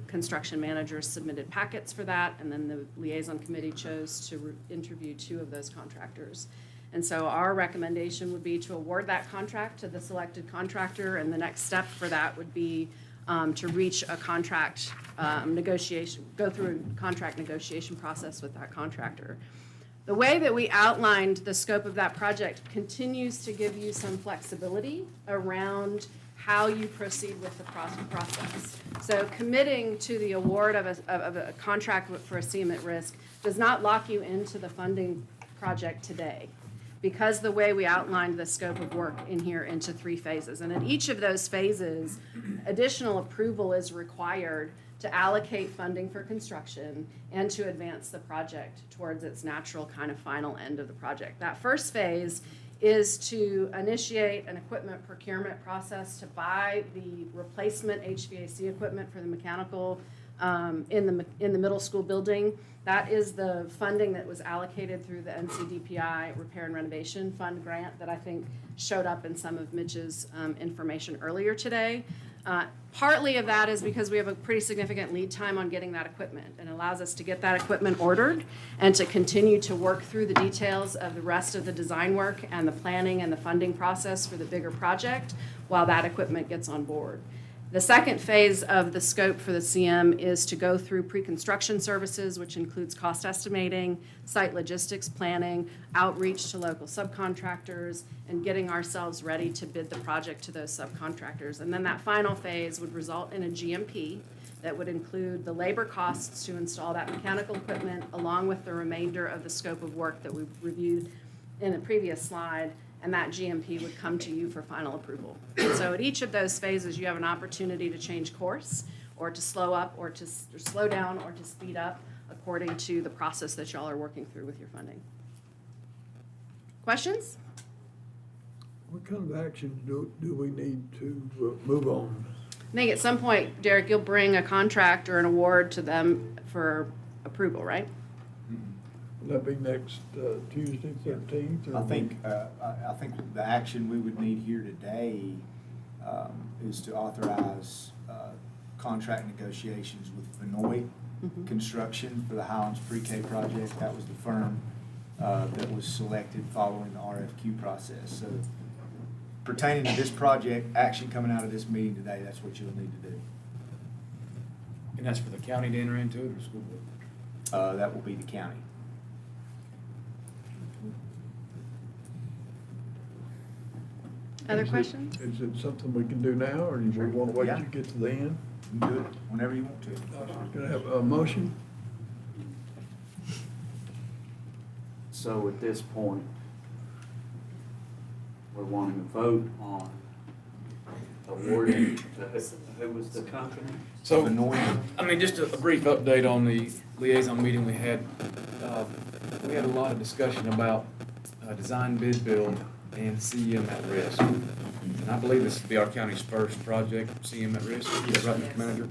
construction managers submitted packets for that, and then the liaison committee chose to interview 2 of those contractors. And so our recommendation would be to award that contract to the selected contractor, and the next step for that would be to reach a contract negotiation, go through a contract negotiation process with that contractor. The way that we outlined the scope of that project continues to give you some flexibility around how you proceed with the process. So committing to the award of a contract for a CM at risk does not lock you into the funding project today, because the way we outlined the scope of work in here into 3 phases. And in each of those phases, additional approval is required to allocate funding for construction and to advance the project towards its natural kind of final end of the project. That first phase is to initiate an equipment procurement process to buy the replacement HVAC equipment for the mechanical in the middle school building. That is the funding that was allocated through the NCDPI Repair and Renovation Fund grant that I think showed up in some of Mitch's information earlier today. Partly of that is because we have a pretty significant lead time on getting that equipment, and allows us to get that equipment ordered and to continue to work through the details of the rest of the design work and the planning and the funding process for the bigger project while that equipment gets on board. The second phase of the scope for the CM is to go through pre-construction services, which includes cost estimating, site logistics planning, outreach to local subcontractors, and getting ourselves ready to bid the project to those subcontractors. And then that final phase would result in a GMP that would include the labor costs to install that mechanical equipment, along with the remainder of the scope of work that we reviewed in the previous slide, and that GMP would come to you for final approval. And so at each of those phases, you have an opportunity to change course, or to slow up, or to slow down, or to speed up according to the process that y'all are working through with your funding. Questions? What kind of action do we need to move on? I think at some point, Derek, you'll bring a contract or an award to them for approval, right? Will that be next Tuesday, 13th? I think the action we would need here today is to authorize contract negotiations with Vinoy Construction for the Highlands Pre-K project. That was the firm that was selected following the RFQ process. So pertaining to this project, action coming out of this meeting today, that's what you'll need to do. And that's for the county to enter into it, or school board? That will be the county. Other questions? Is it something we can do now, or do we want to wait till Yeah. you get to the end? You can do it whenever you want to. Can I have a motion? So at this point, we're wanting to vote on awarding, who was the company? So, Vinoy. I mean, just a brief update on the liaison meeting we had. We had a lot of discussion about design bid build and CM at risk. And I believe this will be our county's first project, CM at risk. Is that right, Mr. Manager?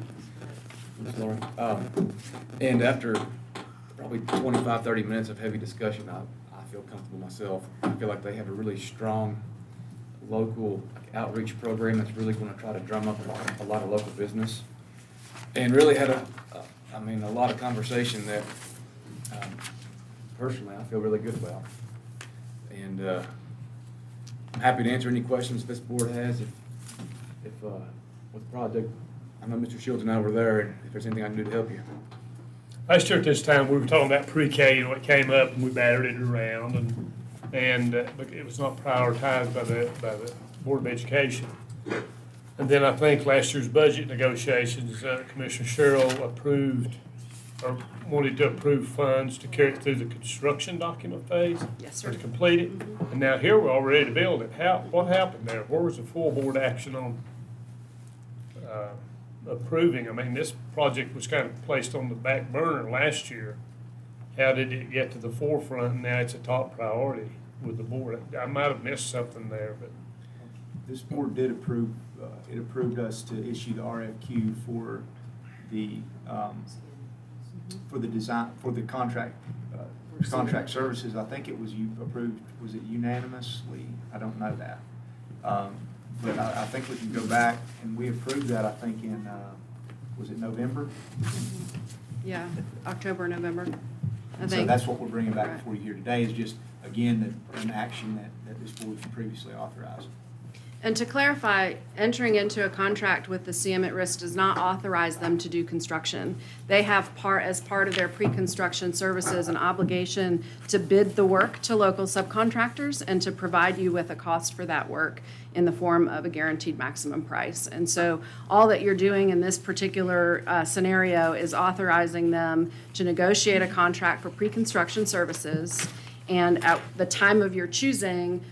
Ms. Lauren? And after probably 25, 30 minutes of heavy discussion, I feel comfortable myself. I feel like they have a really strong local outreach program that's really going to try to drum up a lot of local business. And really had a lot of conversation that personally I feel really good about. And I'm happy to answer any questions this board has if with the project. I know Mr. Shields and I were there, and if there's anything I can do to help you. Last year at this time, we were talking about pre-K, and it came up, and we battered it around, and it was not prioritized by the Board of Education. And then I think last year's budget negotiations, Commissioner Sherrill approved or wanted to approve funds to carry it through the construction document phase. Yes, Or sir. to complete it. And now here we're all ready to build it. What happened there? Where was the full board action on approving? I mean, this project was kind of placed on the back burner last year. How did it get to the forefront and now it's a top priority with the board? I might have missed something there, but. This board did approve, it approved us to issue the RFQ for the design, for the contract services. I think it was you approved, was it unanimously? I don't know that. But I think we can go back, and we approved that, I think, in, was it November? Yeah, October, November, I And so think. that's what we're bringing back Right. before you here today, is just, again, an action that this board previously authorized. And to clarify, entering into a contract with the CM at Risk does not authorize them to do construction. They have as part of their pre-construction services, an obligation to bid the work to local subcontractors and to provide you with a cost for that work in the form of a guaranteed maximum price. And so all that you're doing in this particular scenario is authorizing them to negotiate a contract for pre-construction services, and at the time of your choosing,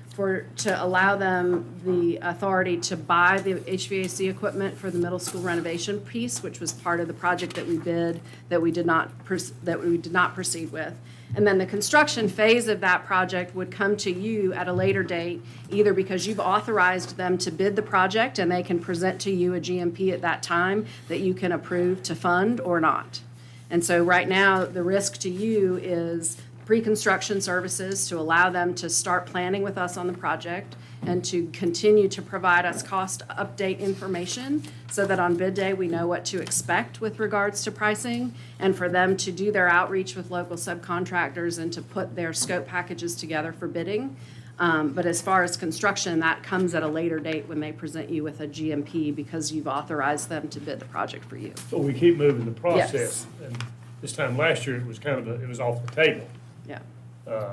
to allow them the authority to buy the HVAC equipment for the middle school renovation piece, which was part of the project that we bid, that we did not proceed with. And then the construction phase of that project would come to you at a later date, either because you've authorized them to bid the project and they can present to you a GMP at that time that you can approve to fund or not. And so right now, the risk to you is pre-construction services to allow them to start planning with us on the project and to continue to provide us cost update information so that on bid day we know what to expect with regards to pricing, and for them to do their outreach with local subcontractors and to put their scope packages together for bidding. But as far as construction, that comes at a later date when they present you with a GMP because you've authorized them to bid the project for you. So we keep moving the Yes. process. And this time last year, it was kind of, it was off the table. Yeah.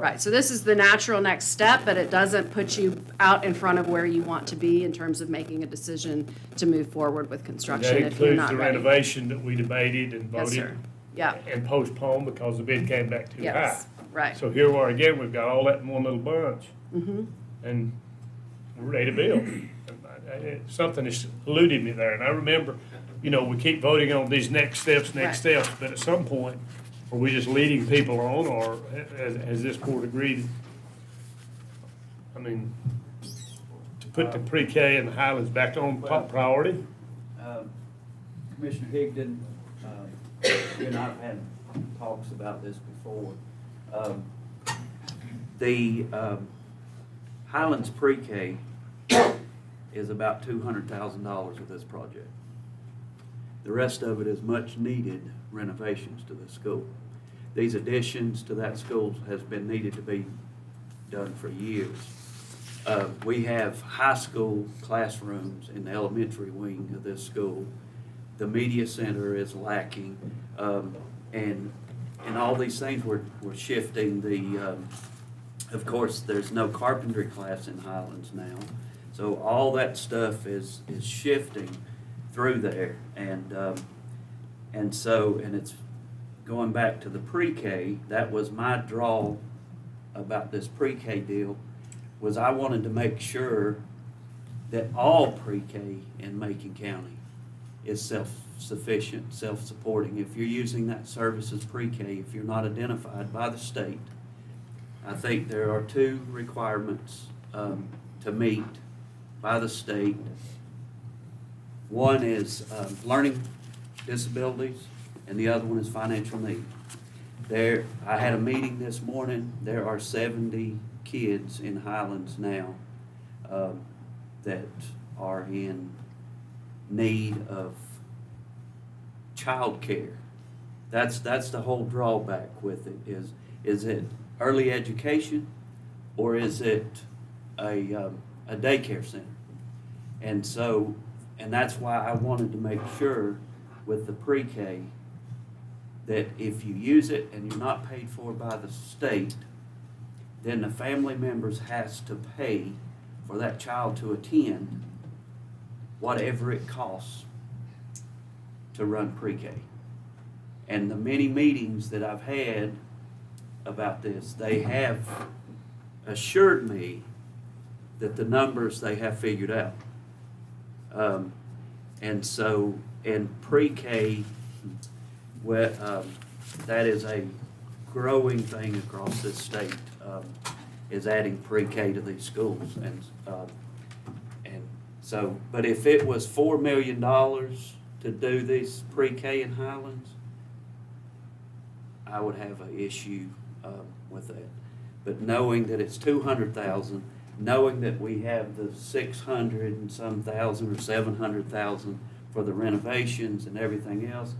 Right, so this is the natural next step, but it doesn't put you out in front of where you want to be in terms of making a decision to move forward with construction That if you're includes not the ready. renovation that we debated and Yes, voted. sir. Yeah, And postponed because the bid came back too high. yes, right. So here we are again, we've got all that in one little bunch. Mm-hmm. And we're ready to build. And something has eluded me there, and I remember, we keep voting on these next steps, Right. but at some point, are we just leading people on, or has this board agreed? I mean, to put the pre-K and the Highlands back on top priority? Commissioner Higdon, you and I have had talks about this before. The Highlands pre-K is about $200,000 of this project. The rest of it is much needed renovations to the school. These additions to that school has been needed to be done for years. We have high school classrooms in the elementary wing of this school. The media center is lacking, and all these things we're shifting. Of course, there's no carpentry class in Highlands now, so all that stuff is shifting through there, and it's going back to the pre-K. That was my draw about this pre-K deal, was I wanted to make sure that all pre-K in Macon County is self-sufficient, self-supporting. If you're using that service as pre-K, if you're not identified by the state, I think there are two requirements to meet by the state. One is learning disabilities, and the other one is financial need. I had a meeting this morning. There are 70 kids in Highlands now that are in need of child care. That's the whole drawback with it, is it early education, or is it a daycare center? And that's why I wanted to make sure with the pre-K that if you use it and you're not paid for by the state, then the family members has to pay for that child to attend whatever it costs to run pre-K. And the many meetings that I've had about this, they have assured me that the numbers they have figured out. And so, in pre-K, that is a growing thing across this state, is adding pre-K to these schools. And so, but if it was $4 million to do these pre-K in Highlands, I would have an issue with that. But knowing that it's 200,000, knowing that we have the 600 and some thousand or 700,000 for the renovations and everything else,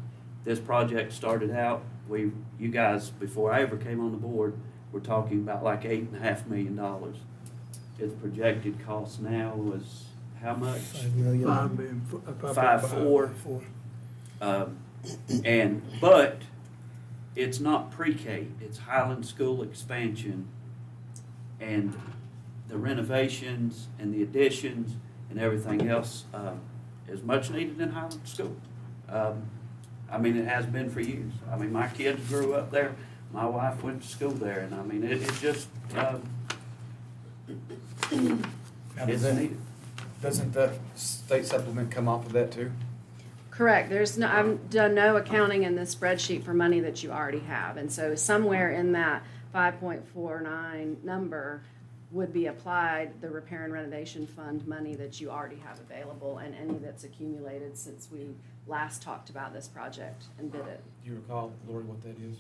this project started out, you guys, before I ever came on the board, were talking about like $8.5 million. Its projected cost now was how much? 5 million. 5 million, 5.4. But it's not pre-K, it's Highland School expansion, and the renovations and the additions and everything else is much needed in Highland School. I mean, it has been for years. I mean, my kids grew up there, my wife went to school there, and I mean, it's just, it's needed. Doesn't the state supplement come off of that too? Correct. There's no, I've done no accounting in this spreadsheet for money that you already have. And so somewhere in that 5.49 number would be applied the repair and renovation fund money that you already have available and any that's accumulated since we last talked about this project and bid it. Do you recall, Lori, what that is?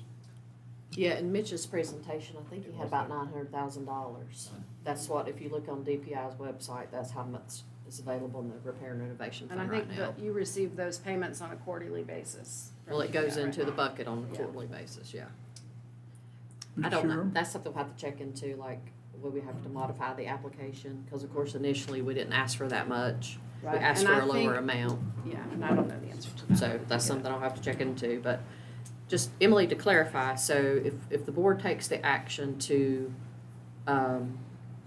Yeah, in Mitch's presentation, I think he had about $900,000. That's what, if you look on DPI's website, that's how much is available in the repair and renovation And I fund right think now. that you receive those payments on a quarterly basis. from Well, it goes DPI right into now. the bucket on a Yeah. quarterly basis, yeah. Mr. I don't know, Chairman? that's something we'll have to check into, like, will we have to modify the application? Because of course, initially, we didn't ask for that much. We Right, asked and for I a lower think- amount. Yeah, and I don't know the answer to that. So that's Yeah. something I'll have to check into, but just, Emily, to clarify, so if the board takes the action to,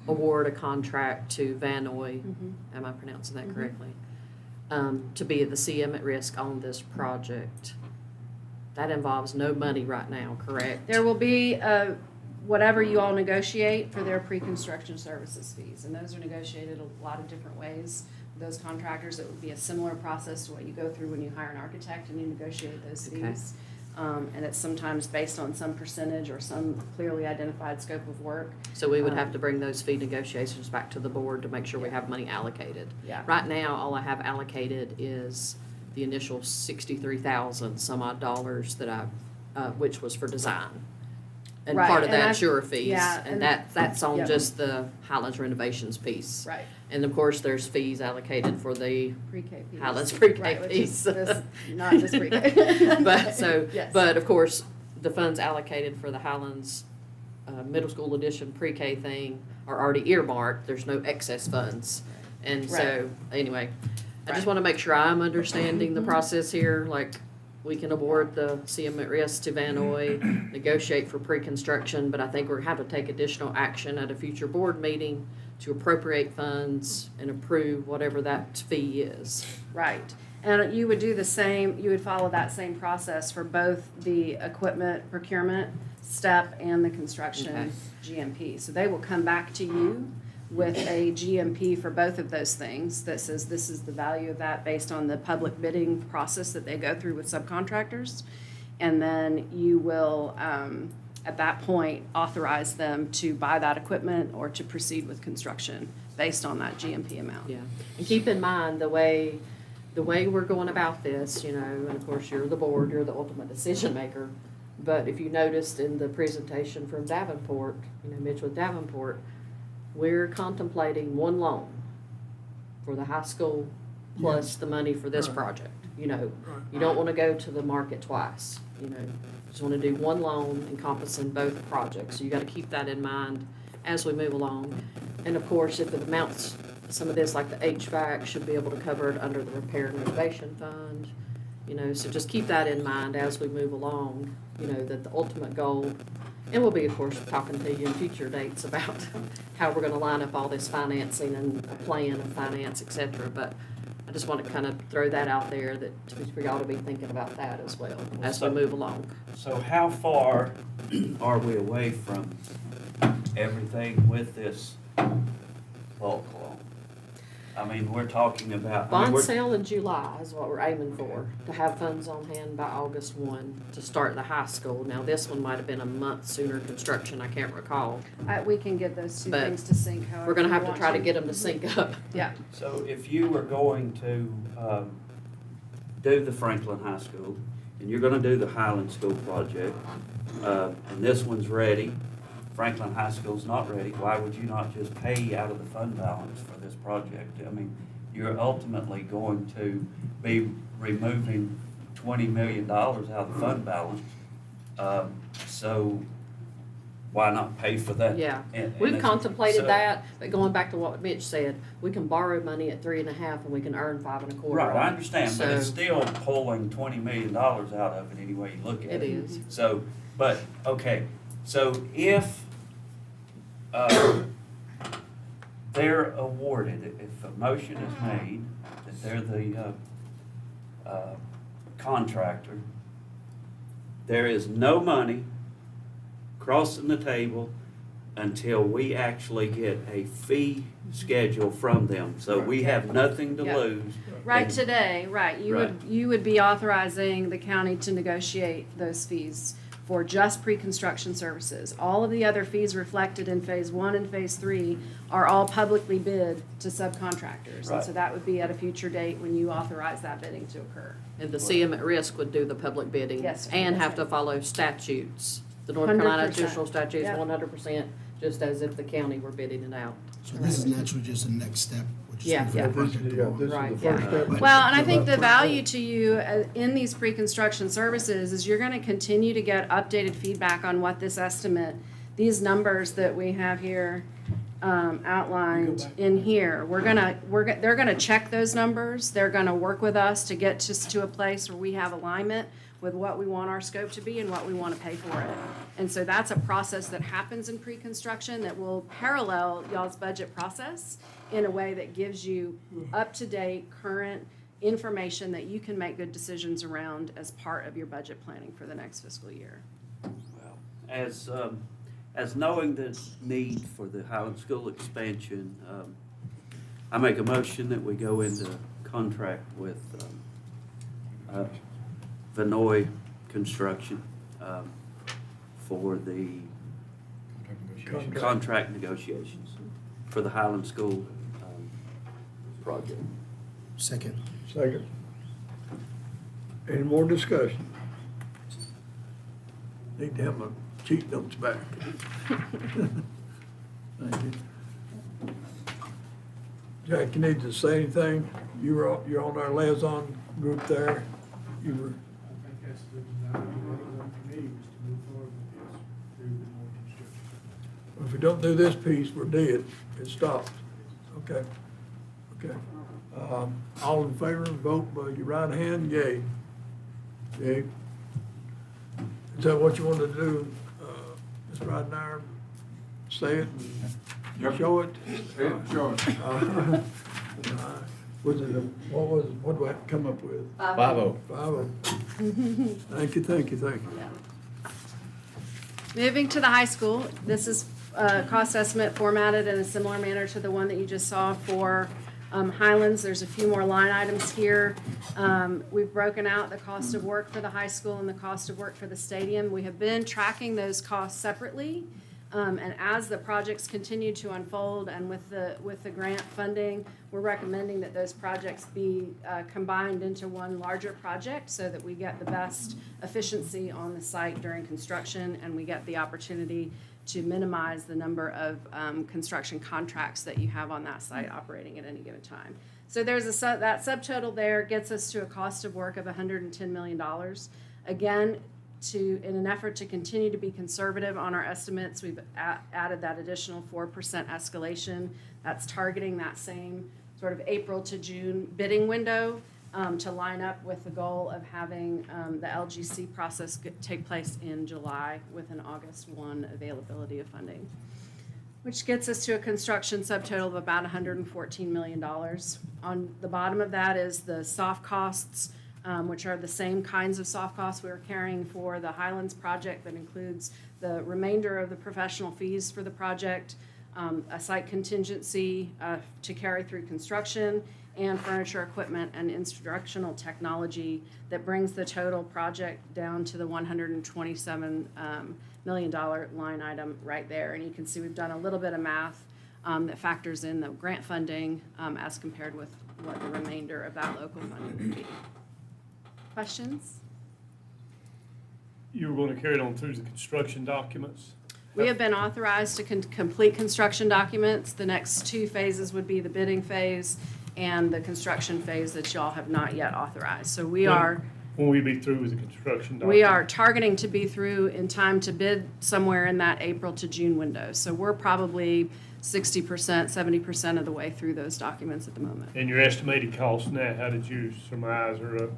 award a contract to Vanoy, am I pronouncing that correctly? To be the CM at risk on this project, that involves no money right now, correct? There will be whatever you all negotiate for their pre-construction services fees, and those are negotiated a lot of different ways. Those contractors, it would be a similar process to what you go through when you hire an architect and you negotiate those Okay. fees. And it's sometimes based on some percentage or some clearly identified scope of work. So we would have to bring those fee negotiations back to the board to make sure we have money allocated. Yeah. Right now, all I have allocated is the initial 63,000 some odd dollars that which was for design. And Right, part of and that's I- your fees, yeah, and and- that's on Yep. just the Highlands renovations piece. Right. And of course, there's fees allocated for the Pre-K piece. Highlands pre-K Right, which is piece. this- not just pre-K. But so, Yes. but of course, the funds allocated for the Highlands middle school edition pre-K thing are already earmarked. There's no excess funds. And so, anyway, I just Right. want to make sure I'm understanding the process here. Like, we can award the CM at risk to Vanoy, negotiate for pre-construction, but I think we're going to have to take additional action at a future board meeting to appropriate funds and approve whatever that fee is. Right. And you would do the same, you would follow that same process for both the equipment procurement step and the construction Okay. GMP. So they will come back to you with a GMP for both of those things that says this is the value of that based on the public bidding process that they go through with subcontractors. And then you will, at that point, authorize them to buy that equipment or to proceed with construction based on that GMP amount. Yeah, and keep in mind, the way we're going about this, you know, and of course, you're the board, you're the ultimate decision maker. But if you noticed in the presentation from Davenport, you know, Mitch with Davenport, we're contemplating one loan for the high school plus the money for this Right. project. You know, Right. you don't want to go to the market twice, you know. Just want to do one loan encompassing both projects. So you got to keep that in mind as we move along. And of course, if it amounts, some of this, like the HVAC, should be able to cover it under the repair and renovation fund. You know, so just keep that in mind as we move along, you know, that the ultimate goal, and we'll be, of course, talking to you in future dates about how we're gonna line up all this financing and a plan of finance, et cetera. But I just want to kind of throw that out there, that for y'all to be thinking about that as well, as we move along. So how far are we away from everything with this bulk loan? I mean, we're talking about. I mean, Bond we're- sale in July is what we're aiming for, to have funds on hand by August 1 to start the high school. Now, this one might have been a month sooner construction, I can't recall. We can get those two But things to sync however We're gonna you have to want try to get them to sync up. Yeah. So if you were going to do the Franklin High School, and you're gonna do the Highland School project, and this one's ready, Franklin High School's not ready, why would you not just pay out of the fund balance for this project? I mean, you're ultimately going to be removing $20 million out of the fund balance. So why not pay for that? Yeah, And we've it's- contemplated so- that, but going back to what Mitch said, we can borrow money at 3.5 and we can earn 5.25. Right, I understand, but it's So- still pulling $20 million out of it any way you look at it. It is. So, but, okay, so if they're awarded, if a motion is made that they're the contractor, there is no money crossing the table until we actually get a fee schedule from them. So we have nothing to Yeah. lose. Right And- today, right, you would be authorizing the county to negotiate those fees for just pre-construction services. All of the other fees reflected in phase 1 and phase 3 are all publicly bid to subcontractors. And so Right. that would be at a future date when you authorize that bidding to occur. And the CM at risk would do the public bidding. Yes. And have to follow statutes. The North Carolina 100%. additional statutes, Yep. 100%, just as if the county were bidding it out. So this is naturally just a next step. We're just Yeah, waiting for yeah. the project to Yeah, go. this is the Right, first yeah. step. Well, and I think the value to you in these pre-construction services is you're gonna continue to get updated feedback on what this estimate, these numbers that we have here, outlined in here. They're gonna check those numbers, they're gonna work with us to get just to a place where we have alignment with what we want our scope to be and what we wanna pay for it. And so that's a process that happens in pre-construction that will parallel y'all's budget process in a way that gives you up-to-date, current information that you can make good decisions around as part of your budget planning for the next fiscal year. Well, as knowing the need for the Highland School expansion, I make a motion that we go into contract with Vinoy Construction for the contract negotiations for the Highland School project. Second. Second. Any more discussion? Need to have my cheat notes back. Thank you. Jack, you need to say anything? You're on our liaison group there. You were, I think that's the design of the committee was to move forward with this through the more construction. if we don't do this piece, we're dead. It stops. Okay. Okay. All in favor, vote by your right hand, yay. Yay. Is that what you want to do, Ms. Ridenhour? Say it and show it? Sure. Was it, what do I come up with? 5-0. 5-0. Thank you, thank you, thank you. Moving to the high school, this is a cost estimate formatted in a similar manner to the one that you just saw for Highlands. There's a few more line items here. We've broken out the cost of work for the high school and the cost of work for the stadium. We have been tracking those costs separately. And as the projects continue to unfold and with the grant funding, we're recommending that those projects be combined into one larger project so that we get the best efficiency on the site during construction and we get the opportunity to minimize the number of construction contracts that you have on that site operating at any given time. So there's that subtotal there gets us to a cost of work of $110 million. Again, in an effort to continue to be conservative on our estimates, we've added that additional 4% escalation. That's targeting that same sort of April to June bidding window to line up with the goal of having the LGC process take place in July with an August 1 availability of funding. which gets us to a construction subtotal of about $114 million. On the bottom of that is the soft costs, which are the same kinds of soft costs we were carrying for the Highlands project. That includes the remainder of the professional fees for the project, a site contingency to carry through construction, and furniture, equipment, and instructional technology that brings the total project down to the $127 million line item right there. And you can see we've done a little bit of math that factors in the grant funding as compared with what the remainder of that local funding would be. Questions? You were going to carry it on through the construction documents? We have been authorized to complete construction documents. The next two phases would be the bidding phase and the construction phase that y'all have not yet authorized. So we are. When we be through with the construction document? We are targeting to be through in time to bid somewhere in that April to June window. So we're probably 60%, 70% of the way through those documents at the moment. And your estimated cost now, how did you surmise or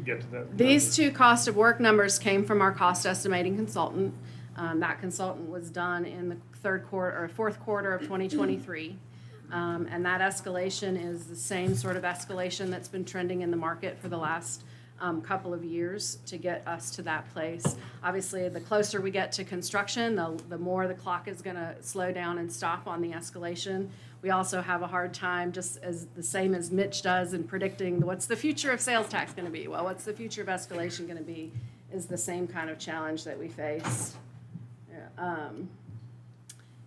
get to that? These two cost of work numbers came from our cost estimating consultant. That consultant was done in the fourth quarter of 2023. And that escalation is the same sort of escalation that's been trending in the market for the last couple of years to get us to that place. Obviously, the closer we get to construction, the more the clock is going to slow down and stop on the escalation. We also have a hard time, just as the same as Mitch does, in predicting what's the future of sales tax going to be. Well, what's the future of escalation going to be is the same kind of challenge that we face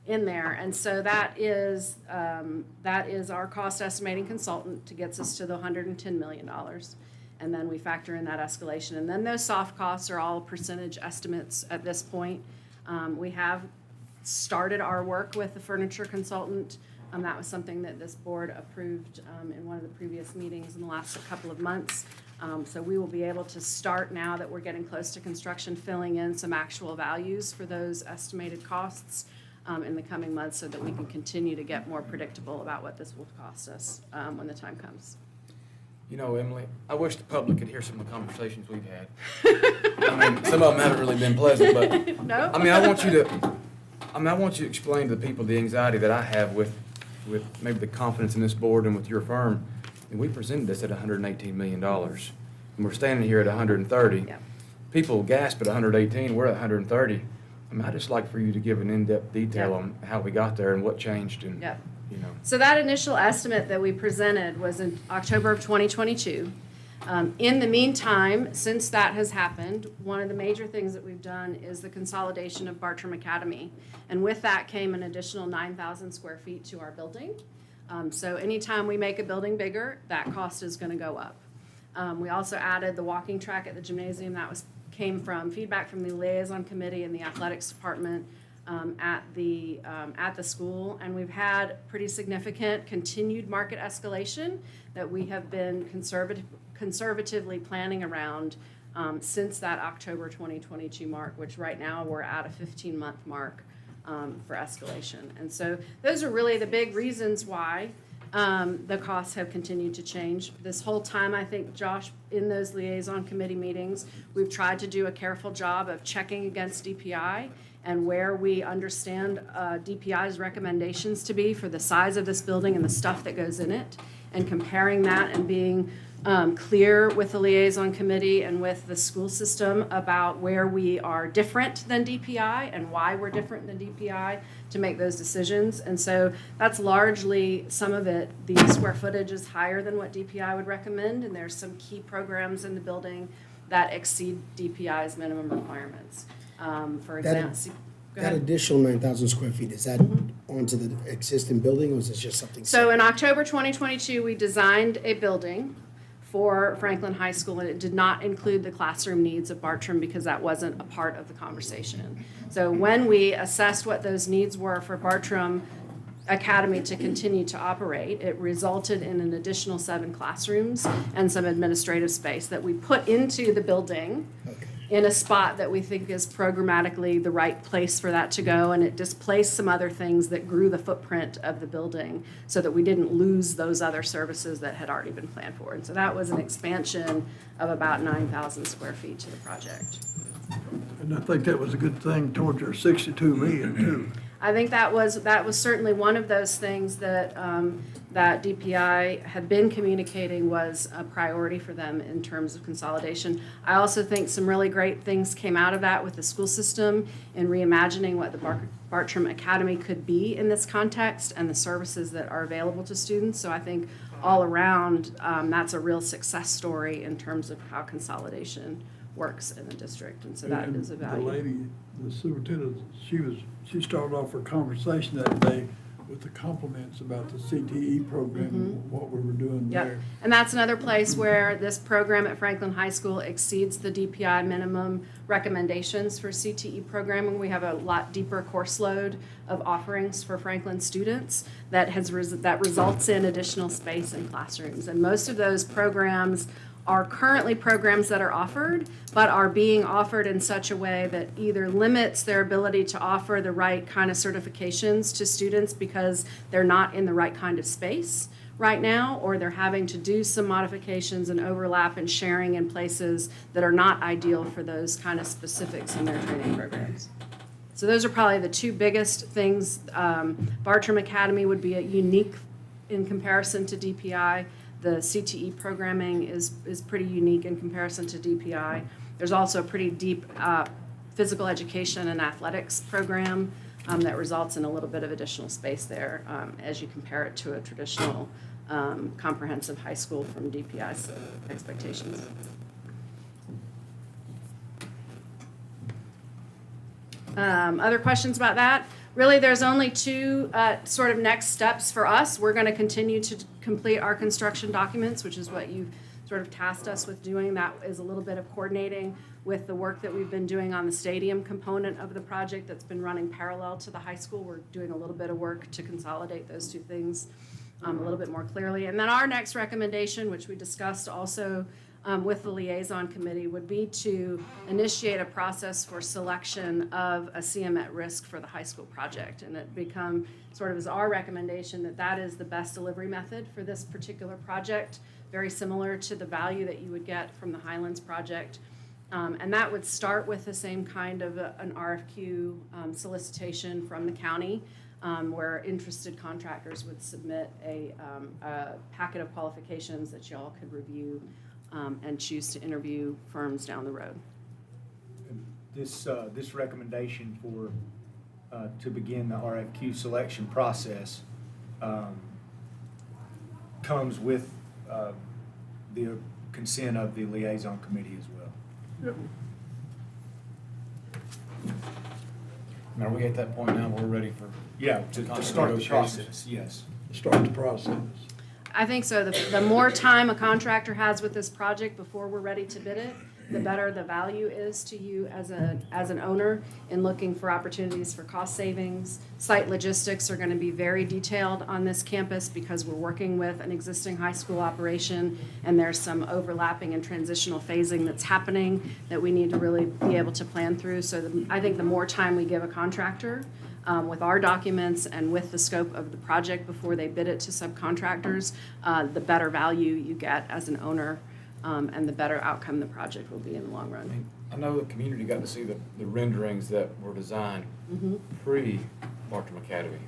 in there. And so that is our cost estimating consultant to gets us to the $110 million. And then we factor in that escalation. And then those soft costs are all percentage estimates at this point. We have started our work with the furniture consultant. That was something that this board approved in one of the previous meetings in the last couple of months. So we will be able to start, now that we're getting close to construction, filling in some actual values for those estimated costs in the coming months so that we can continue to get more predictable about what this will cost us when the time comes. You know, Emily, I wish the public could hear some of the conversations we've had. I mean, some of them haven't really been pleasant, but No? I mean, I want you to explain to the people the anxiety that I have with maybe the confidence in this board and with your firm. And we presented this at $118 million, and we're standing here at 130. Yeah. People gasp at 118, we're at 130. I mean, I'd just like for you to give an in-depth detail Yeah. on how we got there and what changed and, Yeah. you know. So that initial estimate that we presented was in October of 2022. In the meantime, since that has happened, one of the major things that we've done is the consolidation of Bartram Academy. And with that came an additional 9,000 square feet to our building. So anytime we make a building bigger, that cost is going to go up. We also added the walking track at the gymnasium. That came from feedback from the liaison committee and the athletics department at the school. And we've had pretty significant continued market escalation that we have been conservatively planning around since that October 2022 mark, which right now we're at a 15-month mark for escalation. And so those are really the big reasons why the costs have continued to change. This whole time, I think, Josh, in those liaison committee meetings, we've tried to do a careful job of checking against DPI and where we understand DPI's recommendations to be for the size of this building and the stuff that goes in it, and comparing that and being clear with the liaison committee and with the school system about where we are different than DPI and why we're different than DPI to make those decisions. And so that's largely some of it. The square footage is higher than what DPI would recommend, and there's some key programs in the building that exceed DPI's minimum requirements. For example, go That ahead. additional 9,000 square feet, is that onto the existing building, or is it just something? So in October 2022, we designed a building for Franklin High School, and it did not include the classroom needs of Bartram because that wasn't a part of the conversation. So when we assessed what those needs were for Bartram Academy to continue to operate, it resulted in an additional 7 classrooms and some administrative space that we put into the building in a spot that we think is programmatically the right place for that to go, and it displaced some other things that grew the footprint of the building so that we didn't lose those other services that had already been planned for. And so that was an expansion of about 9,000 square feet to the project. And I think that was a good thing towards our 62 million too. I think that was certainly one of those things that, that DPI had been communicating was a priority for them in terms of consolidation. I also think some really great things came out of that with the school system in reimagining what the Bartram Academy could be in this context and the services that are available to students. So I think all around, that's a real success story in terms of how consolidation works in the district, and so that is a value. The lady, the superintendent, she started off her conversation that day with the compliments about the CTE program, and what we were doing Yep. there. And that's another place where this program at Franklin High School exceeds the DPI minimum recommendations for CTE programming. We have a lot deeper course load of offerings for Franklin students that results in additional space in classrooms. And most of those programs are currently programs that are offered, but are being offered in such a way that either limits their ability to offer the right kind of certifications to students because they're not in the right kind of space right now, or they're having to do some modifications and overlap and sharing in places that are not ideal for those kind of specifics in their training programs. So those are probably the two biggest things. Bartram Academy would be a unique in comparison to DPI. The CTE programming is pretty unique in comparison to DPI. There's also a pretty deep physical education and athletics program that results in a little bit of additional space there as you compare it to a traditional comprehensive high school from DPI's expectations. Other questions about that? Really, there's only two sort of next steps for us. We're going to continue to complete our construction documents, which is what you've sort of tasked us with doing. That is a little bit of coordinating with the work that we've been doing on the stadium component of the project that's been running parallel to the high school. We're doing a little bit of work to consolidate those two things a little bit more clearly. And then our next recommendation, which we discussed also with the liaison committee, would be to initiate a process for selection of a CM at risk for the high school project. And it become sort of as our recommendation that that is the best delivery method for this particular project, very similar to the value that you would get from the Highlands project. And that would start with the same kind of an RFQ solicitation from the county, where interested contractors would submit a packet of qualifications that y'all could review and choose to interview firms down the road. This recommendation for, to begin the RFQ selection process comes with the consent of the liaison committee as well. Yep. Now, are we at that point now where we're ready for? Yeah, to contract start the negotiations? process, yes. Start the process. I think so. The more time a contractor has with this project before we're ready to bid it, the better the value is to you as an owner in looking for opportunities for cost savings. Site logistics are going to be very detailed on this campus because we're working with an existing high school operation, and there's some overlapping and transitional phasing that's happening that we need to really be able to plan through. So I think the more time we give a contractor, with our documents and with the scope of the project before they bid it to subcontractors, the better value you get as an owner, and the better outcome the project will be in the long run. I know the community got to see the renderings that were designed pre-Bartram Academy.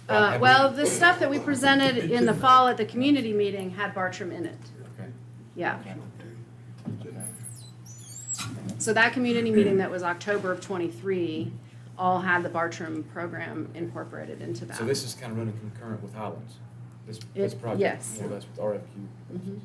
Well, the stuff that we presented in the fall at the community meeting had Bartram in it. Okay. Yeah. So that community meeting that was October of '23 all had the Bartram program incorporated into that. So this is kind of running concurrent with Highlands, this project? yes. More or less with RFQ.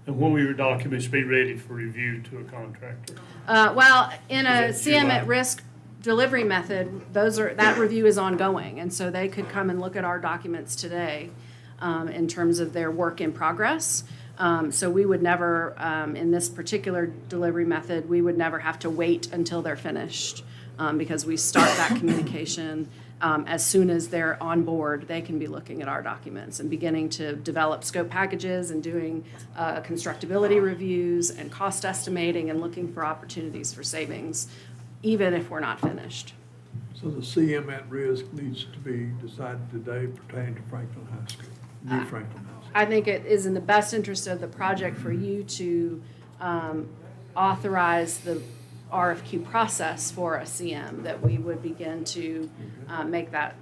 And when will your documents be ready for review to a contractor? Well, in a Is that CM July? at risk delivery method, that review is ongoing, and so they could come and look at our documents today in terms of their work in progress. So we would never, in this particular delivery method, we would never have to wait until they're finished because we start that communication as soon as they're on board. They can be looking at our documents and beginning to develop scope packages and doing constructability reviews and cost estimating and looking for opportunities for savings, even if we're not finished. So the CM at risk needs to be decided today pertaining to Franklin High School, new Franklin High School. I think it is in the best interest of the project for you to authorize the RFQ process for a CM, that we would begin to make that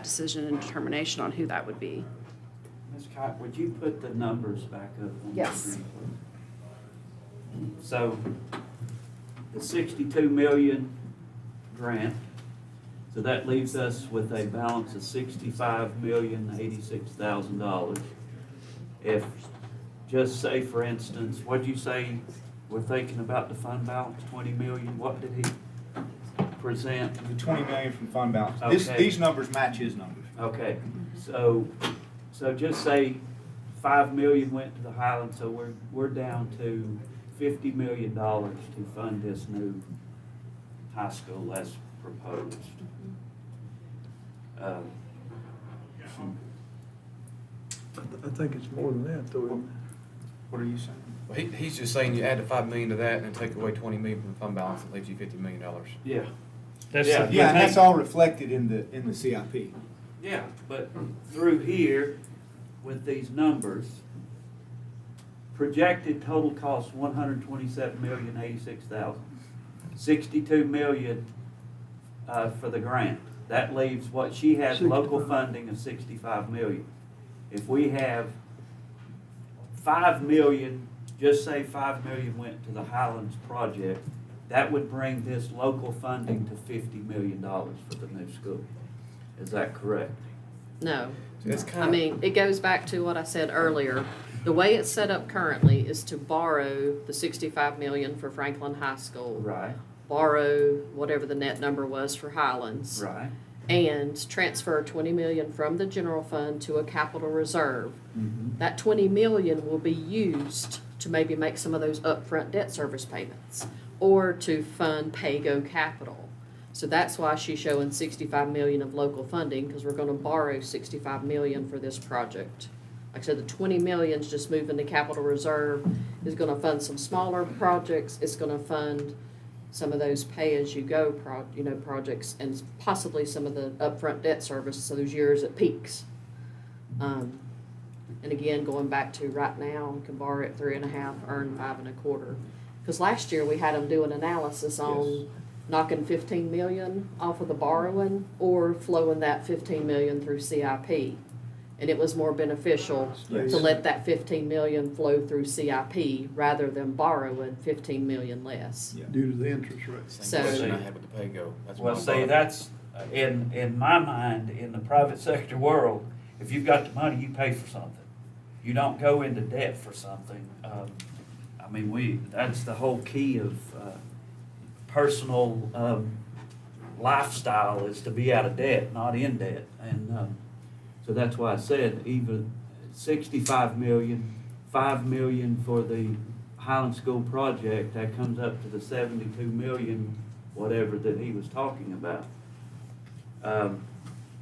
decision and determination on who that would be. Ms. Kite, would you put the numbers back up on the Yes. screen, please? So, the 62 million grant, so that leaves us with a balance of $65,086,000. If, just say for instance, what'd you say we're thinking about the fund balance, 20 million, what did he present? The 20 million from fund balance. Okay. These numbers match his numbers. Okay, so just say 5 million went to the Highlands, so we're down to $50 million to fund this new high school as proposed. I think it's more than that, though. What are you saying? Well, he's just saying you add the 5 million to that and take away 20 million from the fund balance, it leaves you $50 million. Yeah. That's Yeah. the- Yeah, and that's all reflected in the CIP. Yeah, but through here, with these numbers, projected total cost $127,086,000. 62 million for the grant. That leaves what she has, local 65. funding of 65 million. If we have 5 million, just say 5 million went to the Highlands project, that would bring this local funding to $50 million for the new school. Is that correct? No. It's I kind mean, it goes back to what I said earlier. The way it's set up currently is to borrow the 65 million for Franklin High School, Right, borrow whatever the net number was for Highlands, right. and transfer 20 million from the general fund to a capital reserve. Mhm. That 20 million will be used to maybe make some of those upfront debt service payments or to fund pay-go capital. So that's why she's showing 65 million of local funding, because we're gonna borrow 65 million for this project. Like I said, the 20 million's just moving to capital reserve, is gonna fund some smaller projects, it's gonna fund some of those pay-as-you-go projects, and possibly some of the upfront debt service, so those years it peaks. And again, going back to right now, we can borrow at 3.5, earn 5.25. Because last year, we had them do an analysis on knocking 15 million off of the borrowing or flowing that 15 million through CIP. And it was more beneficial Yes. to let that 15 million flow through CIP rather than borrowing 15 million less. Yeah. Due to the interest rate. So- Same question I had with the pay-go. That's Well, why I see, brought it up. that's, in my mind, in the private sector world, if you've got the money, you pay for something. You don't go into debt for something. I mean, that's the whole key of personal lifestyle, is to be out of debt, not in debt. And so that's why I said even 65 million, 5 million for the Highland School project, that comes up to the 72 million, whatever that he was talking about.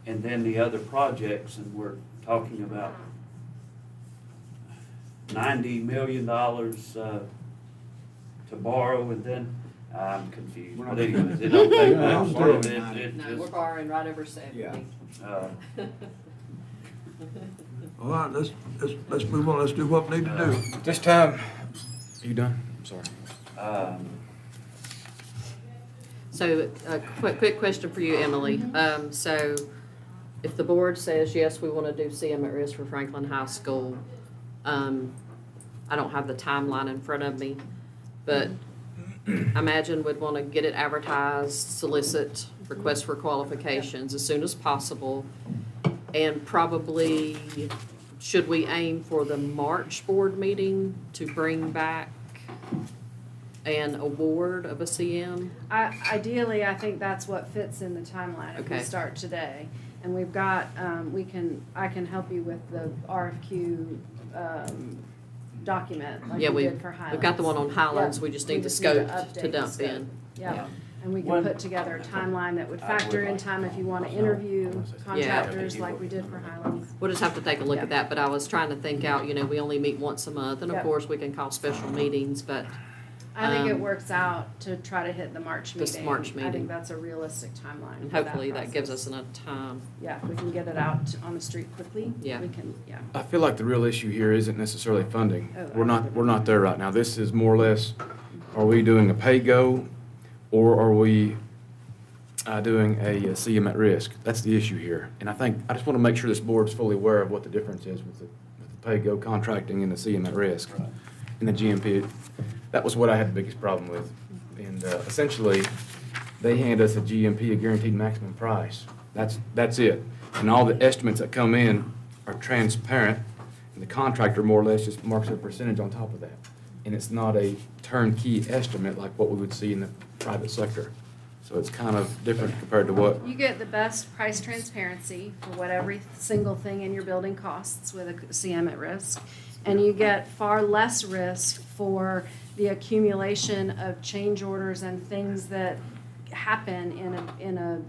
And then the other projects, and we're talking about $90 million to borrow, and then, I'm confused. But anyways, it don't take much. No, It No, just, we're borrowing right over 70. Yeah. All right, let's move on, let's do what we need to do. This time, are you done? I'm sorry. So, a quick question for you, Emily. So, if the board says, yes, we want to do CM at risk for Franklin High School, I don't have the timeline in front of me, but I imagine we'd want to get it advertised, solicit, request for qualifications as soon as possible. And probably, should we aim for the March board meeting to bring back an award of a CM? Ideally, I think that's what fits in the timeline if we Okay. start today. And we've got, I can help you with the RFQ, document like Yeah, we did for Highlands. we've got the one on Highlands, Yeah, we just need the to scope to update the dump scope. in. Yeah, and we can When- put together a timeline that would I would factor in like time if you want to interview Yeah. contractors like we did for Highlands. We'll just have to take a look Yeah. at that, but I was trying to think out, we only meet once a month, and of Yep. course, we can call special meetings, but, I think it Um, works out to try to hit the March This meeting. March I meeting. think that's a realistic timeline. and for hopefully that gives process. us enough time. Yeah, if we can get it out on the street quickly. Yeah. We can, yeah. I feel like the real issue here isn't necessarily funding. Oh, We're not there right now. This is more or less, are we doing a pay-go or are we doing a CM at risk? That's the issue here. And I just want to make sure this board's fully aware of what the difference is with the pay-go contracting and the CM at risk and the GMP. That was what I had the biggest problem with. And essentially, they hand us a GMP, a guaranteed maximum price. That's it. And all the estimates that come in are transparent, and the contractor more or less just marks a percentage on top of that. And it's not a turnkey estimate like what we would see in the private sector. So it's kind of different compared to what, You get the best price transparency for what every single thing in your building costs with a CM at risk. And you get far less risk for the accumulation of change orders and things that happen in a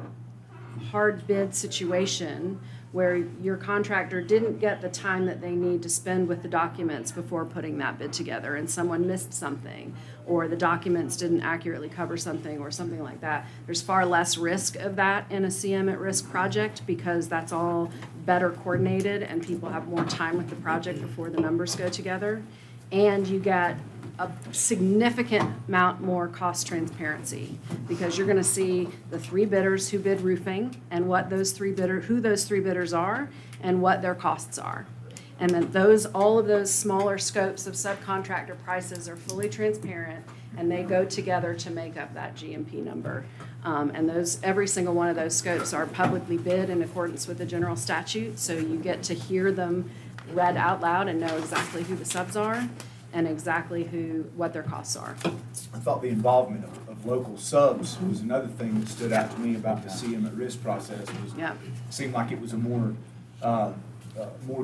hard bid situation where your contractor didn't get the time that they need to spend with the documents before putting that bid together, and someone missed something, or the documents didn't accurately cover something, or something like that. There's far less risk of that in a CM at risk project because that's all better coordinated and people have more time with the project before the numbers go together. And you get a significant amount more cost transparency because you're gonna see the three bidders who bid roofing and who those three bidders are and what their costs are. And then all of those smaller scopes of subcontractor prices are fully transparent and they go together to make up that GMP number. And every single one of those scopes are publicly bid in accordance with the general statute, so you get to hear them read out loud and know exactly who the subs are and exactly what their costs are. I thought the involvement of local subs was another thing that stood out to me about the CM at risk process. Yeah. Seemed like it was a more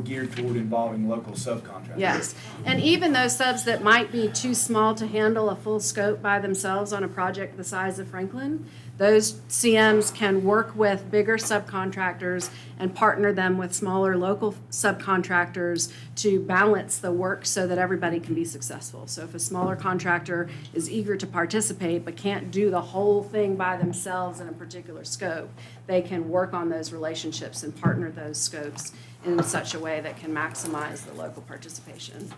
geared toward involving local subcontractors. Yes, and even those subs that might be too small to handle a full scope by themselves on a project the size of Franklin, those CMs can work with bigger subcontractors and partner them with smaller local subcontractors to balance the work so that everybody can be successful. So if a smaller contractor is eager to participate but can't do the whole thing by themselves in a particular scope, they can work on those relationships and partner those scopes in such a way that can maximize the local participation.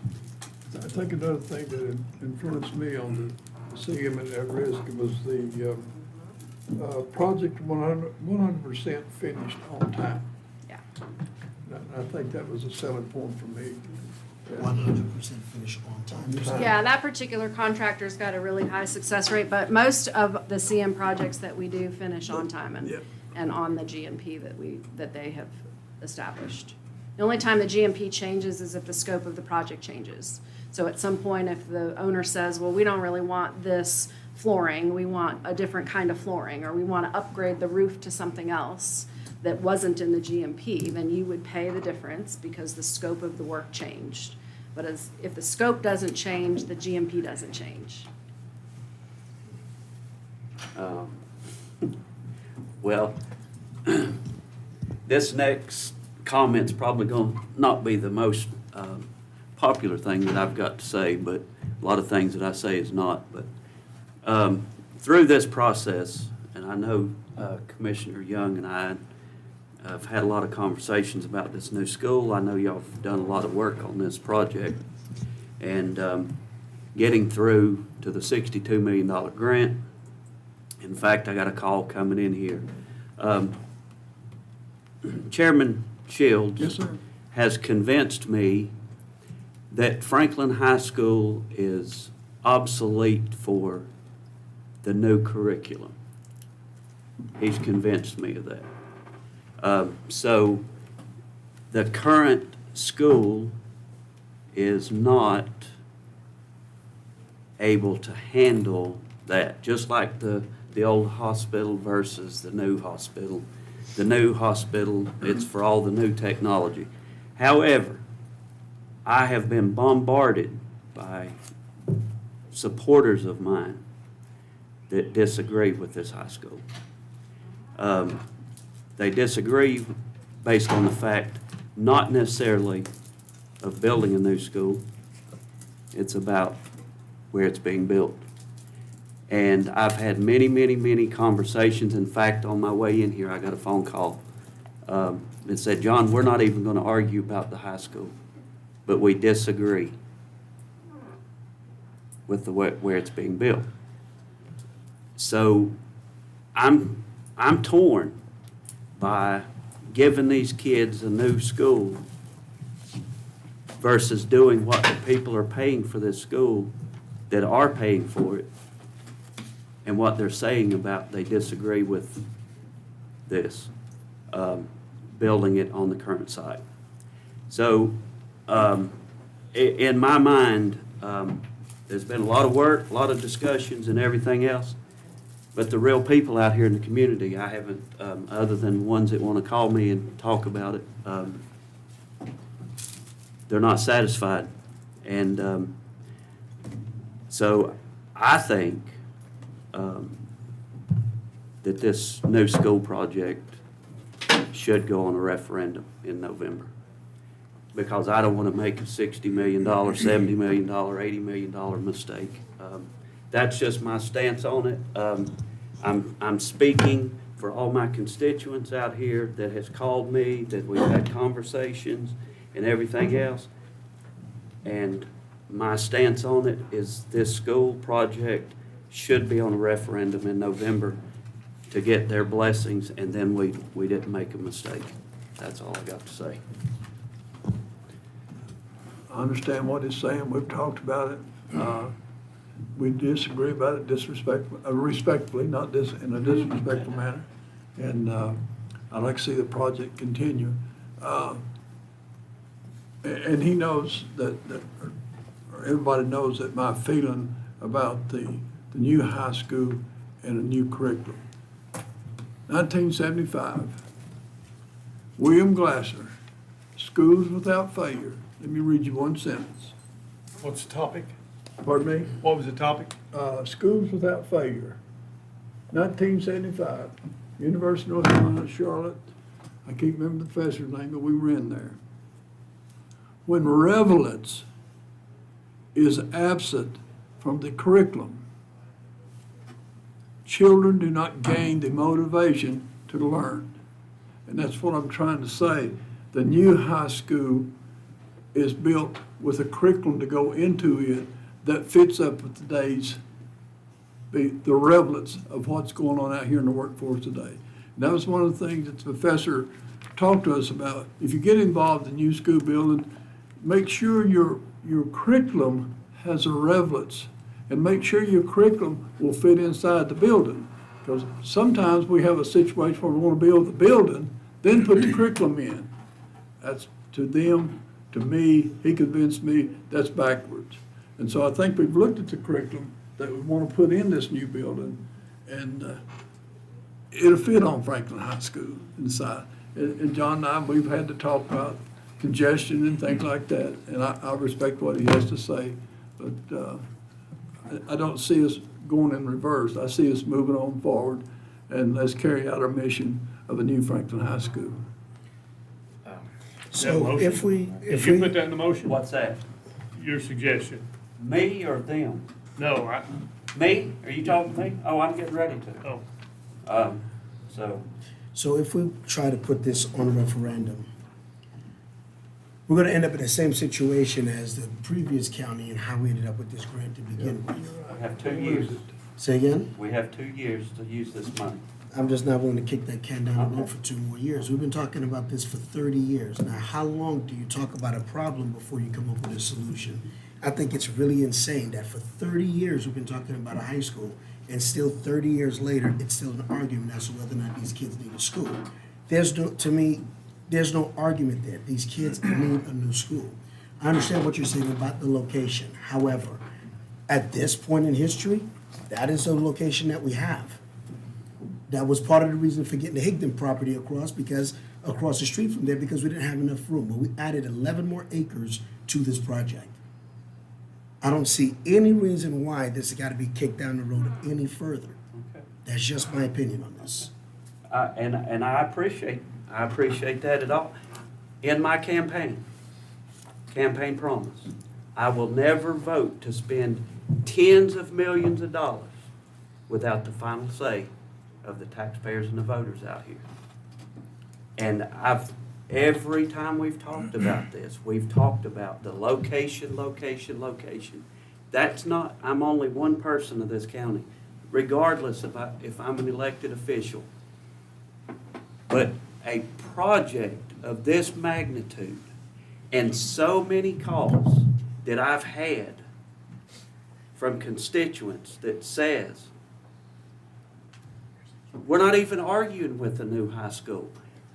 I think another thing that influenced me on the CM at risk was the project 100% finished on time. Yeah. I think that was a selling point for me. 100% finish on time. Yeah, that particular contractor's got a really high success rate, but most of the CM projects that we do finish on time and on the GMP that they have established. The only time the GMP changes is if the scope of the project changes. So at some point, if the owner says, well, we don't really want this flooring, we want a different kind of flooring, or we want to upgrade the roof to something else that wasn't in the GMP, then you would pay the difference because the scope of the work changed. But if the scope doesn't change, the GMP doesn't change. Well, this next comment's probably going to not be the most popular thing that I've got to say, but a lot of things that I say is not. But through this process, and I know Commissioner Young and I have had a lot of conversations about this new school. I know y'all have done a lot of work on this project. And getting through to the $62 million grant. In fact, I got a call coming in here. Chairman Shields Yes, sir. has convinced me that Franklin High School is obsolete for the new curriculum. He's convinced me of that. So the current school is not able to handle that, just like the old hospital versus the new hospital. The new hospital, it's for all the new technology. However, I have been bombarded by supporters of mine that disagree with this high school. They disagree based on the fact, not necessarily of building a new school. It's about where it's being built. And I've had many, many, many conversations. In fact, on my way in here, I got a phone call that said, John, we're not even going to argue about the high school, but we disagree with where it's being built. So I'm torn by giving these kids a new school versus doing what the people are paying for this school that are paying for it and what they're saying about they disagree with this, building it on the current site. So, in my mind, there's been a lot of work, a lot of discussions and everything else, but the real people out here in the community, I haven't, other than ones that want to call me and talk about it, they're not satisfied. And so I think that this new school project should go on a referendum in November. Because I don't want to make a $60 million, $70 million, $80 million mistake. That's just my stance on it. I'm speaking for all my constituents out here that has called me, that we've had conversations and everything else. And my stance on it is this school project should be on a referendum in November to get their blessings, and then we didn't make a mistake. That's all I got to say. I understand what he's saying. We've talked about it. We disagree about it respectfully, not in a disrespectful manner. And I'd like to see the project continue. And he knows that or everybody knows that my feeling about the new high school and a new curriculum. 1975, William Glasser, Schools Without Failure. Let me read you one sentence. What's the topic? Pardon me? What was the topic? Schools Without Failure, 1975, University of North Carolina, Charlotte. I can't remember the professor's name, but we were in there. When relevance is absent from the curriculum, children do not gain the motivation to learn. And that's what I'm trying to say. The new high school is built with a curriculum to go into it that fits up with today's, the relevance of what's going on out here in the workforce today. And that was one of the things that the professor talked to us about. If you get involved in new school building, make sure your curriculum has a relevance, and make sure your curriculum will fit inside the building. Because sometimes we have a situation where we want to build the building, then put the curriculum in. That's to them, to me, he convinced me that's backwards. And so I think we've looked at the curriculum that we want to put in this new building, and it'll fit on Franklin High School inside. And John and I, we've had to talk about congestion and things like that, and I respect what he has to say, but I don't see us going in reverse. I see us moving on forward, and let's carry out our mission of a new Franklin High School. So if we, Did you put that in the motion? What's that? Your suggestion? Me or them? No, Me? Are you talking to me? Oh, I'm getting ready to. oh, So if we try to put this on a referendum, we're gonna end up in the same situation as the previous county and how we ended up with this grant to begin with. We have 2 years. Say again? We have 2 years to use this money. I'm just not willing to kick that can down the road for 2 more years. We've been talking about this for 30 years. Now, how long do you talk about a problem before you come up with a solution? I think it's really insane that for 30 years we've been talking about a high school, and still 30 years later, it's still an argument as to whether or not these kids need a school. To me, there's no argument there. These kids need a new school. I understand what you're saying about the location. However, at this point in history, that is a location that we have. That was part of the reason for getting the Higdon property across the street from there, because we didn't have enough room. But we added 11 more acres to this project. I don't see any reason why this has got to be kicked down the road any further. Okay. That's just my opinion on this. And I appreciate that at all. In my campaign promise, I will never vote to spend tens of millions of dollars without the final say of the taxpayers and the voters out here. And every time we've talked about this, we've talked about the location. That's not, I'm only one person of this county. regardless if I'm an elected official. But a project of this magnitude and so many calls that I've had from constituents that says, we're not even arguing with the new high school.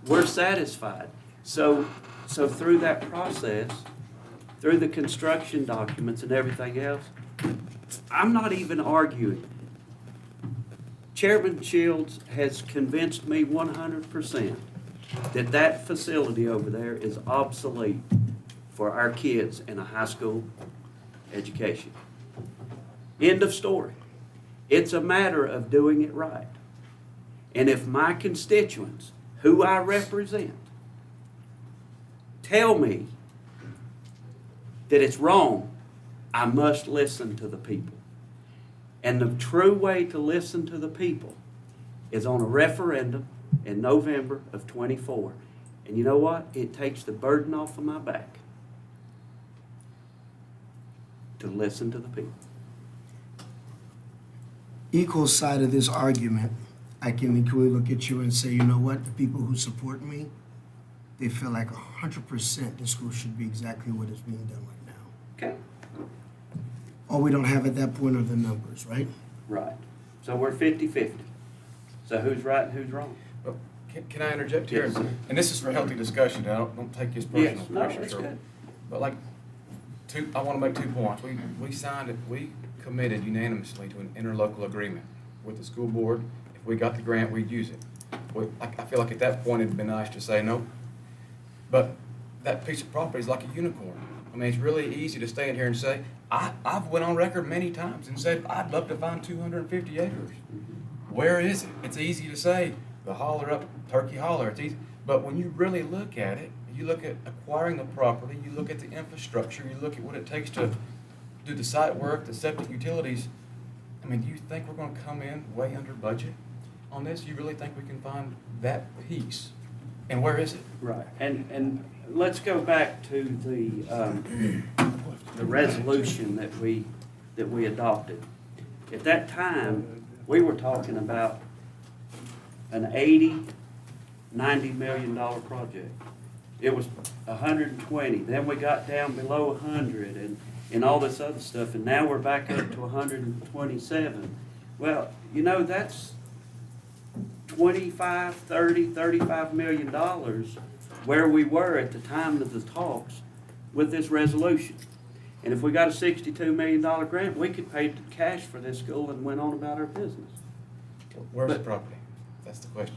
We're satisfied. So through that process, through the construction documents and everything else, I'm not even arguing. Chairman Shields has convinced me 100% that that facility over there is obsolete for our kids in a high school education. End of story. It's a matter of doing it right. And if my constituents, who I represent, tell me that it's wrong, I must listen to the people. And the true way to listen to the people is on a referendum in November of '24. And you know what? It takes the burden off of my back to listen to the people. Equal side of this argument, I can equally look at you and say, you know what, the people who support me, they feel like 100% the school should be exactly what is being done right now. Okay. All we don't have at that point are the numbers, right? Right. So we're 50-50. So who's right and who's wrong? Well, can I interject here? Yes. And this is for healthy discussion, I don't take this Yes, personal. no, Commissioner that's Sherwood. good. But like, I want to make 2 points. We signed it, we committed unanimously to an interlocal agreement with the school board. If we got the grant, we'd use it. I feel like at that point, it'd been nice to say no. But that piece of property is like a unicorn. I mean, it's really easy to stand here and say, I've went on record many times and said, I'd love to find 250 acres. Where is it? It's easy to say, the holler up, Turkey Holler, it's easy. But when you really look at it, you look at acquiring the property, you look at the infrastructure, you look at what it takes to do the site work, the septic utilities. I mean, do you think we're gonna come in way under budget on this? You really think we can find that piece? And where is it? Right. And let's go back to the resolution that we adopted. At that time, we were talking about an $80-90 million project. It was 120. Then we got down below 100 and all this other stuff, and now we're back up to 127. Well, you know, that's 25, 30, $35 million where we were at the time of the talks with this resolution. And if we got a $62 million grant, we could pay cash for this school and went on about our business. Where's the property? That's the question.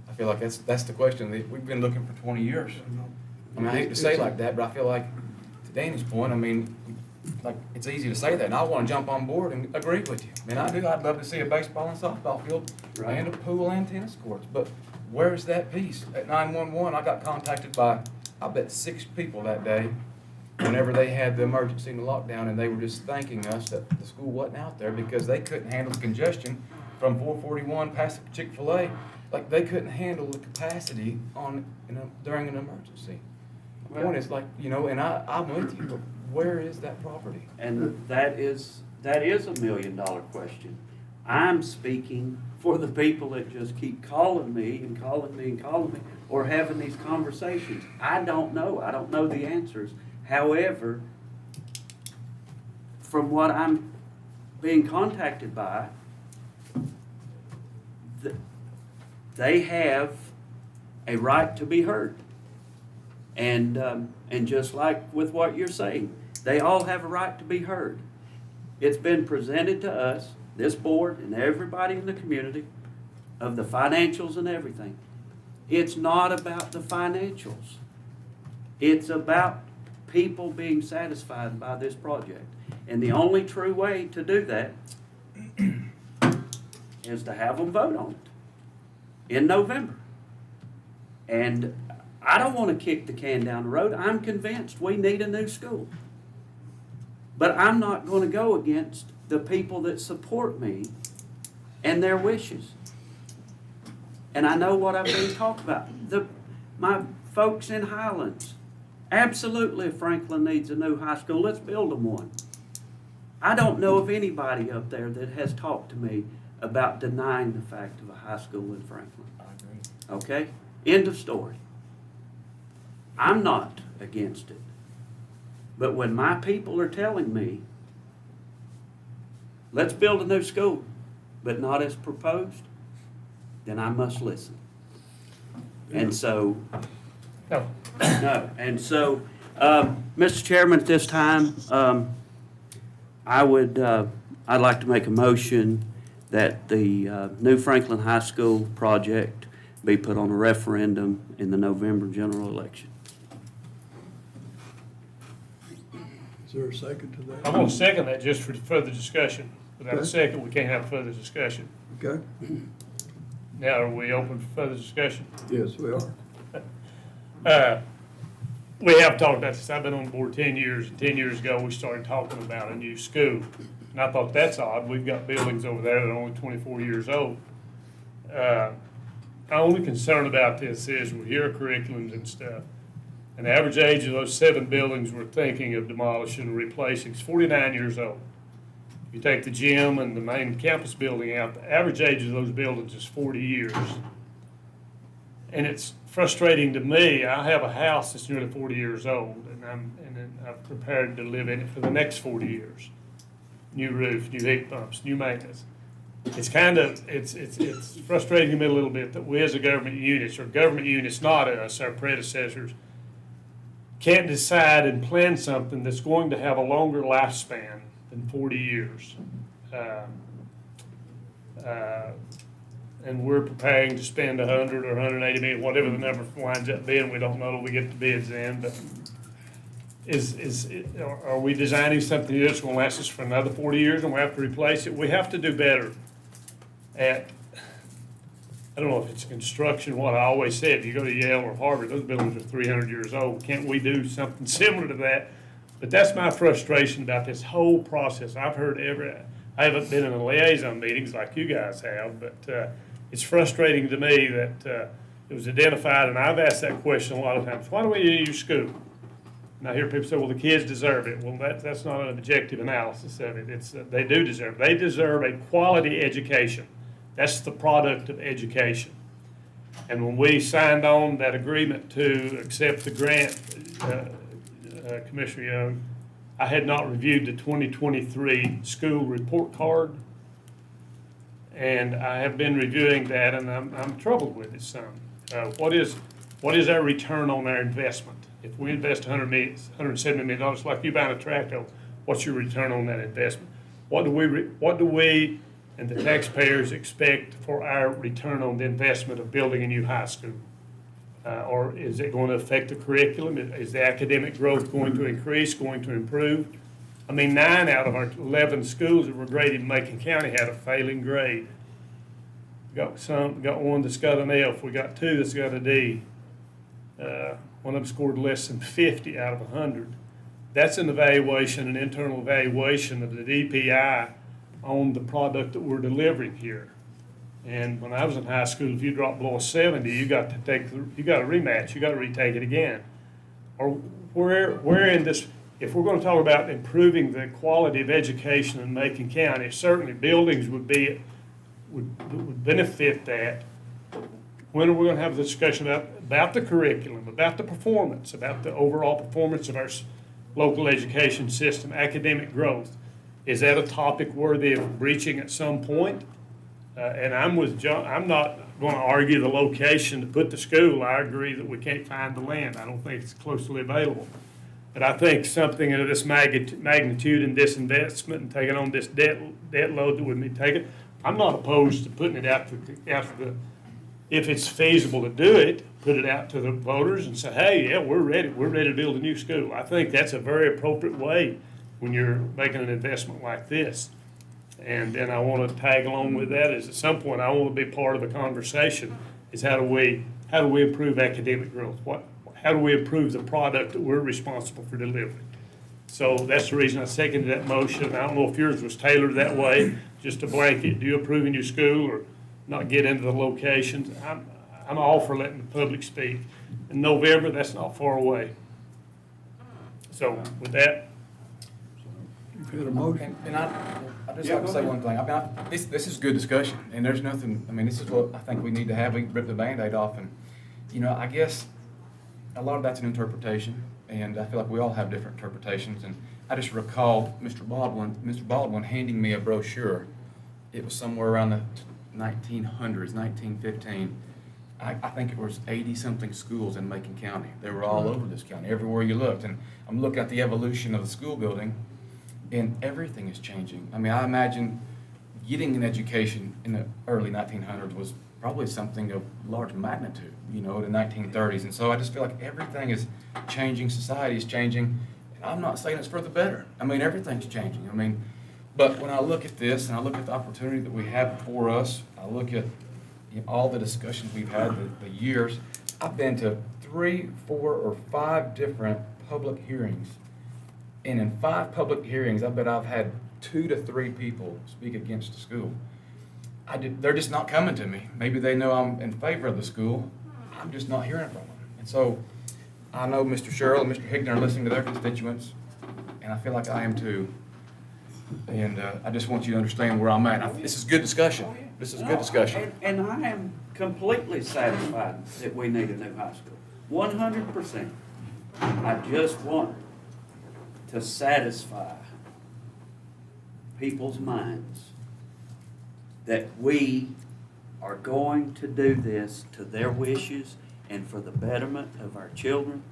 I feel like that's the question that we've been looking for 20 years. I mean, I hate to say it like that, but I feel like, to Danny's point, I mean, like, it's easy to say that, and I want to jump on board and agree with you. I mean, I do. I'd love to see a baseball and softball field, Right. and a pool and tennis courts, but where's that piece? At 911, I got contacted by, I bet, 6 people that day whenever they had the emergency and the lockdown, and they were just thanking us that the school wasn't out there because they couldn't handle the congestion from 441 past Chick-fil-A. Like, they couldn't handle the capacity during an emergency. The point is, like, you know, and I'm with you, but where is that property? And that is a $1 million question. I'm speaking for the people that just keep calling me and calling me and calling me, or having these conversations. I don't know. I don't know the answers. However, from what I'm being contacted by, they have a right to be heard. And just like with what you're saying, they all have a right to be heard. It's been presented to us, this board and everybody in the community, of the financials and everything. It's not about the financials. It's about people being satisfied by this project. And the only true way to do that is to have them vote on it in November. And I don't want to kick the can down the road. I'm convinced we need a new school. But I'm not going to go against the people that support me and their wishes. And I know what I'm being talked about. My folks in Highlands, absolutely, if Franklin needs a new high school, let's build them one. I don't know of anybody up there that has talked to me about denying the fact of a high school in Franklin. I agree. Okay? End of story. I'm not against it. But when my people are telling me, let's build a new school, but not as proposed, then I must listen. And so, No. no, and so, Mr. Chairman, at this time, I'd like to make a motion that the new Franklin High School project be put on a referendum in the November general election. Is there a second to that? I'm gonna second that just for further discussion. Without a Okay. second, we can't have further discussion. Okay, Now, are we open for further discussion? yes, we are. We have talked about this. I've been on the board 10 years. 10 years ago, we started talking about a new school. And I thought, that's odd. We've got buildings over there that are only 24 years old. Our only concern about this is we hear curriculums and stuff. And the average age of those 7 buildings we're thinking of demolishing and replacing is 49 years old. You take the gym and the main campus building out, the average age of those buildings is 40 years. And it's frustrating to me. I have a house that's nearly 40 years old, and I'm prepared to live in it for the next 40 years. New roof, new heat pumps, new maintenance. It's frustrating to me a little bit that we as a government unit, or government units, not us, our predecessors, can't decide and plan something that's going to have a longer lifespan than 40 years. And we're preparing to spend 100 or 180 million, whatever the number winds up being. We don't know till we get the bids in, but are we designing something that's going to last us for another 40 years and we have to replace it? We have to do better at, I don't know if it's construction, what I always said, if you go to Yale or Harvard, those buildings are 300 years old. Can't we do something similar to that? But that's my frustration about this whole process. I haven't been in the liaison meetings like you guys have, but it's frustrating to me that it was identified, and I've asked that question a lot of times, why do we use school? And I hear people say, well, the kids deserve it. Well, that's not an objective analysis of it. It's they do deserve it. They deserve a quality education. That's the product of education. And when we signed on that agreement to accept the grant, Commissioner Young, I had not reviewed the 2023 school report card. And I have been reviewing that, and I'm troubled with it some. What is our return on our investment? If we invest $170 million, like you buying a tractor, what's your return on that investment? What do we and the taxpayers expect for our return on the investment of building a new high school? Or is it going to affect the curriculum? Is the academic growth going to increase, going to improve? I mean, 9 out of our 11 schools that were graded in Macon County had a failing grade. Got one that's got an F. We got 2 that's got a D. One of them scored less than 50 out of 100. That's an evaluation, an internal evaluation of the DPI on the product that we're delivering here. And when I was in high school, if you dropped below a 70, you got a rematch. You got to retake it again. Or where in this? If we're going to talk about improving the quality of education in Macon County, certainly buildings would benefit that. When are we going to have the discussion about the curriculum, about the performance, about the overall performance of our local education system, academic growth? Is that a topic worthy of breaching at some point? And I'm with John. I'm not going to argue the location to put the school. I agree that we can't find the land. I don't think it's closely available. But I think something of this magnitude and this investment and taking on this debt load that would be taken, I'm not opposed to putting it out if it's feasible to do it, put it out to the voters and say, hey, yeah, we're ready to build a new school. I think that's a very appropriate way when you're making an investment like this. And then I want to tag along with that is at some point I want to be part of the conversation is how do we improve academic growth? How do we improve the product that we're responsible for delivering? So that's the reason I seconded that motion. I don't know if yours was tailored that way, just a blanket, do you approve in your school or not get into the locations? I'm all for letting the public speak. In November, that's not far away. So with that, You've had a motion. And I just like to say one thing. I mean, this is good discussion, and there's nothing, I mean, this is what I think we need to have. We can rip the Band-Aid off, and, you know, I guess a lot of that's an interpretation, and I feel like we all have different interpretations. And I just recall Mr. Baldwin handing me a brochure. It was somewhere around the 1900s, 1915. I think it was 80-something schools in Macon County. They were all over this county, everywhere you looked. And I'm looking at the evolution of the school building, and everything is changing. I mean, I imagine getting an education in the early 1900s was probably something of large magnitude, you know, the 1930s. And so I just feel like everything is changing, society is changing. And I'm not saying it's for the better. I mean, everything's changing. I mean, but when I look at this and I look at the opportunity that we have before us, I look at all the discussions we've had, the years. I've been to 3, 4, or 5 different public hearings. And in 5 public hearings, I bet I've had 2 to 3 people speak against the school. They're just not coming to me. Maybe they know I'm in favor of the school. I'm just not hearing from them. And so I know Mr. Sherrill and Mr. Higdon are listening to their constituents, and I feel like I am too. And I just want you to understand where I'm at. This is good discussion. This is good discussion. And I am completely satisfied that we need a new high school, 100%. I just want to satisfy people's minds that we are going to do this to their wishes and for the betterment of our children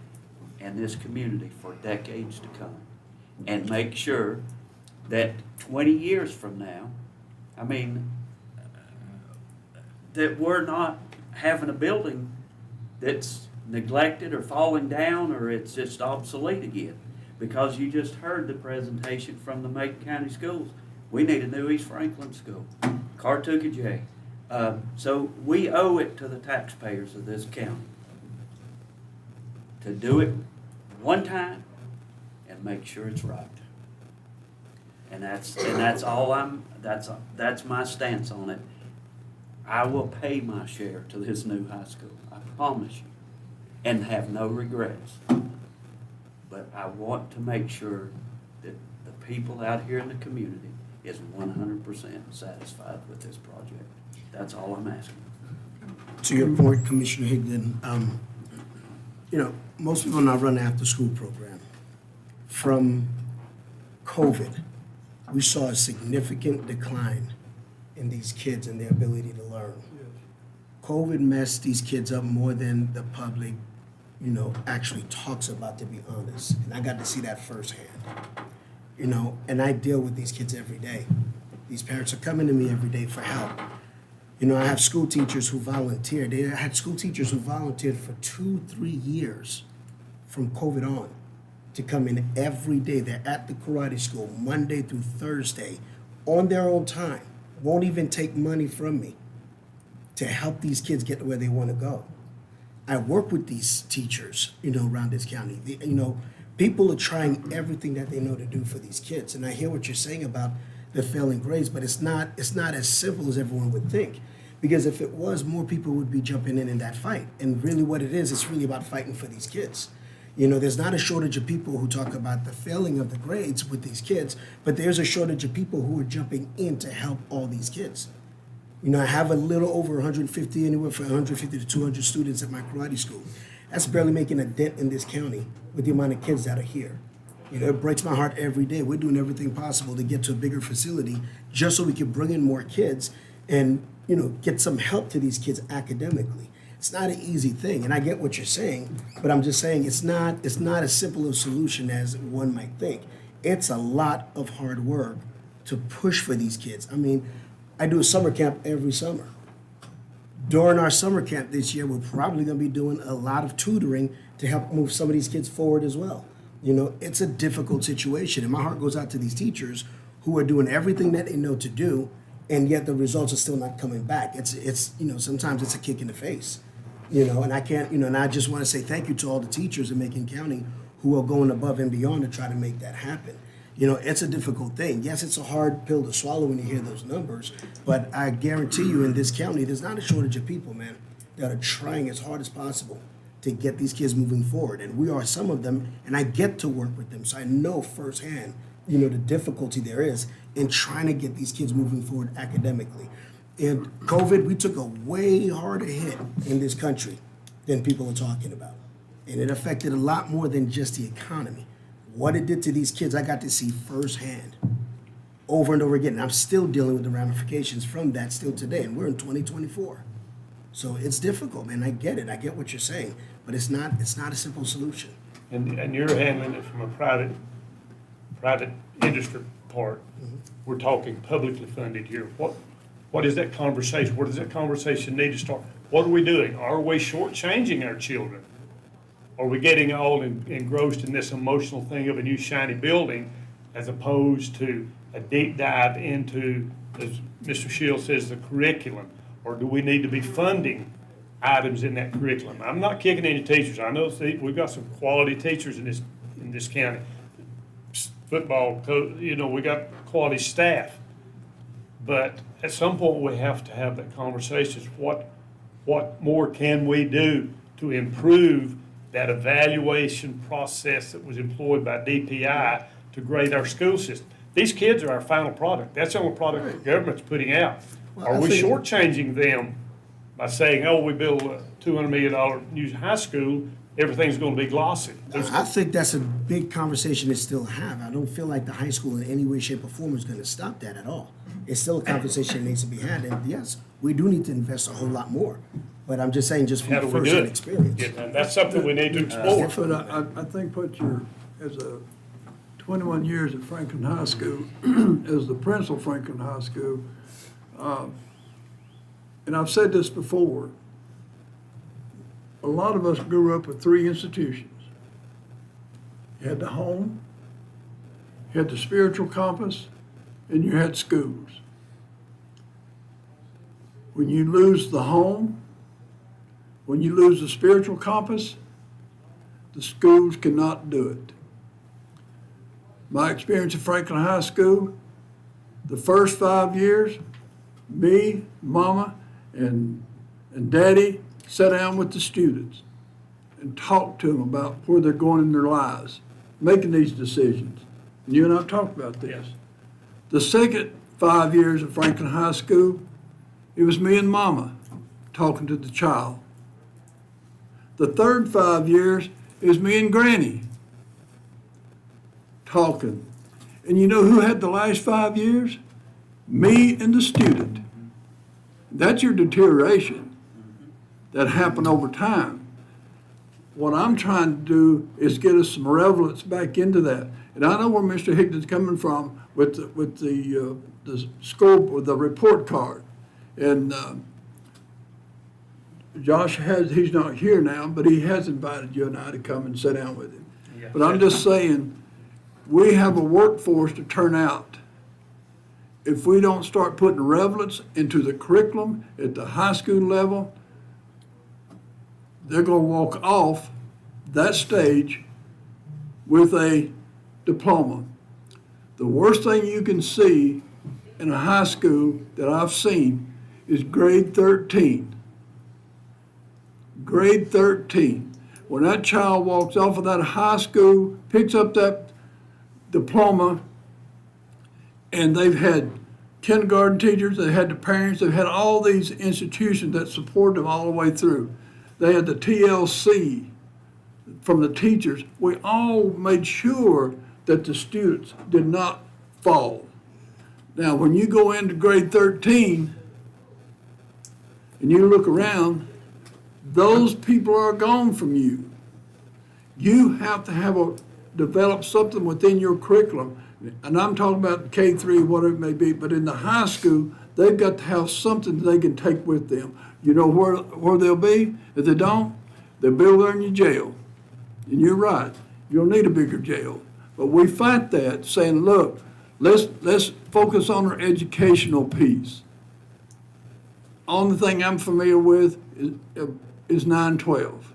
and this community for decades to come. And make sure that 20 years from now, I mean, that we're not having a building that's neglected or falling down or it's just obsolete again. Because you just heard the presentation from the Macon County Schools. We need a new East Franklin school, Cartuca J. So we owe it to the taxpayers of this county to do it one time and make sure it's right. And that's all that's my stance on it. I will pay my share to this new high school, I promise you, and have no regrets. But I want to make sure that the people out here in the community is 100% satisfied with this project. That's all I'm asking. To your point, Commissioner Higdon, you know, most people now run an after-school program. From COVID, we saw a significant decline in these kids and their ability to learn. COVID messed these kids up more than the public, you know, actually talks about, to be honest. And I got to see that firsthand. You know, and I deal with these kids every day. These parents are coming to me every day for help. You know, I have school teachers who volunteered. I had school teachers who volunteered for 2-3 years from COVID on to come in every day. They're at the karate school Monday through Thursday on their own time. Won't even take money from me to help these kids get to where they want to go. I work with these teachers, you know, around this county. You know, people are trying everything that they know to do for these kids. And I hear what you're saying about the failing grades, but it's not as simple as everyone would think. Because if it was, more people would be jumping in that fight. And really what it is, it's really about fighting for these kids. You know, there's not a shortage of people who talk about the failing of the grades with these kids, but there's a shortage of people who are jumping in to help all these kids. You know, I have a little over 150, anywhere from 150 to 200 students at my karate school. That's barely making a dent in this county with the amount of kids that are here. You know, it breaks my heart every day. We're doing everything possible to get to a bigger facility just so we can bring in more kids and, you know, get some help to these kids academically. It's not an easy thing, and I get what you're saying, but I'm just saying it's not as simple a solution as one might think. It's a lot of hard work to push for these kids. I mean, I do a summer camp every summer. During our summer camp this year, we're probably going to be doing a lot of tutoring to help move some of these kids forward as well. You know, it's a difficult situation, and my heart goes out to these teachers who are doing everything that they know to do, and yet the results are still not coming back. It's you know, sometimes it's a kick in the face. You know, and I can't, you know, and I just want to say thank you to all the teachers in Macon County who are going above and beyond to try to make that happen. You know, it's a difficult thing. Yes, it's a hard pill to swallow when you hear those numbers, but I guarantee you in this county, there's not a shortage of people, man, that are trying as hard as possible to get these kids moving forward. And we are some of them, and I get to work with them, so I know firsthand the difficulty there is in trying to get these kids moving forward academically. And COVID, we took a way harder hit in this country than people are talking about. And it affected a lot more than just the economy. What it did to these kids, I got to see firsthand over and over again. And I'm still dealing with the ramifications from that still today, and we're in 2024. So it's difficult, man. I get it. I get what you're saying, but it's not a simple solution. And you're handling it from a private industry part. We're talking publicly funded here. What is that conversation? Where does that conversation need to start? What are we doing? Are we shortchanging our children? Are we getting all engrossed in this emotional thing of a new shiny building as opposed to a deep dive into, as Mr. Shields says, the curriculum? Or do we need to be funding items in that curriculum? I'm not kicking any teachers. I know we've got some quality teachers in this county. Football coach, we got quality staff. But at some point, we have to have that conversation. What more can we do to improve that evaluation process that was employed by DPI to grade our school system? These kids are our final product. That's the only product the government's putting out. Are we shortchanging them by saying, oh, we build a $200 million new high school, everything's going to be glossy? I think that's a big conversation to still have. I don't feel like the high school in any way, shape, or form is going to stop that at all. It's still a conversation that needs to be had, and yes, we do need to invest a whole lot more. But I'm just saying, just How do from we do first-hand it? experience. Yeah, and that's something we need to explore. But I think as a 21 years at Franklin High School, as the principal of Franklin High School, and I've said this before, a lot of us grew up with three institutions. You had the home, you had the spiritual compass, and you had schools. When you lose the home, when you lose the spiritual compass, the schools cannot do it. My experience at Franklin High School, the first 5 years, me, Mama, and Daddy sat down with the students and talked to them about where they're going in their lives, making these decisions. And you and I talked about this. The second 5 years of Franklin High School, it was me and Mama talking to the child. The third 5 years is me and Granny talking. And you know who had the last 5 years? Me and the student. That's your deterioration that happened over time. What I'm trying to do is get us some relevance back into that. And I know where Mr. Higdon's coming from with the score, with the report card. And Josh he's not here now, but he has invited you and I to come and sit down with him. Yeah. But I'm just saying, we have a workforce to turn out. If we don't start putting relevance into the curriculum at the high school level, they're going to walk off that stage with a diploma. The worst thing you can see in a high school that I've seen is grade 13. Grade 13. When that child walks off of that high school, picks up that diploma, and they've had kindergarten teachers, they've had the parents, they've had all these institutions that support them all the way through. They had the TLC from the teachers. We all made sure that the students did not fall. Now, when you go into grade 13 and you look around, those people are gone from you. You have to develop something within your curriculum. And I'm talking about K-3, whatever it may be, but in the high school, they've got to have something they can take with them. You know where they'll be? If they don't, they'll be over there in your jail. And you're right, you'll need a bigger jail. But we fight that, saying, look, let's focus on our educational piece. Only thing I'm familiar with is 912.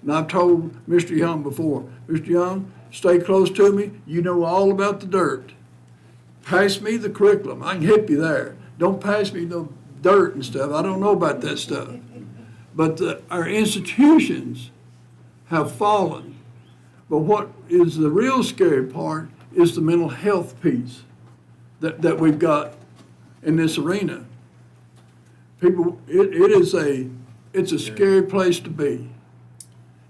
And I've told Mr. Young before, Mr. Young, stay close to me. You know all about the dirt. Pass me the curriculum. I can help you there. Don't pass me the dirt and stuff. I don't know about that stuff. But our institutions have fallen. But what is the real scary part is the mental health piece that we've got in this arena. People, it's a scary place to be.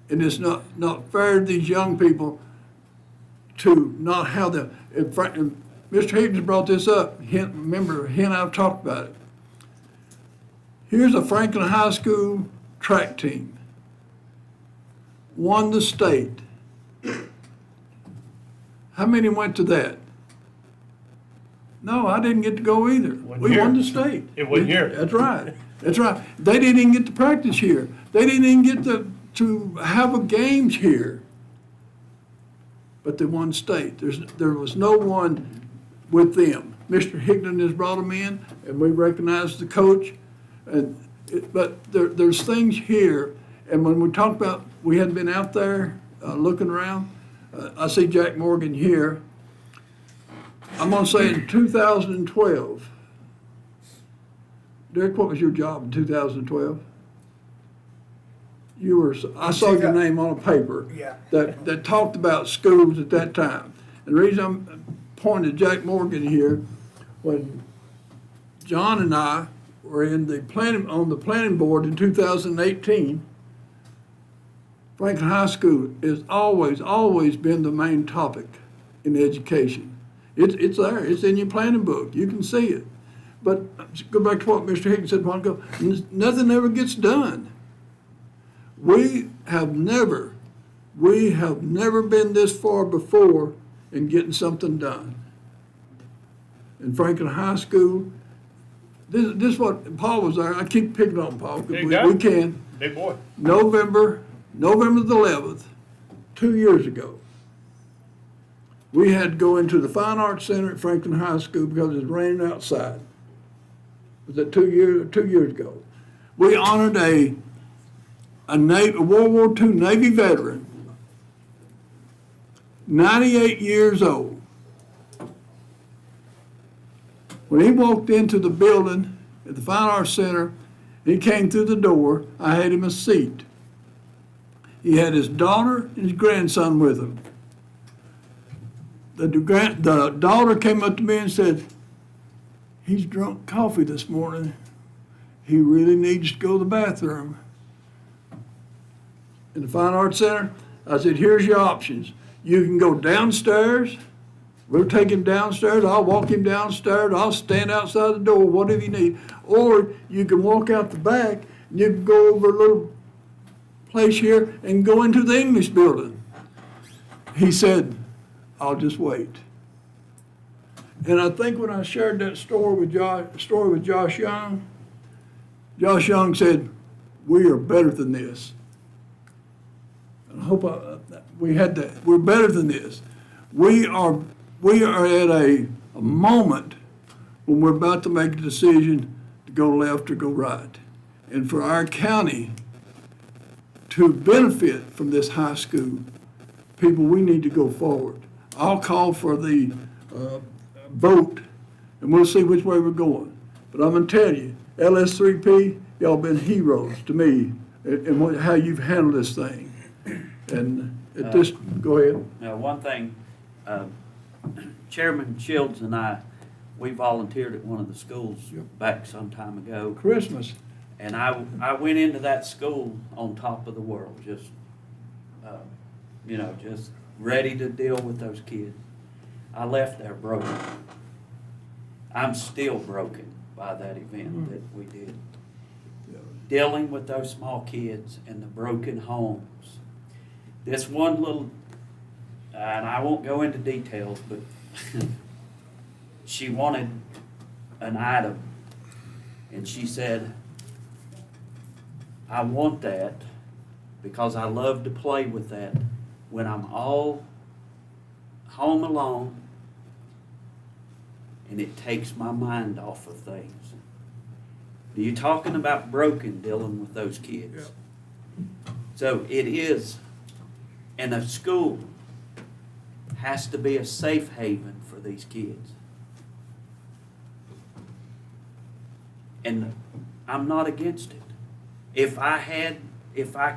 And it's not fair to these young people to not have them. And Mr. Higgins brought this up. Remember, he and I have talked about it. Here's a Franklin High School track team. Won the state. How many went to that? No, I didn't get to go either. We won the state. It wasn't here. That's right. That's right. They didn't even get to practice here. They didn't even get to have a games here. But they won state. There was no one with them. Mr. Higdon has brought them in, and we recognize the coach. But there's things here, and when we talk about, we hadn't been out there looking around. I see Jack Morgan here. I'm gonna say in 2012, Derek, what was your job in 2012? I saw your name on a paper Yeah. that talked about schools at that time. And the reason I'm pointing to Jack Morgan here, when John and I were on the planning board in 2018, Franklin High School has always been the main topic in education. It's there, it's in your planning book, you can see it. But go back to what Mr. Higgins said a while ago, nothing ever gets done. We have never been this far before in getting something done. In Franklin High School, this is what, Paul was there, I keep picking on Paul, because we can. Big boy. November the 11th, 2 years ago, we had to go into the Fine Arts Center at Franklin High School because it was raining outside. Was that 2 years ago? We honored a World War II Navy veteran, 98 years old. When he walked into the building at the Fine Arts Center, he came through the door, I had him a seat. He had his daughter and his grandson with him. The daughter came up to me and said, "He's drunk coffee this morning. He really needs to go to the bathroom." In the Fine Arts Center, I said, "Here's your options. You can go downstairs. We'll take him downstairs. I'll walk him downstairs. I'll stand outside the door, whatever you need. Or you can walk out the back and you can go over a little place here and go into the English building." He said, "I'll just wait." And I think when I shared that story with Josh Young, Josh Young said, "We are better than this." And I hope we had that. We're better than this. We are at a moment when we're about to make a decision to go left or go right. And for our county to benefit from this high school, people, we need to go forward. I'll call for the vote, and we'll see which way we're going. But I'm gonna tell you, LS3P, y'all been heroes to me in how you've handled this thing. And go ahead. Now, one thing, Chairman Shields and I, we volunteered at one of the schools back some time ago. Christmas. And I went into that school on top of the world, just, just ready to deal with those kids. I left there broken. I'm still broken by that event that we did. Dealing with those small kids and the broken homes. This one little, and I won't go into details, but she wanted an item. And she said, "I want that because I love to play with that when I'm all home alone and it takes my mind off of things." You're talking about broken, dealing with those kids. So it is, and a school has to be a safe haven for these kids. And I'm not against it. If I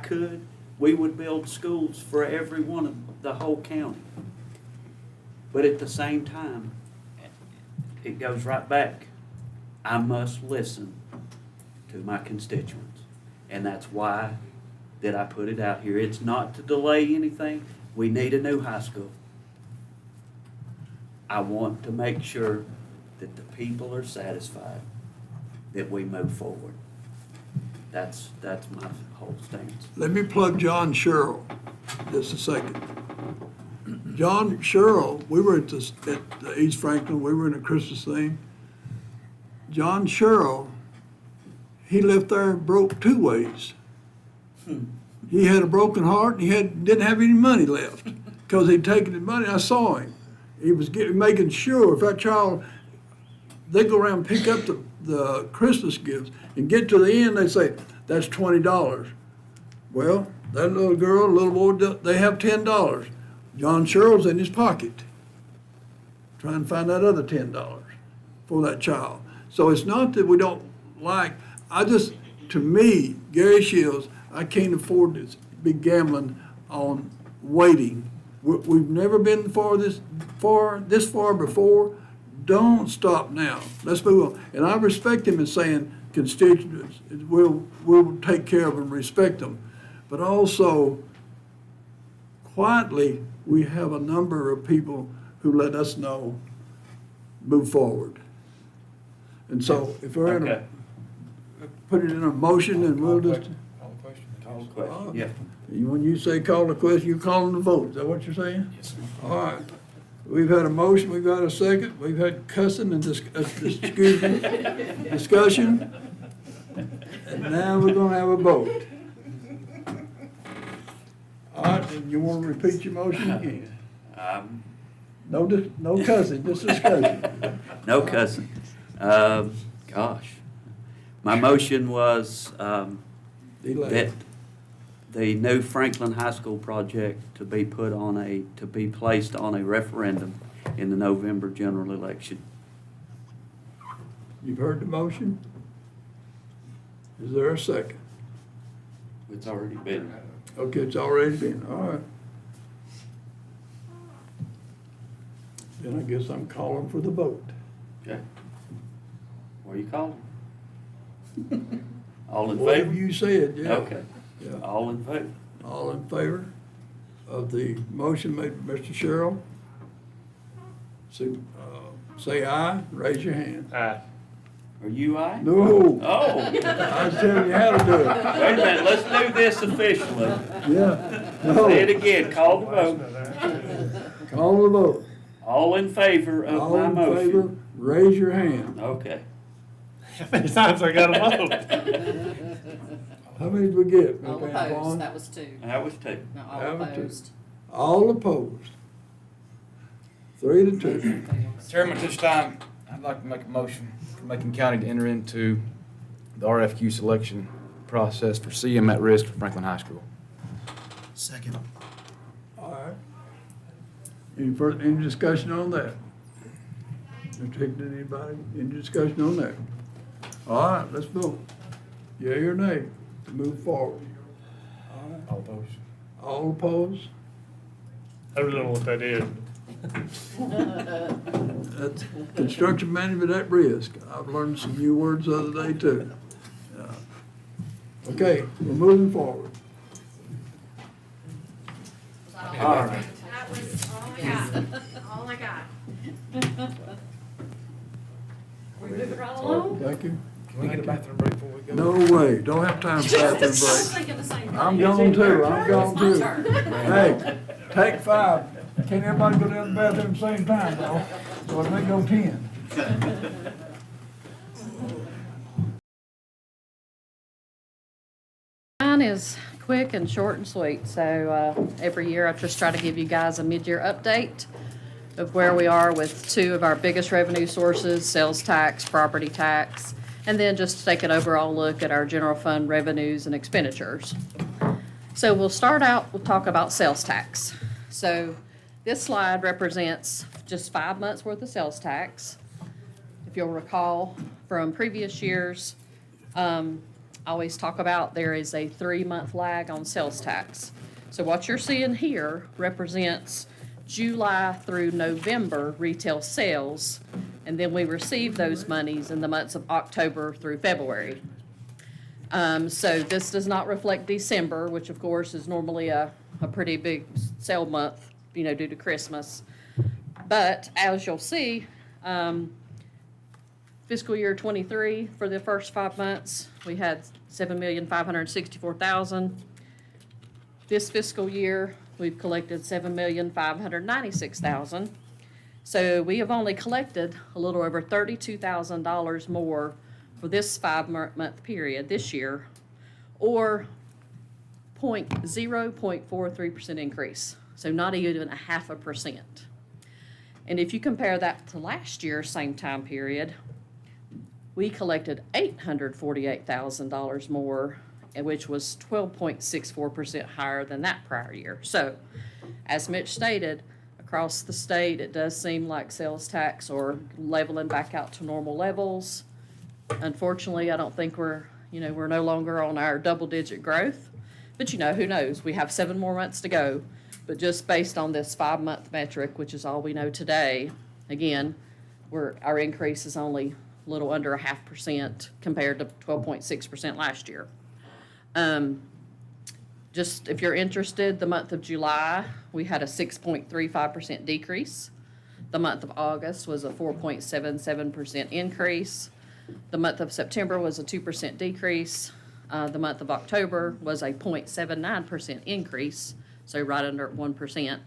could, we would build schools for every one of the whole county. But at the same time, it goes right back. I must listen to my constituents. And that's why that I put it out here. It's not to delay anything. We need a new high school. I want to make sure that the people are satisfied, that we move forward. That's my whole stance. Let me plug John Sherrill just a second. John Sherrill, we were at the East Franklin, we were in a Christmas thing. John Sherrill, he left there broke two ways. He had a broken heart and he didn't have any money left because he'd taken the money. I saw him. He was making sure if that child, they go around and pick up the Christmas gifts and get to the end, they say, that's $20. Well, that little girl, little boy, they have $10. John Sherrill's in his pocket trying to find that other $10 for that child. So it's not that we don't like, to me, Gary Shields, I can't afford to be gambling on waiting. We've never been this far before. Don't stop now. Let's move on. And I respect him in saying constituents, we'll take care of them, respect them. But also, quietly, we have a number of people who let us know, move forward. And so if we're in Okay. put it in a motion and we'll just, Call the question. Call the question, yeah. when you say call the question, you're calling the vote. Is that what you're saying? Yes, sir. All right. We've had a motion, we've got a second, we've had cussing and discussion. And now we're gonna have a vote. All right, and you wanna repeat your motion again? No cussing, just discussion. No cussing. Gosh. My motion was, Delay. that the new Franklin High School project to be placed on a referendum in the November general election. You've heard the motion? Is there a second? It's already been. Okay, it's already been, all right. Then I guess I'm calling for the vote. Okay. What are you calling? All in Whatever favor? you said, yeah. Okay. Yeah. All in favor? All in favor of the motion made by Mr. Sherrill? Say aye, raise your hand. Aye. Are you aye? No, Oh, I was telling you how to do it. wait a minute, let's do this officially. Yeah, Say it no, again, call the vote. call the vote. All in favor of All my in favor, motion? raise your hand. Okay. How many times I gotta vote? How many did we get? All Ms. Van opposed, Vaughn? that was two. That was two. No, all That was two. opposed. All opposed. 3-2. Chairman, at this time, I'd like to make a motion for Macon County to enter into the RFQ selection process for CM at risk for Franklin High School. Second. All right. Any discussion on that? Mr. Hickman, anybody? Any discussion on that? All right, let's vote. Yea or nay to move forward? All right. All opposed? All opposed? I really don't know what that is. That's construction management at risk. I've learned some new words the other day too. Okay, we're moving forward. All right. That was all I got. All I got. We moving right along? Thank you. Can we get a bathroom break before we go? No way, don't have time for I was bathroom break. thinking the same thing. I'm going too, I'm going It's too. my turn. Hey, take 5. Can't everybody go down to the bathroom at the same time though? So it may go 10. Mine is quick and short and sweet. So every year I just try to give you guys a mid-year update of where we are with two of our biggest revenue sources, sales tax, property tax, and then just take an overall look at our general fund revenues and expenditures. So we'll talk about sales tax. So this slide represents just 5 months worth of sales tax. If you'll recall from previous years, I always talk about there is a 3-month lag on sales tax. So what you're seeing here represents July through November retail sales, and then we receive those monies in the months of October through February. So this does not reflect December, which of course is normally a pretty big sale month, due to Christmas. But as you'll see, fiscal year '23, for the first 5 months, we had $7,564,000. This fiscal year, we've collected $7,596,000. So we have only collected a little over $32,000 more for this 5-month period this year, or 0.43% increase. So not even a 0.5%. And if you compare that to last year, same time period, we collected $848,000 more, which was 12.64% higher than that prior year. So, as Mitch stated, across the state, it does seem like sales tax are leveling back out to normal levels. Unfortunately, I don't think we're no longer on our double-digit growth. But who knows? We have 7 more months to go. But just based on this 5-month metric, which is all we know today, again, our increase is only a little under 0.5% compared to 12.6% last year. Just if you're interested, the month of July, we had a 6.35% decrease. The month of August was a 4.77% increase. The month of September was a 2% decrease. The month of October was a 0.79% increase, so right under 1%.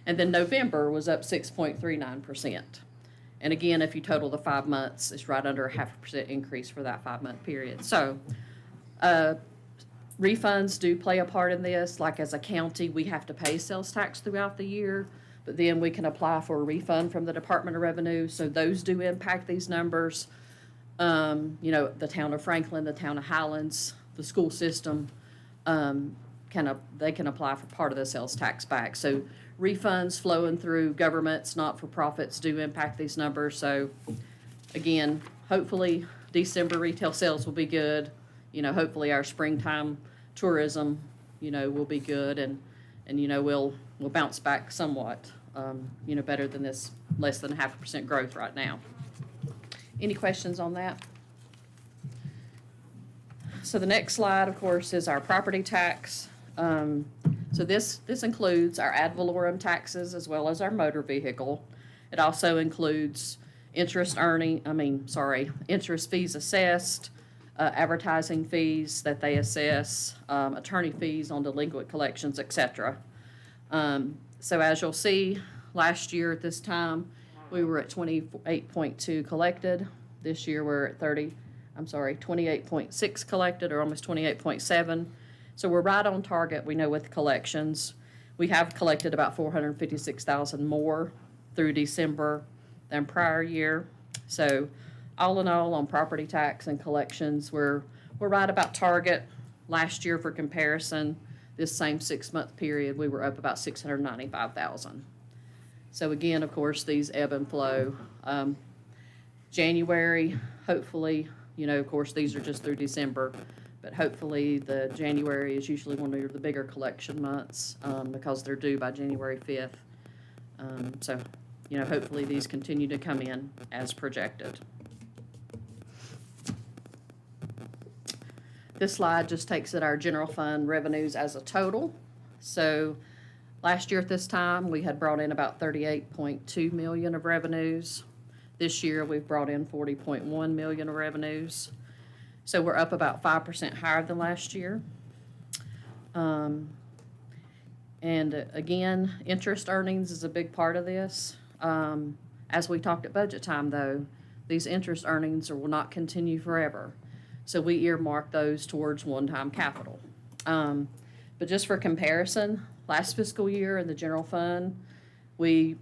And then November was up 6.39%. And again, if you total the 5 months, it's right under a 0.5% increase for that 5-month period. So, refunds do play a part in this. Like as a county, we have to pay sales tax throughout the year, but then we can apply for a refund from the Department of Revenue. So those do impact these numbers. The town of Franklin, the town of Highlands, the school system, they can apply for part of the sales tax back. So refunds flowing through governments, not-for-profits do impact these numbers. So again, hopefully December retail sales will be good. Hopefully our springtime tourism, will be good and we'll bounce back somewhat, better than this less than 0.5% growth right now. Any questions on that? So the next slide, of course, is our property tax. So this includes our ad valorem taxes as well as our motor vehicle. It also includes interest fees assessed, advertising fees that they assess, attorney fees on delinquent collections, etc. So as you'll see, last year at this time, we were at 28.2 collected. This year we're at 28.6 collected, or almost 28.7. So we're right on target, we know, with collections. We have collected about $456,000 more through December than prior year. So all in all, on property tax and collections, we're right about target. Last year, for comparison, this same 6-month period, we were up about $695,000. So again, of course, these ebb and flow. January, hopefully, of course, these are just through December, but hopefully the January is usually one of the bigger collection months because they're due by January 5th. So, hopefully these continue to come in as projected. This slide just takes our general fund revenues as a total. So last year at this time, we had brought in about $38.2 million of revenues. This year, we've brought in $40.1 million of revenues. So we're up about 5% higher than last year. And again, interest earnings is a big part of this. As we talked at budget time, though, these interest earnings will not continue forever. So we earmark those towards one-time capital. But just for comparison, last fiscal year in the general fund, we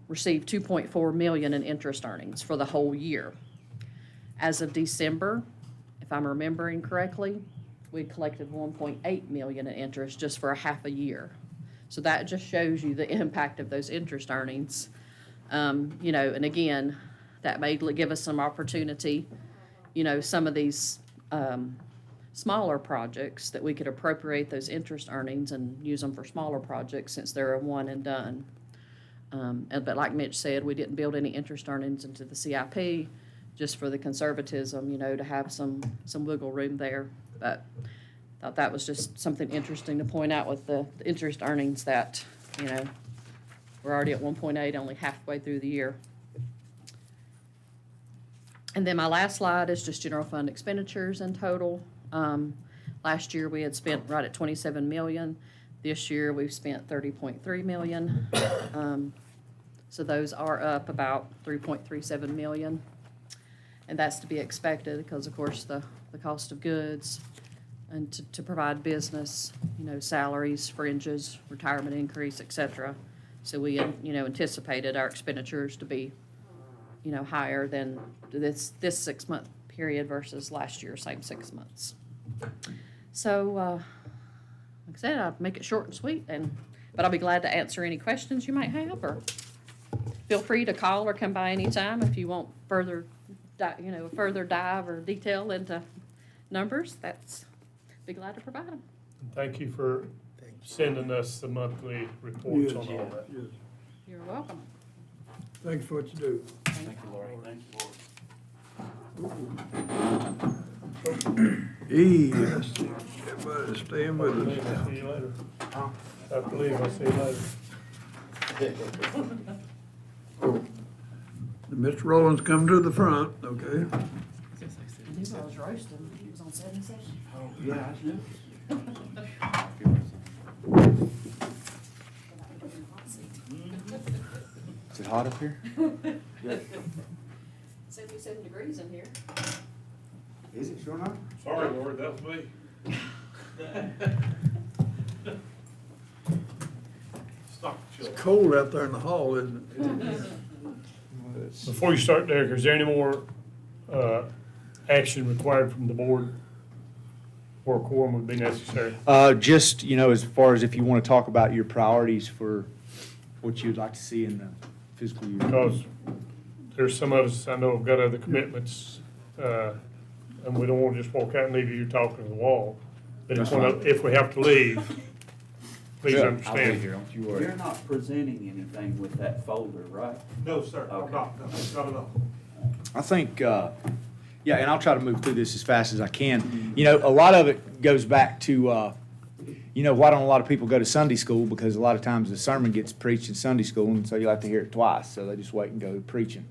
received $2.4 million in interest earnings for the whole year. As of December, if I'm remembering correctly, we collected $1.8 million in interest just for a half a year. So that just shows you the impact of those interest earnings. And again, that may give us some opportunity, some of these smaller projects that we could appropriate those interest earnings and use them for smaller projects since they're a one and done. But like Mitch said, we didn't build any interest earnings into the CIP, just for the conservatism, to have some wiggle room there. But thought that was just something interesting to point out with the interest earnings that, we're already at 1.8, only halfway through the year. And then my last slide is just general fund expenditures in total. Last year, we had spent right at 27 million. This year, we've spent 30.3 million. So those are up about 3.37 million. And that's to be expected because, of course, the cost of goods and to provide business, salaries, fringes, retirement increase, et cetera. So we, anticipated our expenditures to be, higher than this 6-month period versus last year, same 6 months. So, like I said, I'll make it short and sweet, but I'll be glad to answer any questions you might have, or feel free to call or come by anytime if you want further dive or detail into numbers. Be glad to provide them. Thank you for sending us the monthly reports Yes, on all that. yes. You're welcome. Thanks for what you do. Thank you, Lori. Thank you, Lord. Yes, everybody staying with us. I'll see you later. I believe I'll see you later. Mr. Rowland's come to the front, okay? I knew I was roasting. He was on 77. Yeah, I do. Is it hot up here? 77 degrees in here. Is it sure not? Sorry, Lord, that was me. Stop the It's chill. cold out there in the hall, isn't it? Before you start, Derek, is there any more action required from the board or a quorum would be necessary? Just, as far as if you want to talk about your priorities for what you'd like to see in the fiscal year. Because there's some of us I know have got other commitments, and we don't want to just walk out and leave you talking to the wall. But if we have to leave, please Yeah, understand. I'll be here, don't you worry. You're not presenting anything with that folder, right? No, sir, I'm Okay. not, no, not at all. I think, and I'll try to move through this as fast as I can. A lot of it goes back to, why don't a lot of people go to Sunday school? Because a lot of times the sermon gets preached in Sunday school, and so you have to hear it twice. So they just wait and go preaching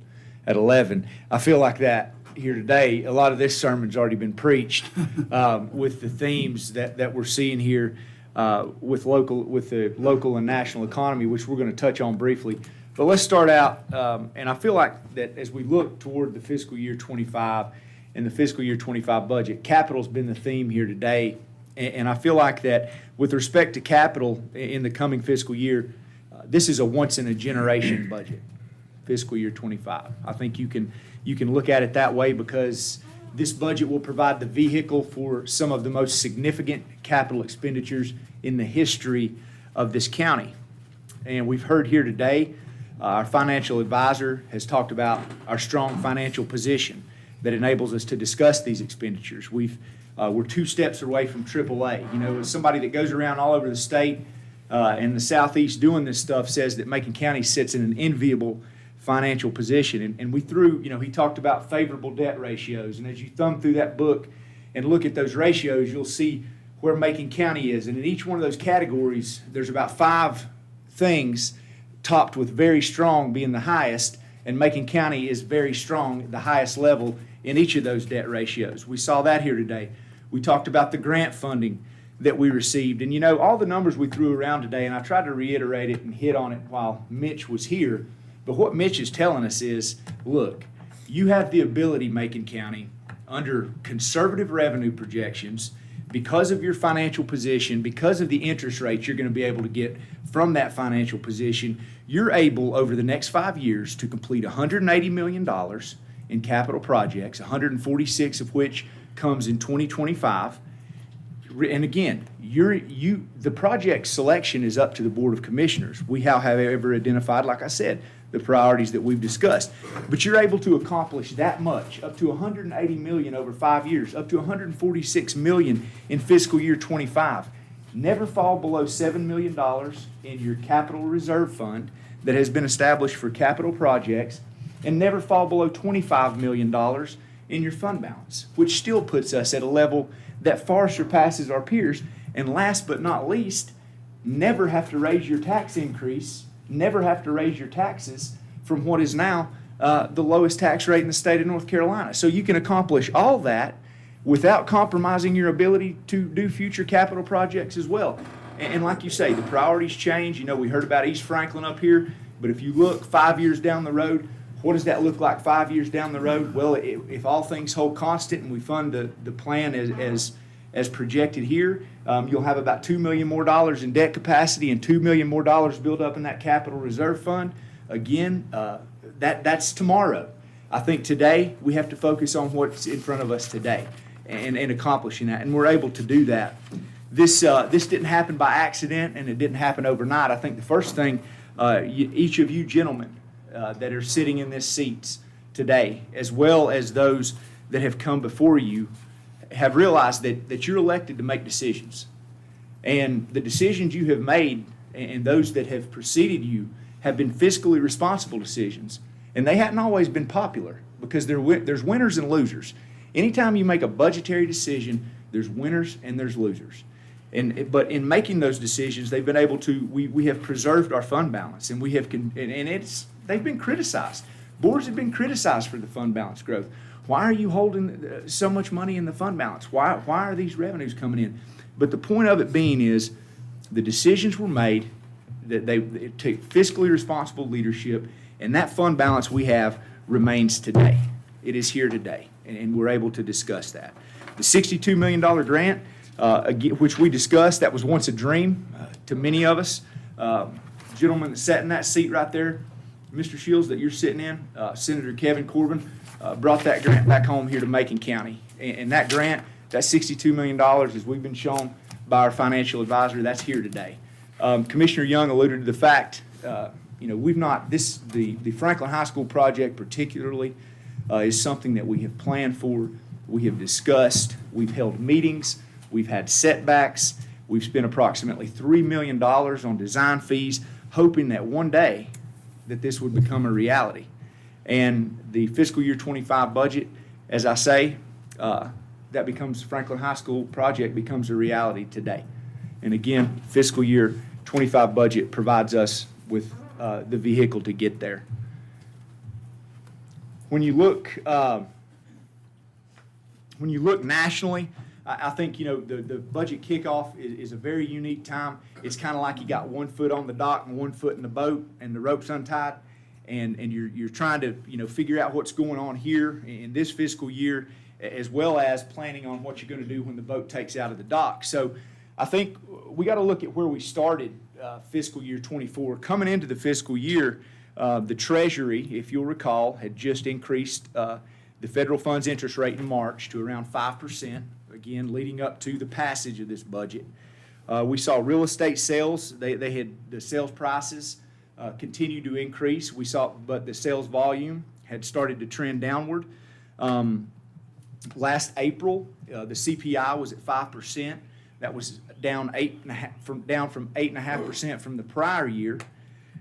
at 11. I feel like that here today. A lot of this sermon's already been preached with the themes that we're seeing here with the local and national economy, which we're going to touch on briefly. But let's start out, and I feel like that as we look toward the fiscal year 25 and the fiscal year 25 budget, capital's been the theme here today. And I feel like that with respect to capital in the coming fiscal year, this is a once-in-a-generation budget, fiscal year 25. I think you can look at it that way because this budget will provide the vehicle for some of the most significant capital expenditures in the history of this county. And we've heard here today, our financial advisor has talked about our strong financial position that enables us to discuss these expenditures. We're 2 steps away from AAA. As somebody that goes around all over the state and the Southeast doing this stuff says that Macon County sits in an enviable financial position. And he talked about favorable debt ratios. And as you thumb through that book and look at those ratios, you'll see where Macon County is. And in each one of those categories, there's about 5 things topped with very strong being the highest, and Macon County is very strong, the highest level in each of those debt ratios. We saw that here today. We talked about the grant funding that we received. And all the numbers we threw around today, and I tried to reiterate it and hit on it while Mitch was here, but what Mitch is telling us is, look, you have the ability, Macon County, under conservative revenue projections, because of your financial position, because of the interest rates you're going to be able to get from that financial position, you're able over the next 5 years to complete $180 million in capital projects, 146 of which comes in 2025. And again, the project selection is up to the Board of Commissioners. We have ever identified, like I said, the priorities that we've discussed. But you're able to accomplish that much, up to $180 million over 5 years, up to $146 million in fiscal year 25. Never fall below $7 million in your capital reserve fund that has been established for capital projects and never fall below $25 million in your fund balance, which still puts us at a level that far surpasses our peers. And last but not least, never have to raise your tax increase, never have to raise your taxes from what is now the lowest tax rate in the state of North Carolina. So you can accomplish all that without compromising your ability to do future capital projects as well. And like you say, the priorities change. You know, we heard about East Franklin up here, but if you look 5 years down the road, what does that look like 5 years down the road? Well, if all things hold constant and we fund the plan as projected here, you'll have about $2 million more in debt capacity and $2 million more built up in that capital reserve fund. Again, that's tomorrow. I think today we have to focus on what's in front of us today and accomplishing that, and we're able to do that. This didn't happen by accident, and it didn't happen overnight. I think the first thing, each of you gentlemen that are sitting in this seats today, as well as those that have come before you, have realized that you're elected to make decisions. And the decisions you have made and those that have preceded you have been fiscally responsible decisions. And they haven't always been popular because there's winners and losers. Anytime you make a budgetary decision, there's winners and there's losers. But in making those decisions, they've been able to, we have preserved our fund balance, and they've been criticized. Boards have been criticized for the fund balance growth. Why are you holding so much money in the fund balance? Why are these revenues coming in? But the point of it being is the decisions were made, that they take fiscally responsible leadership, and that fund balance we have remains today. It is here today, and we're able to discuss that. The $62 million grant, which we discussed, that was once a dream to many of us. Gentleman that sat in that seat right there, Mr. Shields, that you're sitting in, Senator Kevin Corbin, brought that grant back home here to Macon County. And that grant, that $62 million, as we've been shown by our financial advisor, that's here today. Commissioner Young alluded to the fact, the Franklin High School project particularly is something that we have planned for, we have discussed, we've held meetings, we've had setbacks, we've spent approximately $3 million on design fees, hoping that one day that this would become a reality. And the fiscal year 25 budget, as I say, that becomes Franklin High School project becomes a reality today. And again, fiscal year 25 budget provides us with the vehicle to get there. When you look nationally, I think the budget kickoff is a very unique time. It's kind of like you got one foot on the dock and one foot in the boat, and the rope's untied, and you're trying to figure out what's going on here in this fiscal year, as well as planning on what you're going to do when the boat takes out of the dock. So I think we got to look at where we started fiscal year 24. Coming into the fiscal year, the Treasury, if you'll recall, had just increased the federal funds interest rate in March to around 5%, again, leading up to the passage of this budget. We saw real estate sales. They had the sales prices continue to increase. But the sales volume had started to trend downward. Last April, the CPI was at 5%. That was down from 8.5% from the prior year.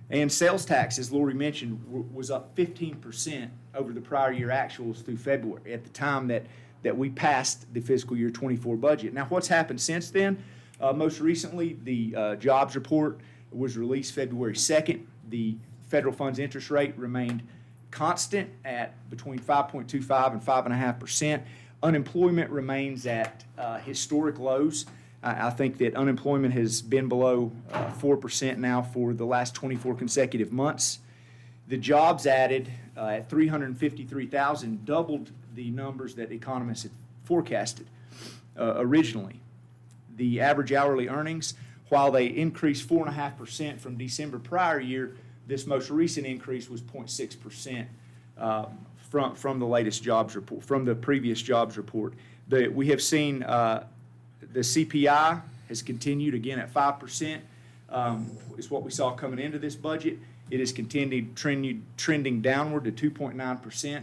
And sales tax, as Lori mentioned, was up 15% over the prior year actuals through February at the time that we passed the fiscal year 24 budget. Now, what's happened since then? Most recently, the jobs report was released February 2nd. The federal funds interest rate remained constant at between 5.25 and 5.5%. Unemployment remains at historic lows. I think that unemployment has been below 4% now for the last 24 consecutive months. The jobs added at 353,000 doubled the numbers that economists had forecasted originally. The average hourly earnings, while they increased 4.5% from December prior year, this most recent increase was 0.6% from the latest jobs report, from the previous jobs report. We have seen the CPI has continued again at 5%. Is what we saw coming into this budget. It has continued trending downward to 2.9%.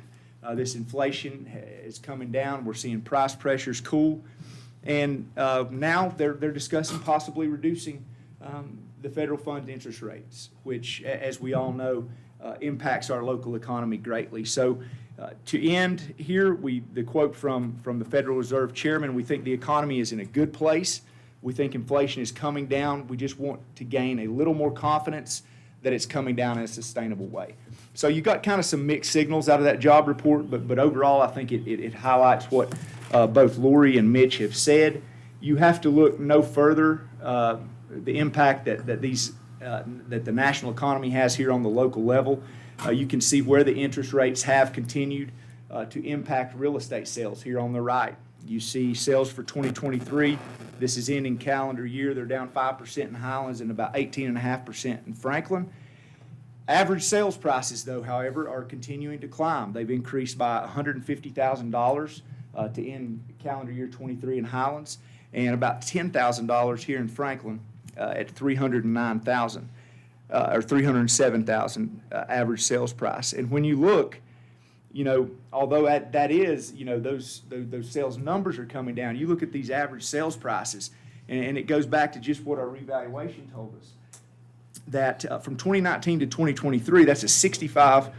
This inflation is coming down. We're seeing price pressures cool. And now they're discussing possibly reducing the federal fund interest rates, which, as we all know, impacts our local economy greatly. So to end here, the quote from the Federal Reserve Chairman, we think the economy is in a good place. We think inflation is coming down. We just want to gain a little more confidence that it's coming down in a sustainable way. So you got kind of some mixed signals out of that job report, but overall, I think it highlights what both Lori and Mitch have said. You have to look no further the impact that the national economy has here on the local level. You can see where the interest rates have continued to impact real estate sales here on the right. You see sales for 2023. This is ending calendar year. They're down 5% in Highlands and about 18.5% in Franklin. Average sales prices, though, however, are continuing to climb. They've increased by $150,000 to end calendar year 23 in Highlands, and about $10,000 here in Franklin at $309,000 or $307,000 average sales price. And when you look, although that is, those sales numbers are coming down, you look at these average sales prices, and it goes back to just what our revaluation told us, that from 2019 to 2023, that's a 65%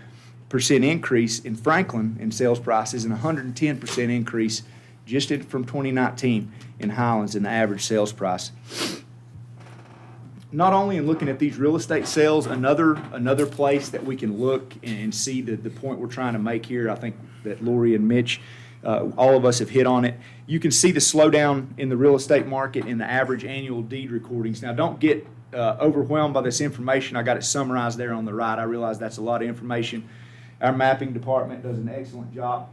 increase in Franklin in sales prices and 110% increase just from 2019 in Highlands in the average sales price. Not only in looking at these real estate sales, another place that we can look and see the point we're trying to make here, I think that Lori and Mitch, all of us have hit on it. You can see the slowdown in the real estate market in the average annual deed recordings. Now, don't get overwhelmed by this information. I got it summarized there on the right. I realize that's a lot of information. Our mapping department does an excellent job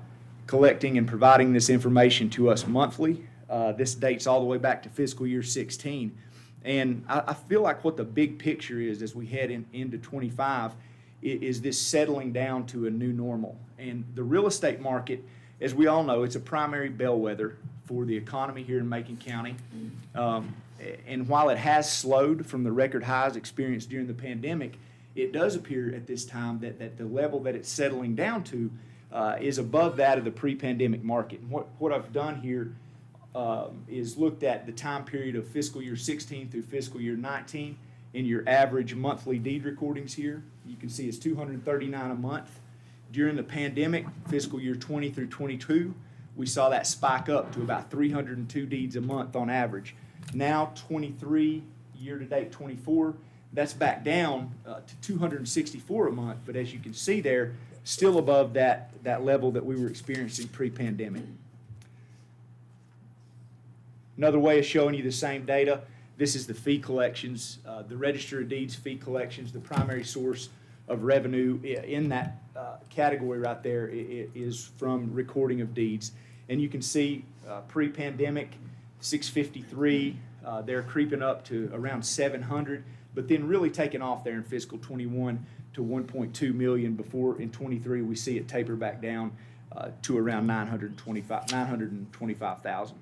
collecting and providing this information to us monthly. This dates all the way back to fiscal year 16. And I feel like what the big picture is as we head into 25 is this settling down to a new normal. And the real estate market, as we all know, it's a primary bellwether for the economy here in Macon County. And while it has slowed from the record highs experienced during the pandemic, it does appear at this time that the level that it's settling down to is above that of the pre-pandemic market. And what I've done here is looked at the time period of fiscal year 16 through fiscal year 19 in your average monthly deed recordings here. You can see it's 239 a month. During the pandemic, fiscal year 20 through 22, we saw that spike up to about 302 deeds a month on average. Now 23, year-to-date 24, that's back down to 264 a month, but as you can see there, still above that level that we were experiencing pre-pandemic. Another way of showing you the same data, this is the fee collections, the Register of Deeds fee collections, the primary source of revenue in that category right there is from recording of deeds. And you can see pre-pandemic, 653, they're creeping up to around 700, but then really taking off there in fiscal 21 to 1.2 million before in 23 we see it taper back down to around 925,000.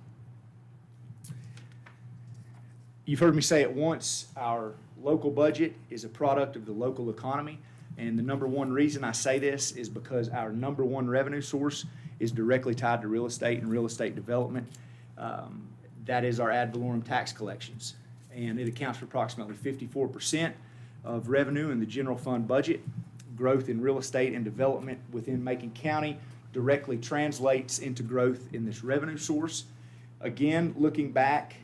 You've heard me say it once, our local budget is a product of the local economy, and the number one reason I say this is because our number one revenue source is directly tied to real estate and real estate development. That is our ad valorem tax collections, and it accounts for approximately 54% of revenue in the general fund budget. Growth in real estate and development within Macon County directly translates into growth in this revenue source. Again, looking back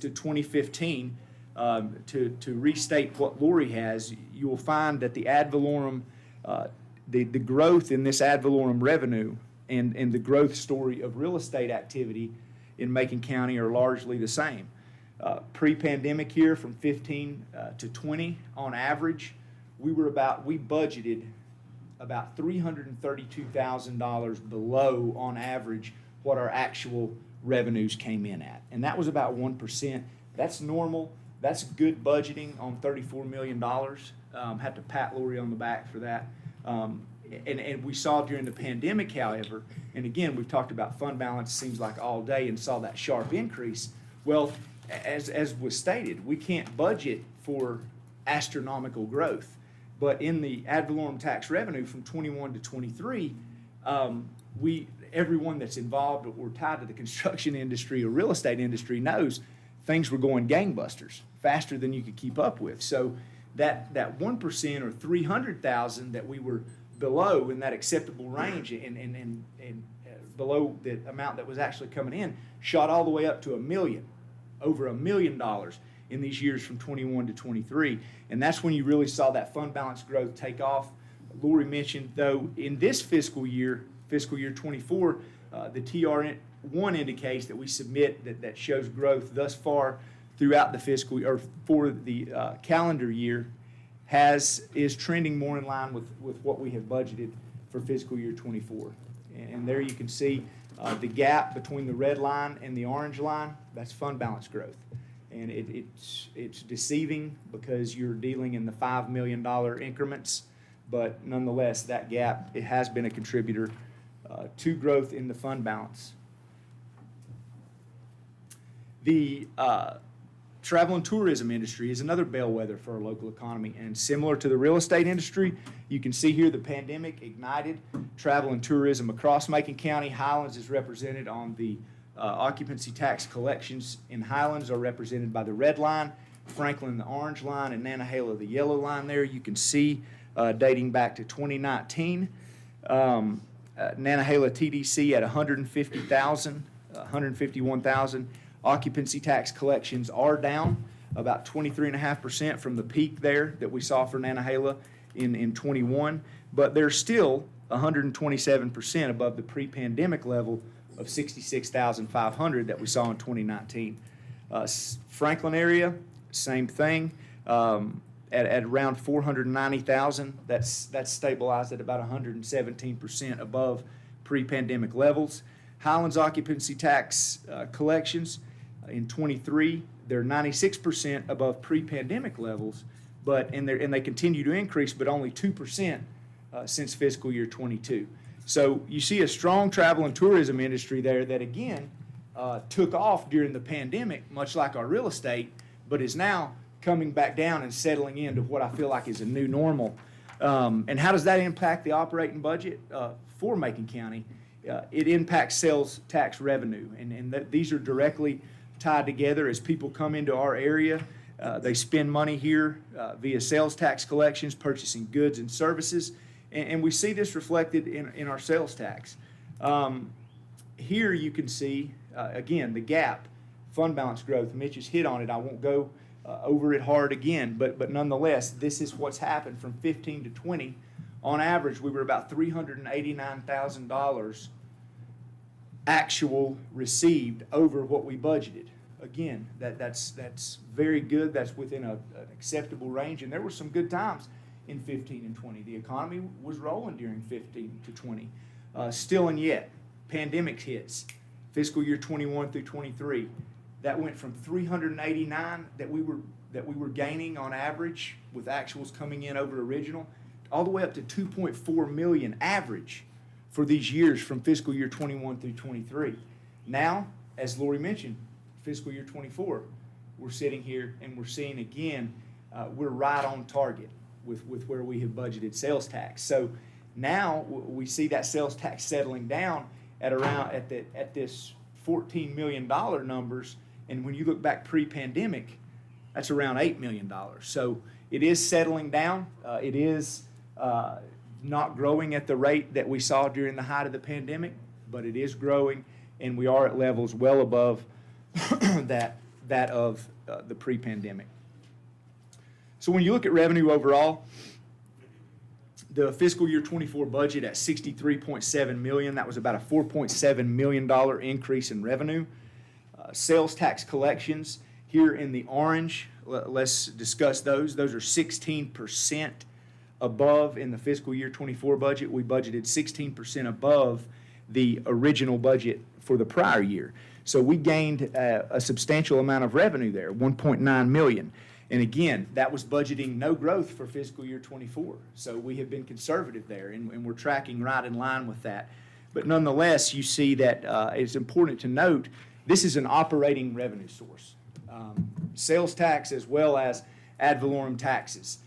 to 2015, to restate what Lori has, you will find that the ad valorem, the growth in this ad valorem revenue and the growth story of real estate activity in Macon County are largely the same. Pre-pandemic here, from 15 to 20, on average, we budgeted about $332,000 below, on average, what our actual revenues came in at. And that was about 1%. That's normal. That's good budgeting on $34 million. Have to pat Lori on the back for that. And we saw during the pandemic, however, and again, we've talked about fund balance, seems like all day, and saw that sharp increase. Well, as was stated, we can't budget for astronomical growth. But in the ad valorem tax revenue from 21 to 23, everyone that's involved or tied to the construction industry or real estate industry knows things were going gangbusters, faster than you could keep up with. So that 1% or 300,000 that we were below in that acceptable range and below the amount that was actually coming in shot all the way up to $1 million, over $1 million in these years from 21 to 23. And that's when you really saw that fund balance growth take off. Lori mentioned, though, in this fiscal year 24, the TR1 indicates that we submit that shows growth thus far throughout the fiscal or for the calendar year is trending more in line with what we have budgeted for fiscal year 24. And there you can see the gap between the red line and the orange line, that's fund balance growth. And it's deceiving because you're dealing in the $5 million increments, but nonetheless, that gap, it has been a contributor to growth in the fund balance. The travel and tourism industry is another bellwether for our local economy, and similar to the real estate industry, you can see here the pandemic ignited travel and tourism across Macon County. Highlands is represented on the occupancy tax collections in Highlands are represented by the red line, Franklin the orange line, and Nantahala the yellow line there. You can see dating back to 2019. Nantahala TDC at 150,000, 151,000. Occupancy tax collections are down about 23.5% from the peak there that we saw for Nantahala in 21, but they're still 127% above the pre-pandemic level of 66,500 that we saw in 2019. Franklin area, same thing, at around 490,000. That's stabilized at about 117% above pre-pandemic levels. Highlands occupancy tax collections in 23, they're 96% above pre-pandemic levels, and they continue to increase, but only 2% since fiscal year 22. So you see a strong travel and tourism industry there that, again, took off during the pandemic, much like our real estate, but is now coming back down and settling into what I feel like is a new normal. And how does that impact the operating budget for Macon County? It impacts sales tax revenue, and these are directly tied together. As people come into our area, they spend money here via sales tax collections, purchasing goods and services, and we see this reflected in our sales tax. Here you can see, again, the gap, fund balance growth. Mitch has hit on it. I won't go over it hard again, but nonetheless, this is what's happened from 15 to 20. On average, we were about $389,000 actual received over what we budgeted. Again, that's very good. That's within an acceptable range, and there were some good times in 15 and 20. The economy was rolling during 15 to 20. Still and yet, pandemic hits, fiscal year 21 through 23. That went from 389 that we were gaining on average with actuals coming in over original, all the way up to 2.4 million average for these years from fiscal year 21 through 23. Now, as Lori mentioned, fiscal year 24, we're sitting here and we're seeing again, we're right on target with where we have budgeted sales tax. So now we see that sales tax settling down at around at this $14 million numbers, and when you look back pre-pandemic, that's around $8 million. So it is settling down. It is not growing at the rate that we saw during the height of the pandemic, but it is growing, and we are at levels well above that of the pre-pandemic. So when you look at revenue overall, the fiscal year 24 budget at $63.7 million, that was about a $4.7 million increase in revenue. Sales tax collections here in the orange, let's discuss those. Those are 16% above in the fiscal year 24 budget. We budgeted 16% above the original budget for the prior year. So we gained a substantial amount of revenue there, $1.9 million. And again, that was budgeting no growth for fiscal year 24. So we have been conservative there, and we're tracking right in line with that. But nonetheless, you see that it's important to note this is an operating revenue source. Sales tax as well as ad valorem taxes.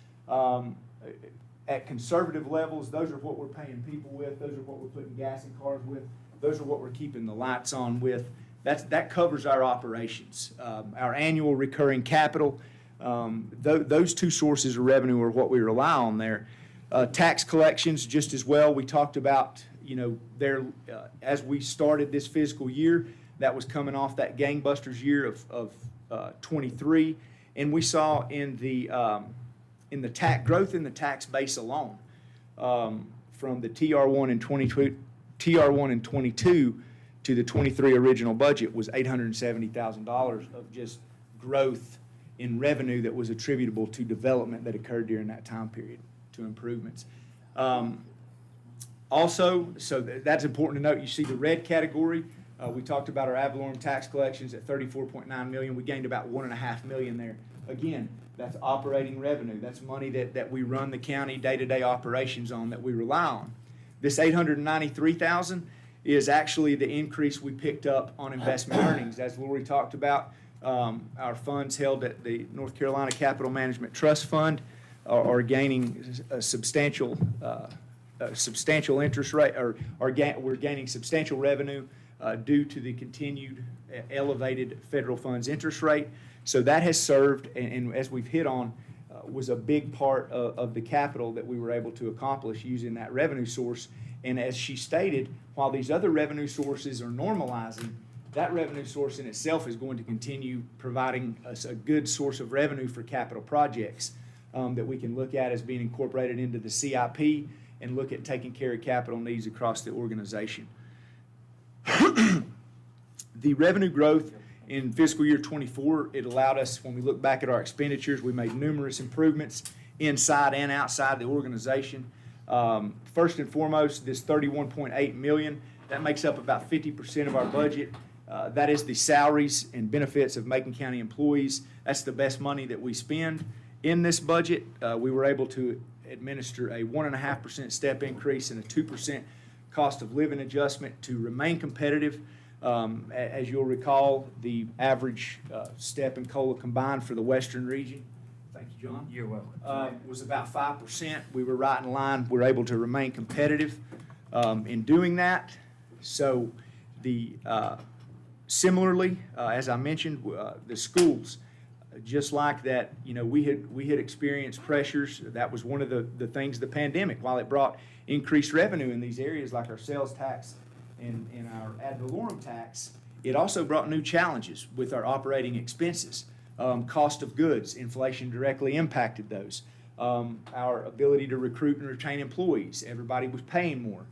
At conservative levels, those are what we're paying people with. Those are what we're putting gas in cars with. Those are what we're keeping the lights on with. that covers our operations. Our annual recurring capital, those two sources of revenue are what we rely on there. Tax collections just as well. We talked about, there, as we started this fiscal year, that was coming off that gangbusters year of 23. And we saw in the growth in the tax base alone, from the TR1 in 22 to the 23 original budget was $870,000 of just growth in revenue that was attributable to development that occurred during that time period, to improvements. Also, so that's important to note, you see the red category, we talked about our ad valorem tax collections at $34.9 million. We gained about $1.5 million there. Again, that's operating revenue. That's money that we run the county day-to-day operations on, that we rely on. This $893,000 is actually the increase we picked up on investment earnings. As Lori talked about, our funds held at the North Carolina Capital Management Trust Fund are gaining a substantial interest rate, we're gaining substantial revenue due to the continued elevated federal funds interest rate. So that has served, and as we've hit on, was a big part of the capital that we were able to accomplish using that revenue source. And as she stated, while these other revenue sources are normalizing, that revenue source in itself is going to continue providing us a good source of revenue for capital projects that we can look at as being incorporated into the CIP and look at taking care of capital needs across the organization. The revenue growth in fiscal year 24, it allowed us, when we look back at our expenditures, we made numerous improvements inside and outside the organization. First and foremost, this $31.8 million, that makes up about 50% of our budget. That is the salaries and benefits of Macon County employees. That's the best money that we spend. In this budget, we were able to administer a 1.5% step increase and a 2% cost of living adjustment to remain competitive. As you'll recall, the average step and COLA combined for the Western region, thank you, John. You're welcome. Was about 5%. We were right in line. We were able to remain competitive in doing that. So similarly, as I mentioned, the schools, just like that, we had experienced pressures. That was one of the things of the pandemic. While it brought increased revenue in these areas like our sales tax and our ad valorem tax, it also brought new challenges with our operating expenses. Cost of goods, inflation directly impacted those. Our ability to recruit and retain employees, everybody was paying more.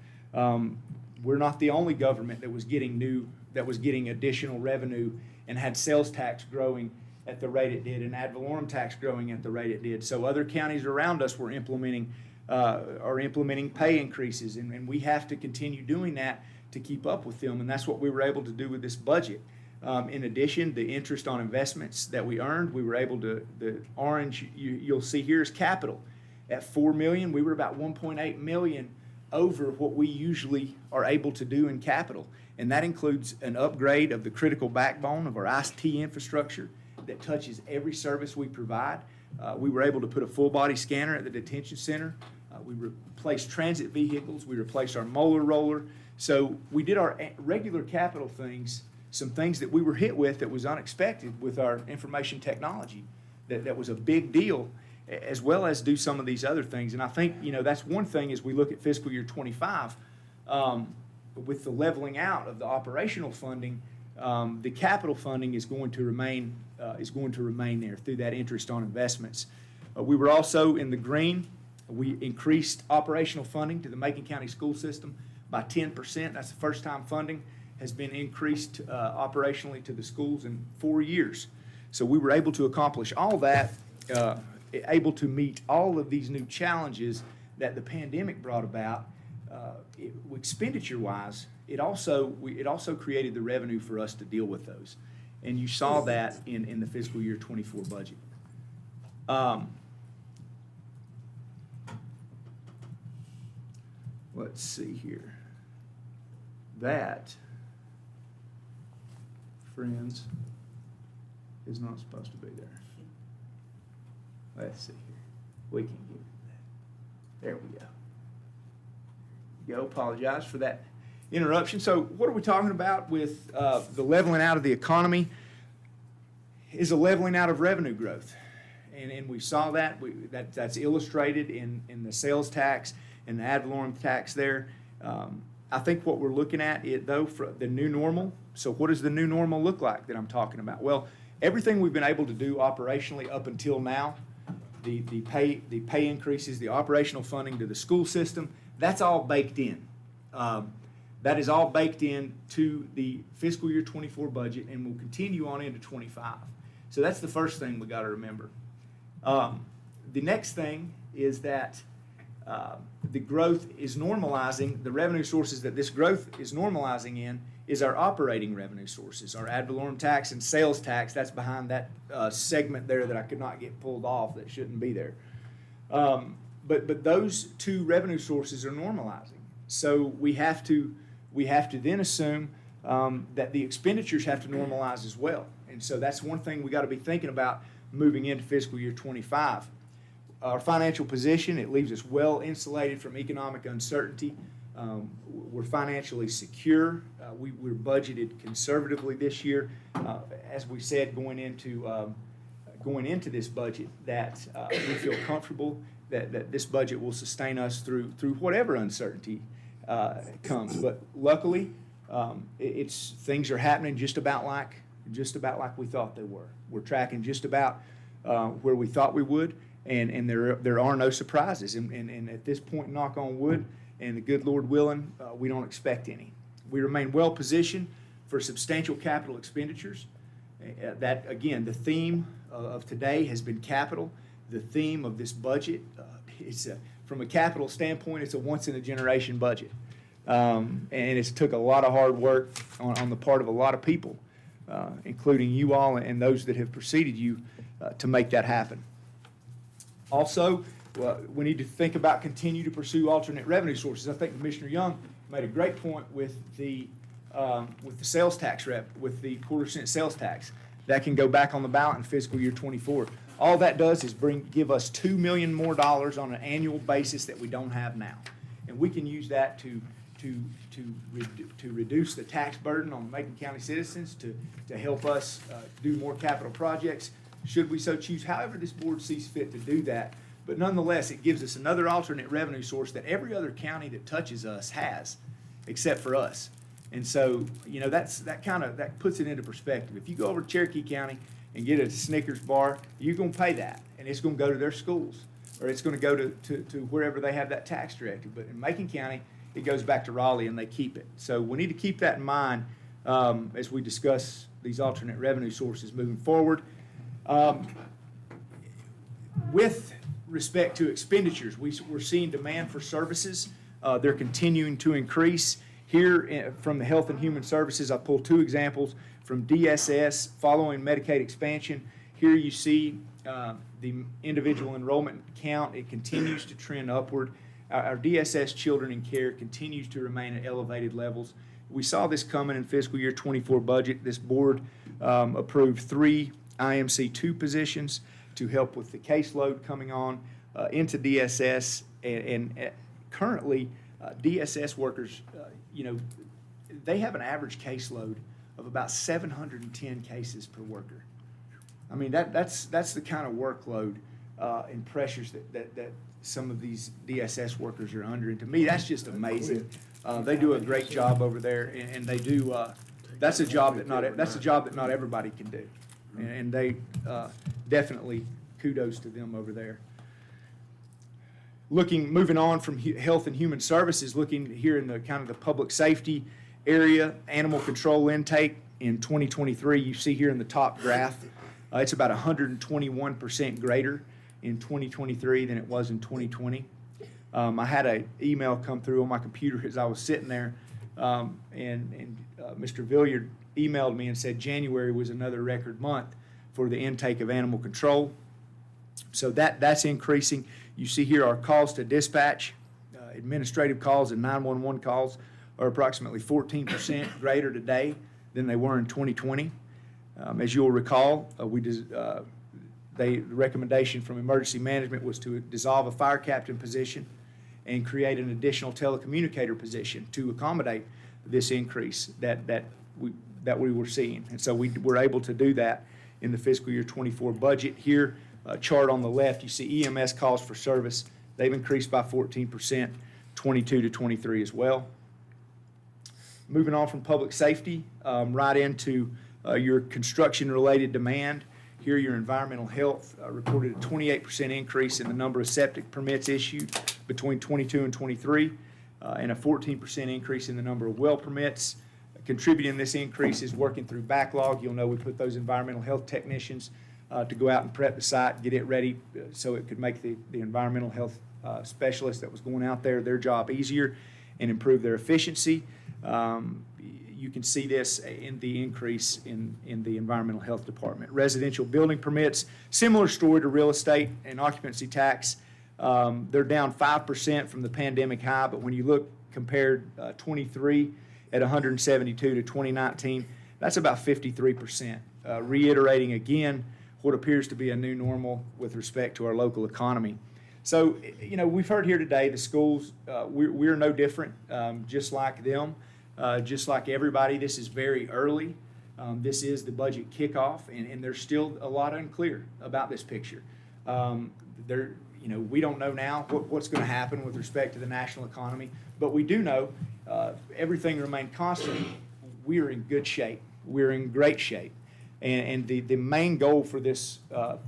We're not the only government that was getting additional revenue and had sales tax growing at the rate it did and ad valorem tax growing at the rate it did. So other counties around us were implementing pay increases, and we have to continue doing that to keep up with them, and that's what we were able to do with this budget. In addition, the interest on investments that we earned, we were able to, the orange you'll see here is capital. At $4 million, we were about $1.8 million over what we usually are able to do in capital, and that includes an upgrade of the critical backbone of our ICT infrastructure that touches every service we provide. We were able to put a full-body scanner at the detention center. We replaced transit vehicles. We replaced our molar roller. So we did our regular capital things, some things that we were hit with that was unexpected with our information technology. That was a big deal, as well as do some of these other things. And I think, that's one thing as we look at fiscal year 25, with the leveling out of the operational funding, the capital funding is going to remain there through that interest on investments. We were also in the green. We increased operational funding to the Macon County school system by 10%. That's the first time funding has been increased operationally to the schools in 4 years. So we were able to accomplish all that, able to meet all of these new challenges that the pandemic brought about. Expenditure-wise, it also created the revenue for us to deal with those. And you saw that in the fiscal year 24 budget. Let's see here. That, friends, is not supposed to be there. Let's see here. We can get that. There we go. Apologize for that interruption. So what are we talking about with the leveling out of the economy? Is a leveling out of revenue growth. And we saw that. That's illustrated in the sales tax and the ad valorem tax there. I think what we're looking at, for the new normal. So what does the new normal look like that I'm talking about? Well, everything we've been able to do operationally up until now, the pay increases, the operational funding to the school system, that's all baked in. That is all baked in to the fiscal year 24 budget and will continue on into 25. So that's the first thing we got to remember. The next thing is that the growth is normalizing. The revenue sources that this growth is normalizing in is our operating revenue sources, our ad valorem tax and sales tax. That's behind that segment there that I could not get pulled off that shouldn't be there. But those two revenue sources are normalizing. So we have to then assume that the expenditures have to normalize as well. And so that's one thing we got to be thinking about moving into fiscal year 25. Our financial position, it leaves us well insulated from economic uncertainty. We're financially secure. We're budgeted conservatively this year. As we said, going into this budget, that we feel comfortable that this budget will sustain us through whatever uncertainty comes. But luckily, things are happening just about like we thought they were. We're tracking just about where we thought we would. And there are no surprises. And at this point, knock on wood, and the good Lord willing, we don't expect any. We remain well positioned for substantial capital expenditures. That, again, the theme of today has been capital. The theme of this budget is, from a capital standpoint, it's a once-in-a-generation budget. And it's took a lot of hard work on the part of a lot of people, including you all and those that have preceded you, to make that happen. Also, we need to think about continue to pursue alternate revenue sources. I think Commissioner Young made a great point with the sales tax with the quarter-cent sales tax. That can go back on the ballot in fiscal year 24. All that does is give us $2 million more on an annual basis that we don't have now. And we can use that to reduce the tax burden on Macon County citizens, to help us do more capital projects, should we so choose, however this board sees fit to do that. But nonetheless, it gives us another alternate revenue source that every other county that touches us has, except for us. And so, that puts it into perspective. If you go over to Cherokee County and get a Snickers bar, you're going to pay that, and it's going to go to their schools, or it's going to go to wherever they have that tax directive. But in Macon County, it goes back to Raleigh, and they keep it. So we need to keep that in mind as we discuss these alternate revenue sources moving forward. With respect to expenditures, we're seeing demand for services. They're continuing to increase. Here from the Health and Human Services, I pulled two examples from DSS following Medicaid expansion. Here you see the individual enrollment count. It continues to trend upward. Our DSS children in care continues to remain at elevated levels. We saw this coming in fiscal year 24 budget. This board approved 3 IMC2 positions to help with the caseload coming on into DSS. And currently, DSS workers, they have an average caseload of about 710 cases per worker. I mean, that's the kind of workload and pressures that some of these DSS workers are under. And to me, that's just amazing. They do a great job over there, and they do. That's a job that not everybody can do. And they definitely kudos to them over there. Moving on from Health and Human Services, looking here in the kind of the public safety area, animal control intake in 2023, you see here in the top graph, it's about 121% greater in 2023 than it was in 2020. I had an email come through on my computer as I was sitting there, and Mr. Villiard emailed me and said January was another record month for the intake of animal control. So that's increasing. You see here our calls to dispatch, administrative calls and 911 calls are approximately 14% greater today than they were in 2020. As you'll recall, the recommendation from emergency management was to dissolve a fire captain position and create an additional telecommunicator position to accommodate this increase that we were seeing. And so we were able to do that in the fiscal year 24 budget. Here, chart on the left, you see EMS calls for service. They've increased by 14%, 22 to 23 as well. Moving on from public safety, right into your construction-related demand. Here, your environmental health reported a 28% increase in the number of septic permits issued between 22 and 23, and a 14% increase in the number of well permits. Contributing this increase is working through backlog. You'll know we put those environmental health technicians to go out and prep the site, get it ready so it could make the environmental health specialists that was going out there, their job easier and improve their efficiency. You can see this in the increase in the environmental health department. Residential building permits, similar story to real estate and occupancy tax. They're down 5% from the pandemic high, but when you look compared 23 at 172 to 2019, that's about 53%. Reiterating again what appears to be a new normal with respect to our local economy. So, we've heard here today the schools, we're no different, just like them. Just like everybody, this is very early. This is the budget kickoff, and there's still a lot unclear about this picture. We don't know now what's going to happen with respect to the national economy, but we do know everything remained constant. We are in good shape. We're in great shape. And the main goal for this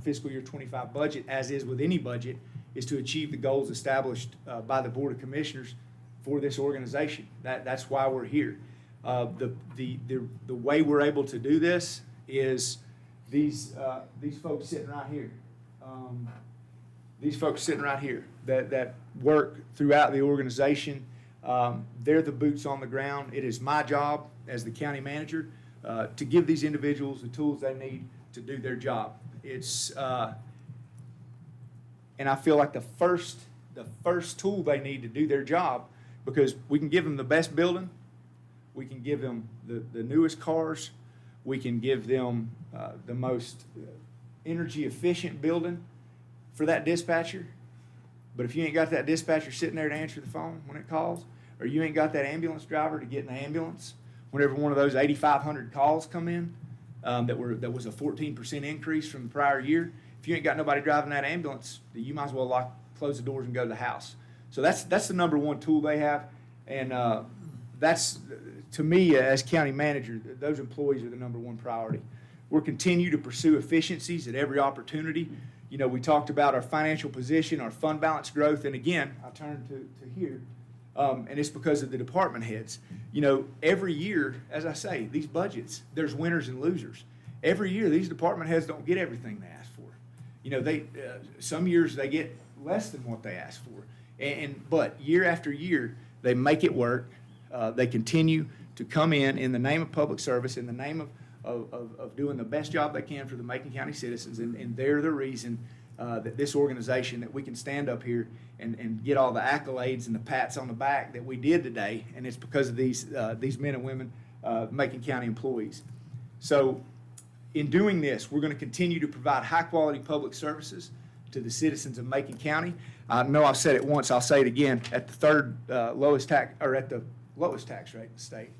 fiscal year 25 budget, as is with any budget, is to achieve the goals established by the Board of Commissioners for this organization. That's why we're here. The way we're able to do this is these folks sitting right here. These folks sitting right here that work throughout the organization. They're the boots on the ground. It is my job as the county manager to give these individuals the tools they need to do their job. And I feel like the first tool they need to do their job, because we can give them the best building, we can give them the newest cars, we can give them the most energy efficient building for that dispatcher. But if you ain't got that dispatcher sitting there to answer the phone when it calls, or you ain't got that ambulance driver to get in the ambulance whenever one of those 8,500 calls come in, that was a 14% increase from the prior year, if you ain't got nobody driving that ambulance, then you might as well close the doors and go to the house. So that's the number one tool they have, and that's, to me, as county manager, those employees are the number one priority. We'll continue to pursue efficiencies at every opportunity. We talked about our financial position, our fund balance growth, and again, I turn to here, and it's because of the department heads. Every year, as I say, these budgets, there's winners and losers. Every year, these department heads don't get everything they ask for. Some years they get less than what they ask for. But year after year, they make it work. They continue to come in the name of public service, in the name of doing the best job they can for the Macon County citizens, and they're the reason that this organization, that we can stand up here and get all the accolades and the pats on the back that we did today, and it's because of these men and women, Macon County employees. So in doing this, we're going to continue to provide high-quality public services to the citizens of Macon County. I know I've said it once, I'll say it again, at the lowest tax rate in the state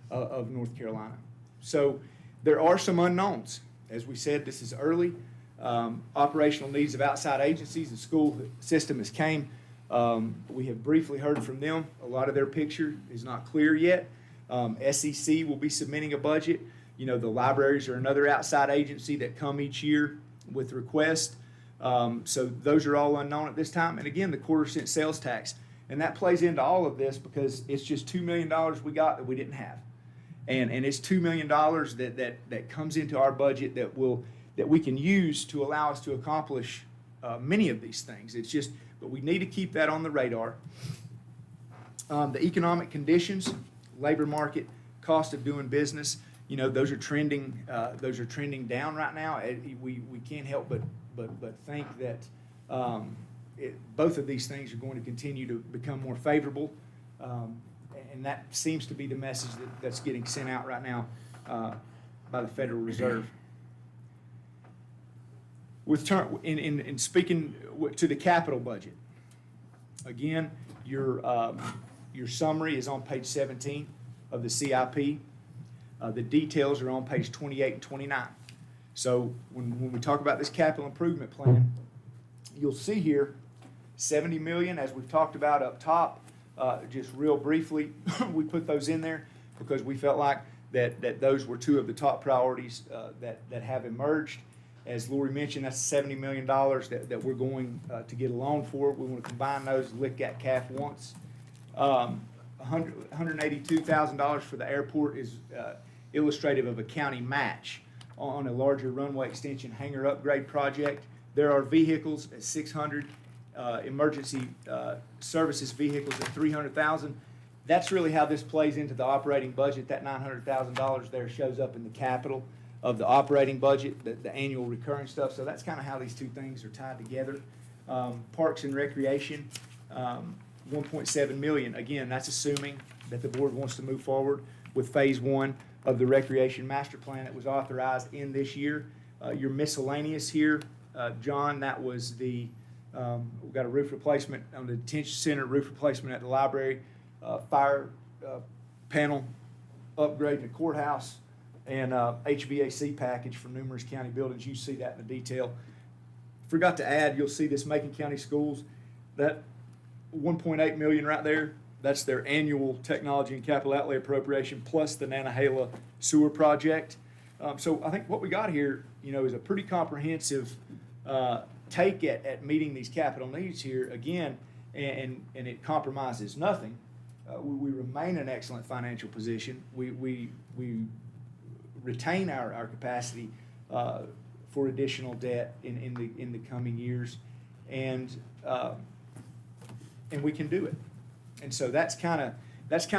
of North Carolina. So there are some unknowns. As we said, this is early. Operational needs of outside agencies, the school system has came. We have briefly heard from them. A lot of their picture is not clear yet. SEC will be submitting a budget. The libraries are another outside agency that come each year with requests. So those are all unknown at this time. And again, the quarter-cent sales tax. And that plays into all of this because it's just $2 million we got that we didn't have. And it's $2 million that comes into our budget that we can use to allow us to accomplish many of these things. But we need to keep that on the radar. The economic conditions, labor market, cost of doing business, those are trending down right now. We can't help but think that both of these things are going to continue to become more favorable, and that seems to be the message that's getting sent out right now by the Federal Reserve. In speaking to the capital budget, again, your summary is on page 17 of the CIP. The details are on page 28 and 29. So when we talk about this capital improvement plan, you'll see here 70 million, as we've talked about up top. Just real briefly, we put those in there because we felt like that those were two of the top priorities that have emerged. As Lori mentioned, that's $70 million that we're going to get a loan for. We want to combine those, lick that CAF once. $182,000 for the airport is illustrative of a county match on a larger runway extension hangar upgrade project. There are vehicles at 600, emergency services vehicles at 300,000. That's really how this plays into the operating budget. That $900,000 there shows up in the capital of the operating budget, the annual recurring stuff. So that's kind of how these two things are tied together. Parks and Recreation, 1.7 million. Again, that's assuming that the board wants to move forward with phase one of the recreation master plan that was authorized in this year. Your miscellaneous here, John, that was the, we've got a roof replacement on the detention center, roof replacement at the library, fire panel upgrade in the courthouse, and HVAC package for numerous county buildings. You see that in the detail. Forgot to add, you'll see this Macon County Schools, that 1.8 million right there, that's their annual technology and capital outlay appropriation plus the Nantahala sewer project. So I think what we got here, is a pretty comprehensive take at meeting these capital needs here again, and it compromises nothing. We remain in an excellent financial position. We retain our capacity for additional debt in the coming years, and we can do it. And so that's kind of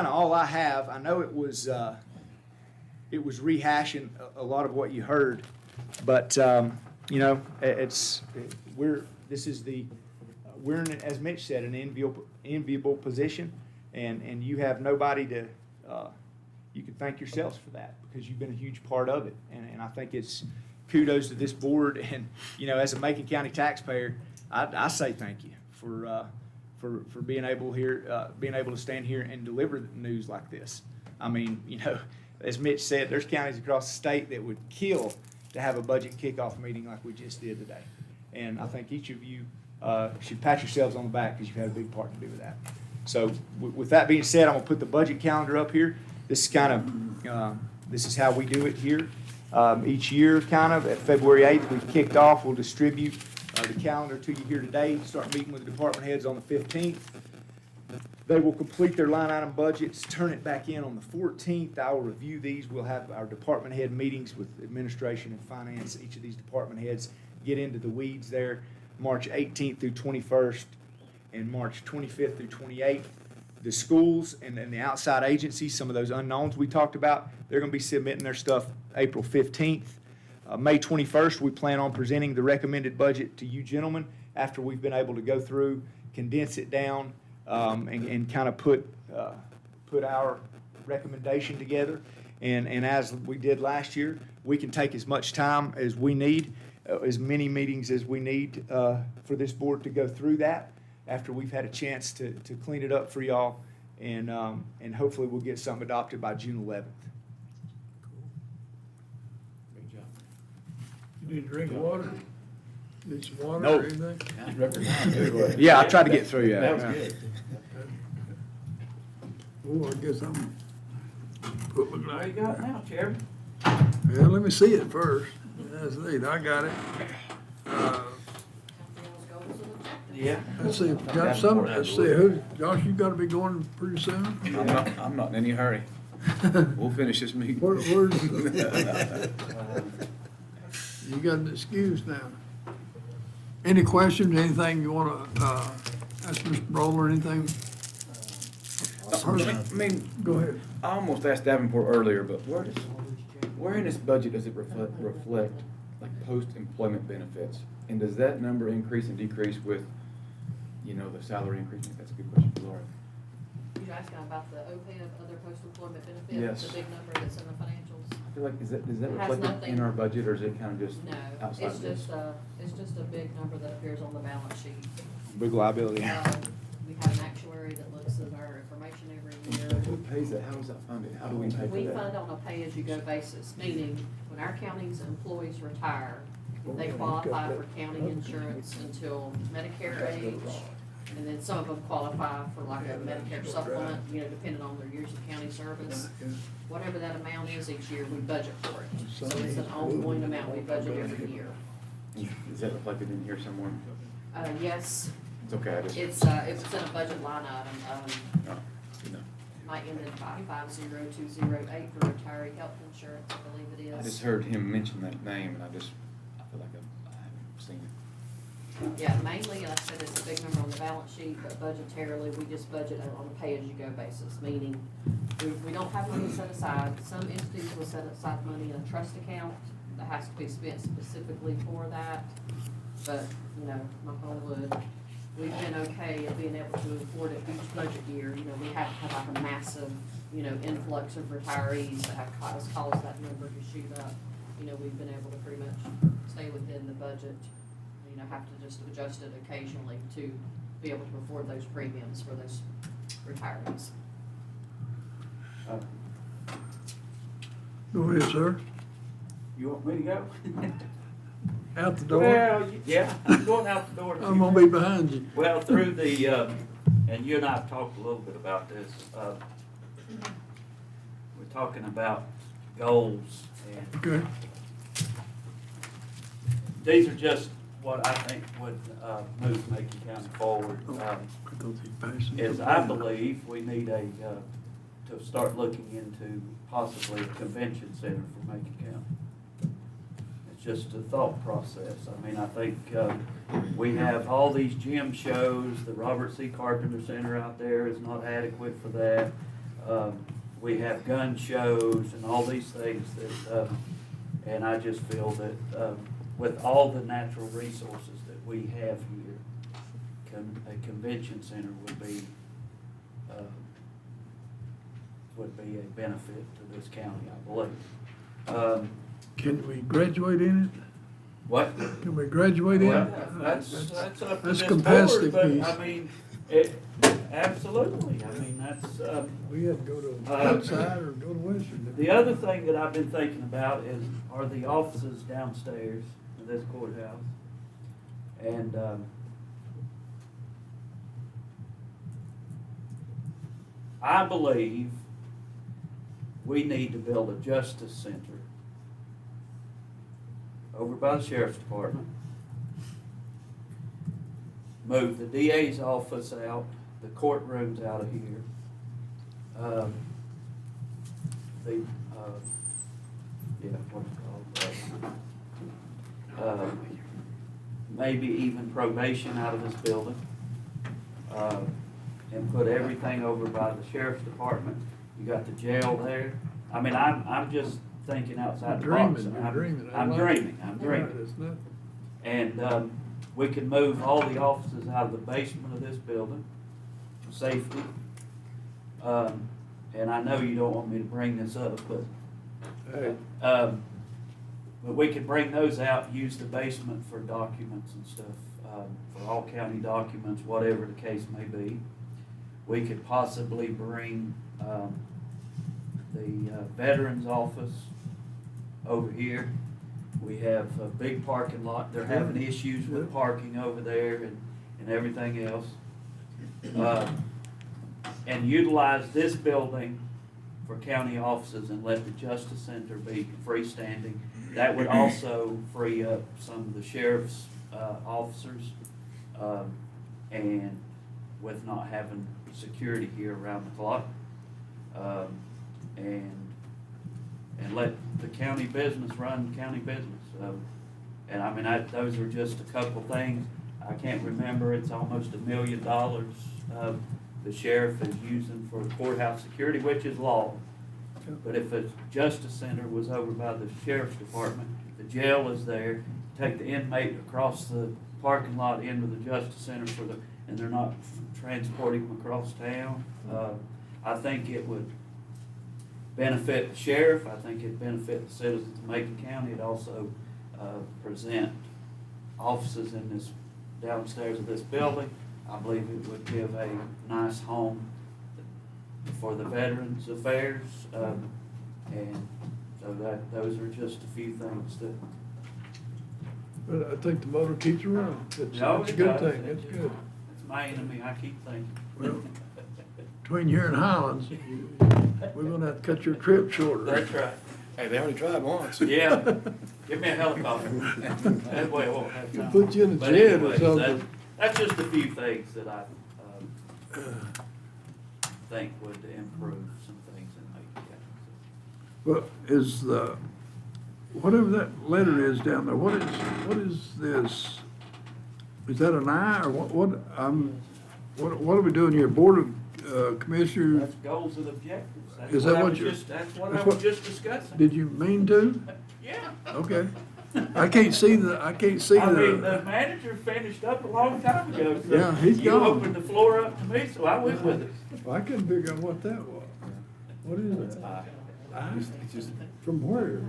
all I have. I know it was rehashing a lot of what you heard, but we're in, as Mitch said, an enviable position, and you have nobody to. You can thank yourselves for that because you've been a huge part of it, and I think it's kudos to this board. And as a Macon County taxpayer, I say thank you for being able to stand here and deliver news like this. I mean, as Mitch said, there's counties across the state that would kill to have a budget kickoff meeting like we just did today, and I think each of you should pat yourselves on the back because you've had a big part to do with that. So with that being said, I'm gonna put the budget calendar up here. This is this is how we do it here. Each year, kind of, at February 8th, we've kicked off. We'll distribute the calendar to you here today. Start meeting with the department heads on the 15th. They will complete their line item budgets, turn it back in on the 14th. I will review these. We'll have our department head meetings with administration and finance. Each of these department heads get into the weeds there. March 18th through 21st and March 25th through 28th. The schools and the outside agencies, some of those unknowns we talked about, they're going to be submitting their stuff April 15th. May 21st, we plan on presenting the recommended budget to you gentlemen after we've been able to go through, condense it down, and kind of put our recommendation together. And as we did last year, we can take as much time as we need, as many meetings as we need for this board to go through that after we've had a chance to clean it up for y'all, and hopefully we'll get something adopted by June 11th. Great job. You need to drink water? Need some water No. or anything? Yeah, I tried to get through that. That was good. Oh, I guess I'm put my What glass. you got now, Chairman? Well, let me see it first. That's neat. I got it. Yeah. Let's see, got some, let's see, Josh, you gotta be going pretty soon? I'm not in any hurry. We'll finish this meeting. Where's, you got an excuse now. Any questions, anything you wanna, ask Mr. Broller, anything? I mean, Go ahead. I almost asked Davenport earlier, but where in this budget does it reflect like post-employment benefits? And does that number increase and decrease with, the salary increase? That's a good question for Laura. You're asking about the OPEB, other post-employment benefits, Yes. the big number that's in the financials? I feel like, does that It has reflect nothing. in our budget, or is it kind of just No, outside it's of this? just a big number that appears on the balance sheet. Big liability. We have an actuary that looks at our information every year. pays that? How is that funded? How do we pay for We that? fund on a pay-as-you-go basis, meaning when our county's employees retire, they qualify for county insurance until Medicare age, and then some of them qualify for like a Medicare supplement, you know, depending on their years of county service. Whatever that amount is each year, we budget for it. So it's an ongoing amount we budget every year. Is that reflected in here somewhere? Yes, It's okay, I just. it was in a budget line item, Oh, no. might end in 550208 for retiree health insurance, I believe it is. I just heard him mention that name and I feel like I haven't seen it. Yeah, mainly, like I said, it's a big number on the balance sheet, but budgetarily, we just budget on a pay-as-you-go basis, meaning we don't have money set aside. Some entities will set aside money in a trust account that has to be spent specifically for that. But, you know, knock on wood, we've been okay at being able to afford it each budget year. You know, we haven't had like a massive, you know, influx of retirees that have caused that number to shoot up. You know, we've been able to pretty much stay within the budget. You know, have to just adjust it occasionally to be able to afford those premiums for those retirees. Go ahead, sir. You want me to go? Out the door. Well, yeah, I'm going out the door. I'm gonna be behind you. Well, through the, and you and I have talked a little bit about this, we're talking about goals, and Okay. these are just what I think would move Macon County forward. Is I believe we need to start looking into possibly a convention center for Macon County. It's just a thought process. I mean, I think we have all these gym shows. The Robert C. Carpenter Center out there is not adequate for that. We have gun shows and all these things that, and I just feel that with all the natural resources that we have here, a convention center would be a benefit to this county, I believe. Can we graduate in it? What? Can we graduate in Well, it? that's up to That's this competitive board, piece. but I mean, absolutely, I mean, that's, We had to go to outside or go to Western. the other thing that I've been thinking about are the offices downstairs in this courthouse. And, I believe we need to build a justice center over by the sheriff's department. Move the DA's office out, the courtrooms out of here. What's it called? Maybe even probation out of this building. And put everything over by the sheriff's department. You got the jail there. I mean, I'm just thinking outside the box. You're dreaming. I'm dreaming. Right, it's not- And we can move all the offices out of the basement of this building for safety. And I know you don't want me to bring this up, but, Hey, but we could bring those out, use the basement for documents and stuff, for all county documents, whatever the case may be. We could possibly bring the veterans office over here. We have a big parking lot. They're having issues with parking over there and everything else. And utilize this building for county offices and let the Justice Center be freestanding. That would also free up some of the sheriff's officers, and with not having security here around the clock. And let the county business run county business. And I mean, those are just a couple things. I can't remember, it's almost $1 million the sheriff is using for courthouse security, which is law. But if a justice center was over by the sheriff's department, the jail is there, take the inmate across the parking lot into the justice center and they're not transporting them across town. I think it would benefit the sheriff. I think it'd benefit the citizens of Macon County. It'd also present offices in this downstairs of this building. I believe it would give a nice home for the Veterans Affairs, and so those are just a few things that. But I think the motor keeps around. No, It's a it good does. thing, it's good. It's my enemy, I keep thinking. Well, between here and Highlands, we're gonna have to cut your trip shorter. That's right. Hey, they already tried once. Yeah, give me a helicopter. That way I won't have time. Put you in a But jet or anyways, something. that's just a few things that I, think would improve some things in Macon County. Well, is the, whatever that letter is down there, what is this? Is that an I or what are we doing here? Board of Commissioners, That's goals and objectives. That's Is that I what was you're- just- That's what that's I was what- just discussing. did you mean to? Yeah. Okay. I can't see the. I mean, the manager finished up a long time ago. so Yeah, he's You gone. opened the floor up to me, so I went with it. I couldn't figure out what that was. What is that? It's just, From where?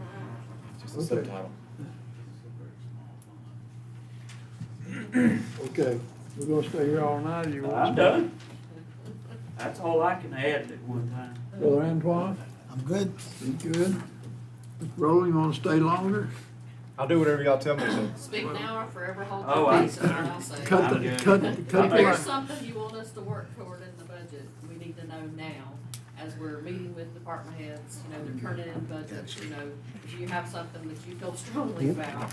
just a Okay. subtitle. Okay, we're gonna stay here all night, or you want? I'm done. That's all I can add at one time. Brother Antoine, I'm good. you good? Mr. Rowling, you wanna stay longer? I'll do whatever y'all tell me to. Speak now or forever hold Oh, your I- peace, is what I'll say. Cut I'm the, good. cut If the there's line. something you want us to work toward in the budget, we need to know now, as we're meeting with department heads, you know, they're turning in budgets, you know, if you have something that you feel strongly about,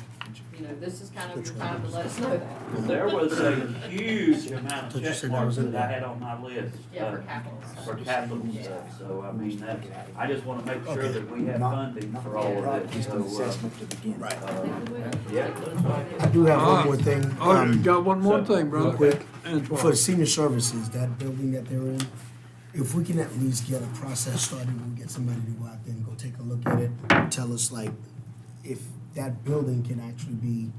you know, this is kind of your time to let us know that. There was a huge amount Thought of you check said that marks was in that I there. had on my list. Yeah, for capital. For capital stuff, so I mean, that, I just wanna make sure that we have funding for all of it, so, Right. yeah. I do have one more thing. Oh, you got one more thing, real brother. quick. Antoine. For senior services, that building that they're in, if we can at least get a process started, we'll get somebody to go out there and go take a look at it, tell us like, if that building can actually be,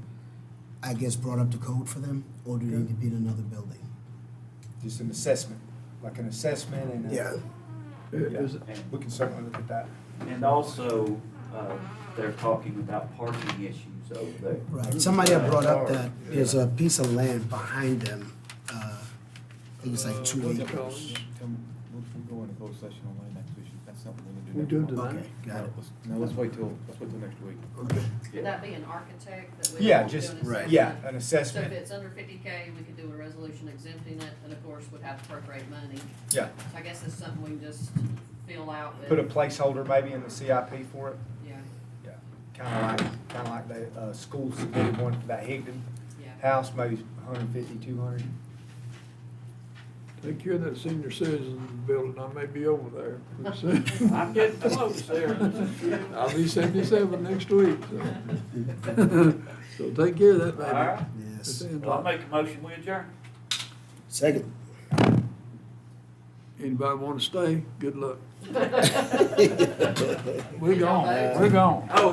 I guess, brought up to code for them, or do they need to be in another building? Just an assessment, like an assessment and. Yeah. Is- We can certainly look at that. And also, they're talking about parking issues over there. Right, somebody had brought up that there's a piece of land behind them, I think it's like 2 what's it acres. called? We'll go into closed session on land acquisition. That's something we We need to do do. tonight? Okay, got it. No, let's wait till next week. Okay. Would that be an architect that we? Yeah, would do just, an assessment? yeah, an So if assessment, it's under 50K, we could do a resolution exempting it, and of course, would have to appropriate money. yeah. So I guess it's something we can just fill out with. Put a placeholder maybe in the CIP for it. Yeah, Yeah. Kinda like the, school submitted one for that Higdon yeah. house, maybe 150, 200. Take care of that senior citizen building, I may be over there. I'm getting close there. I'll be 77 next week, so. So take care of that, baby. All right. Yes. Well, I'll make a motion, we adjourn. Second. Anybody wanna stay? Good luck. We're We're gone. Oh,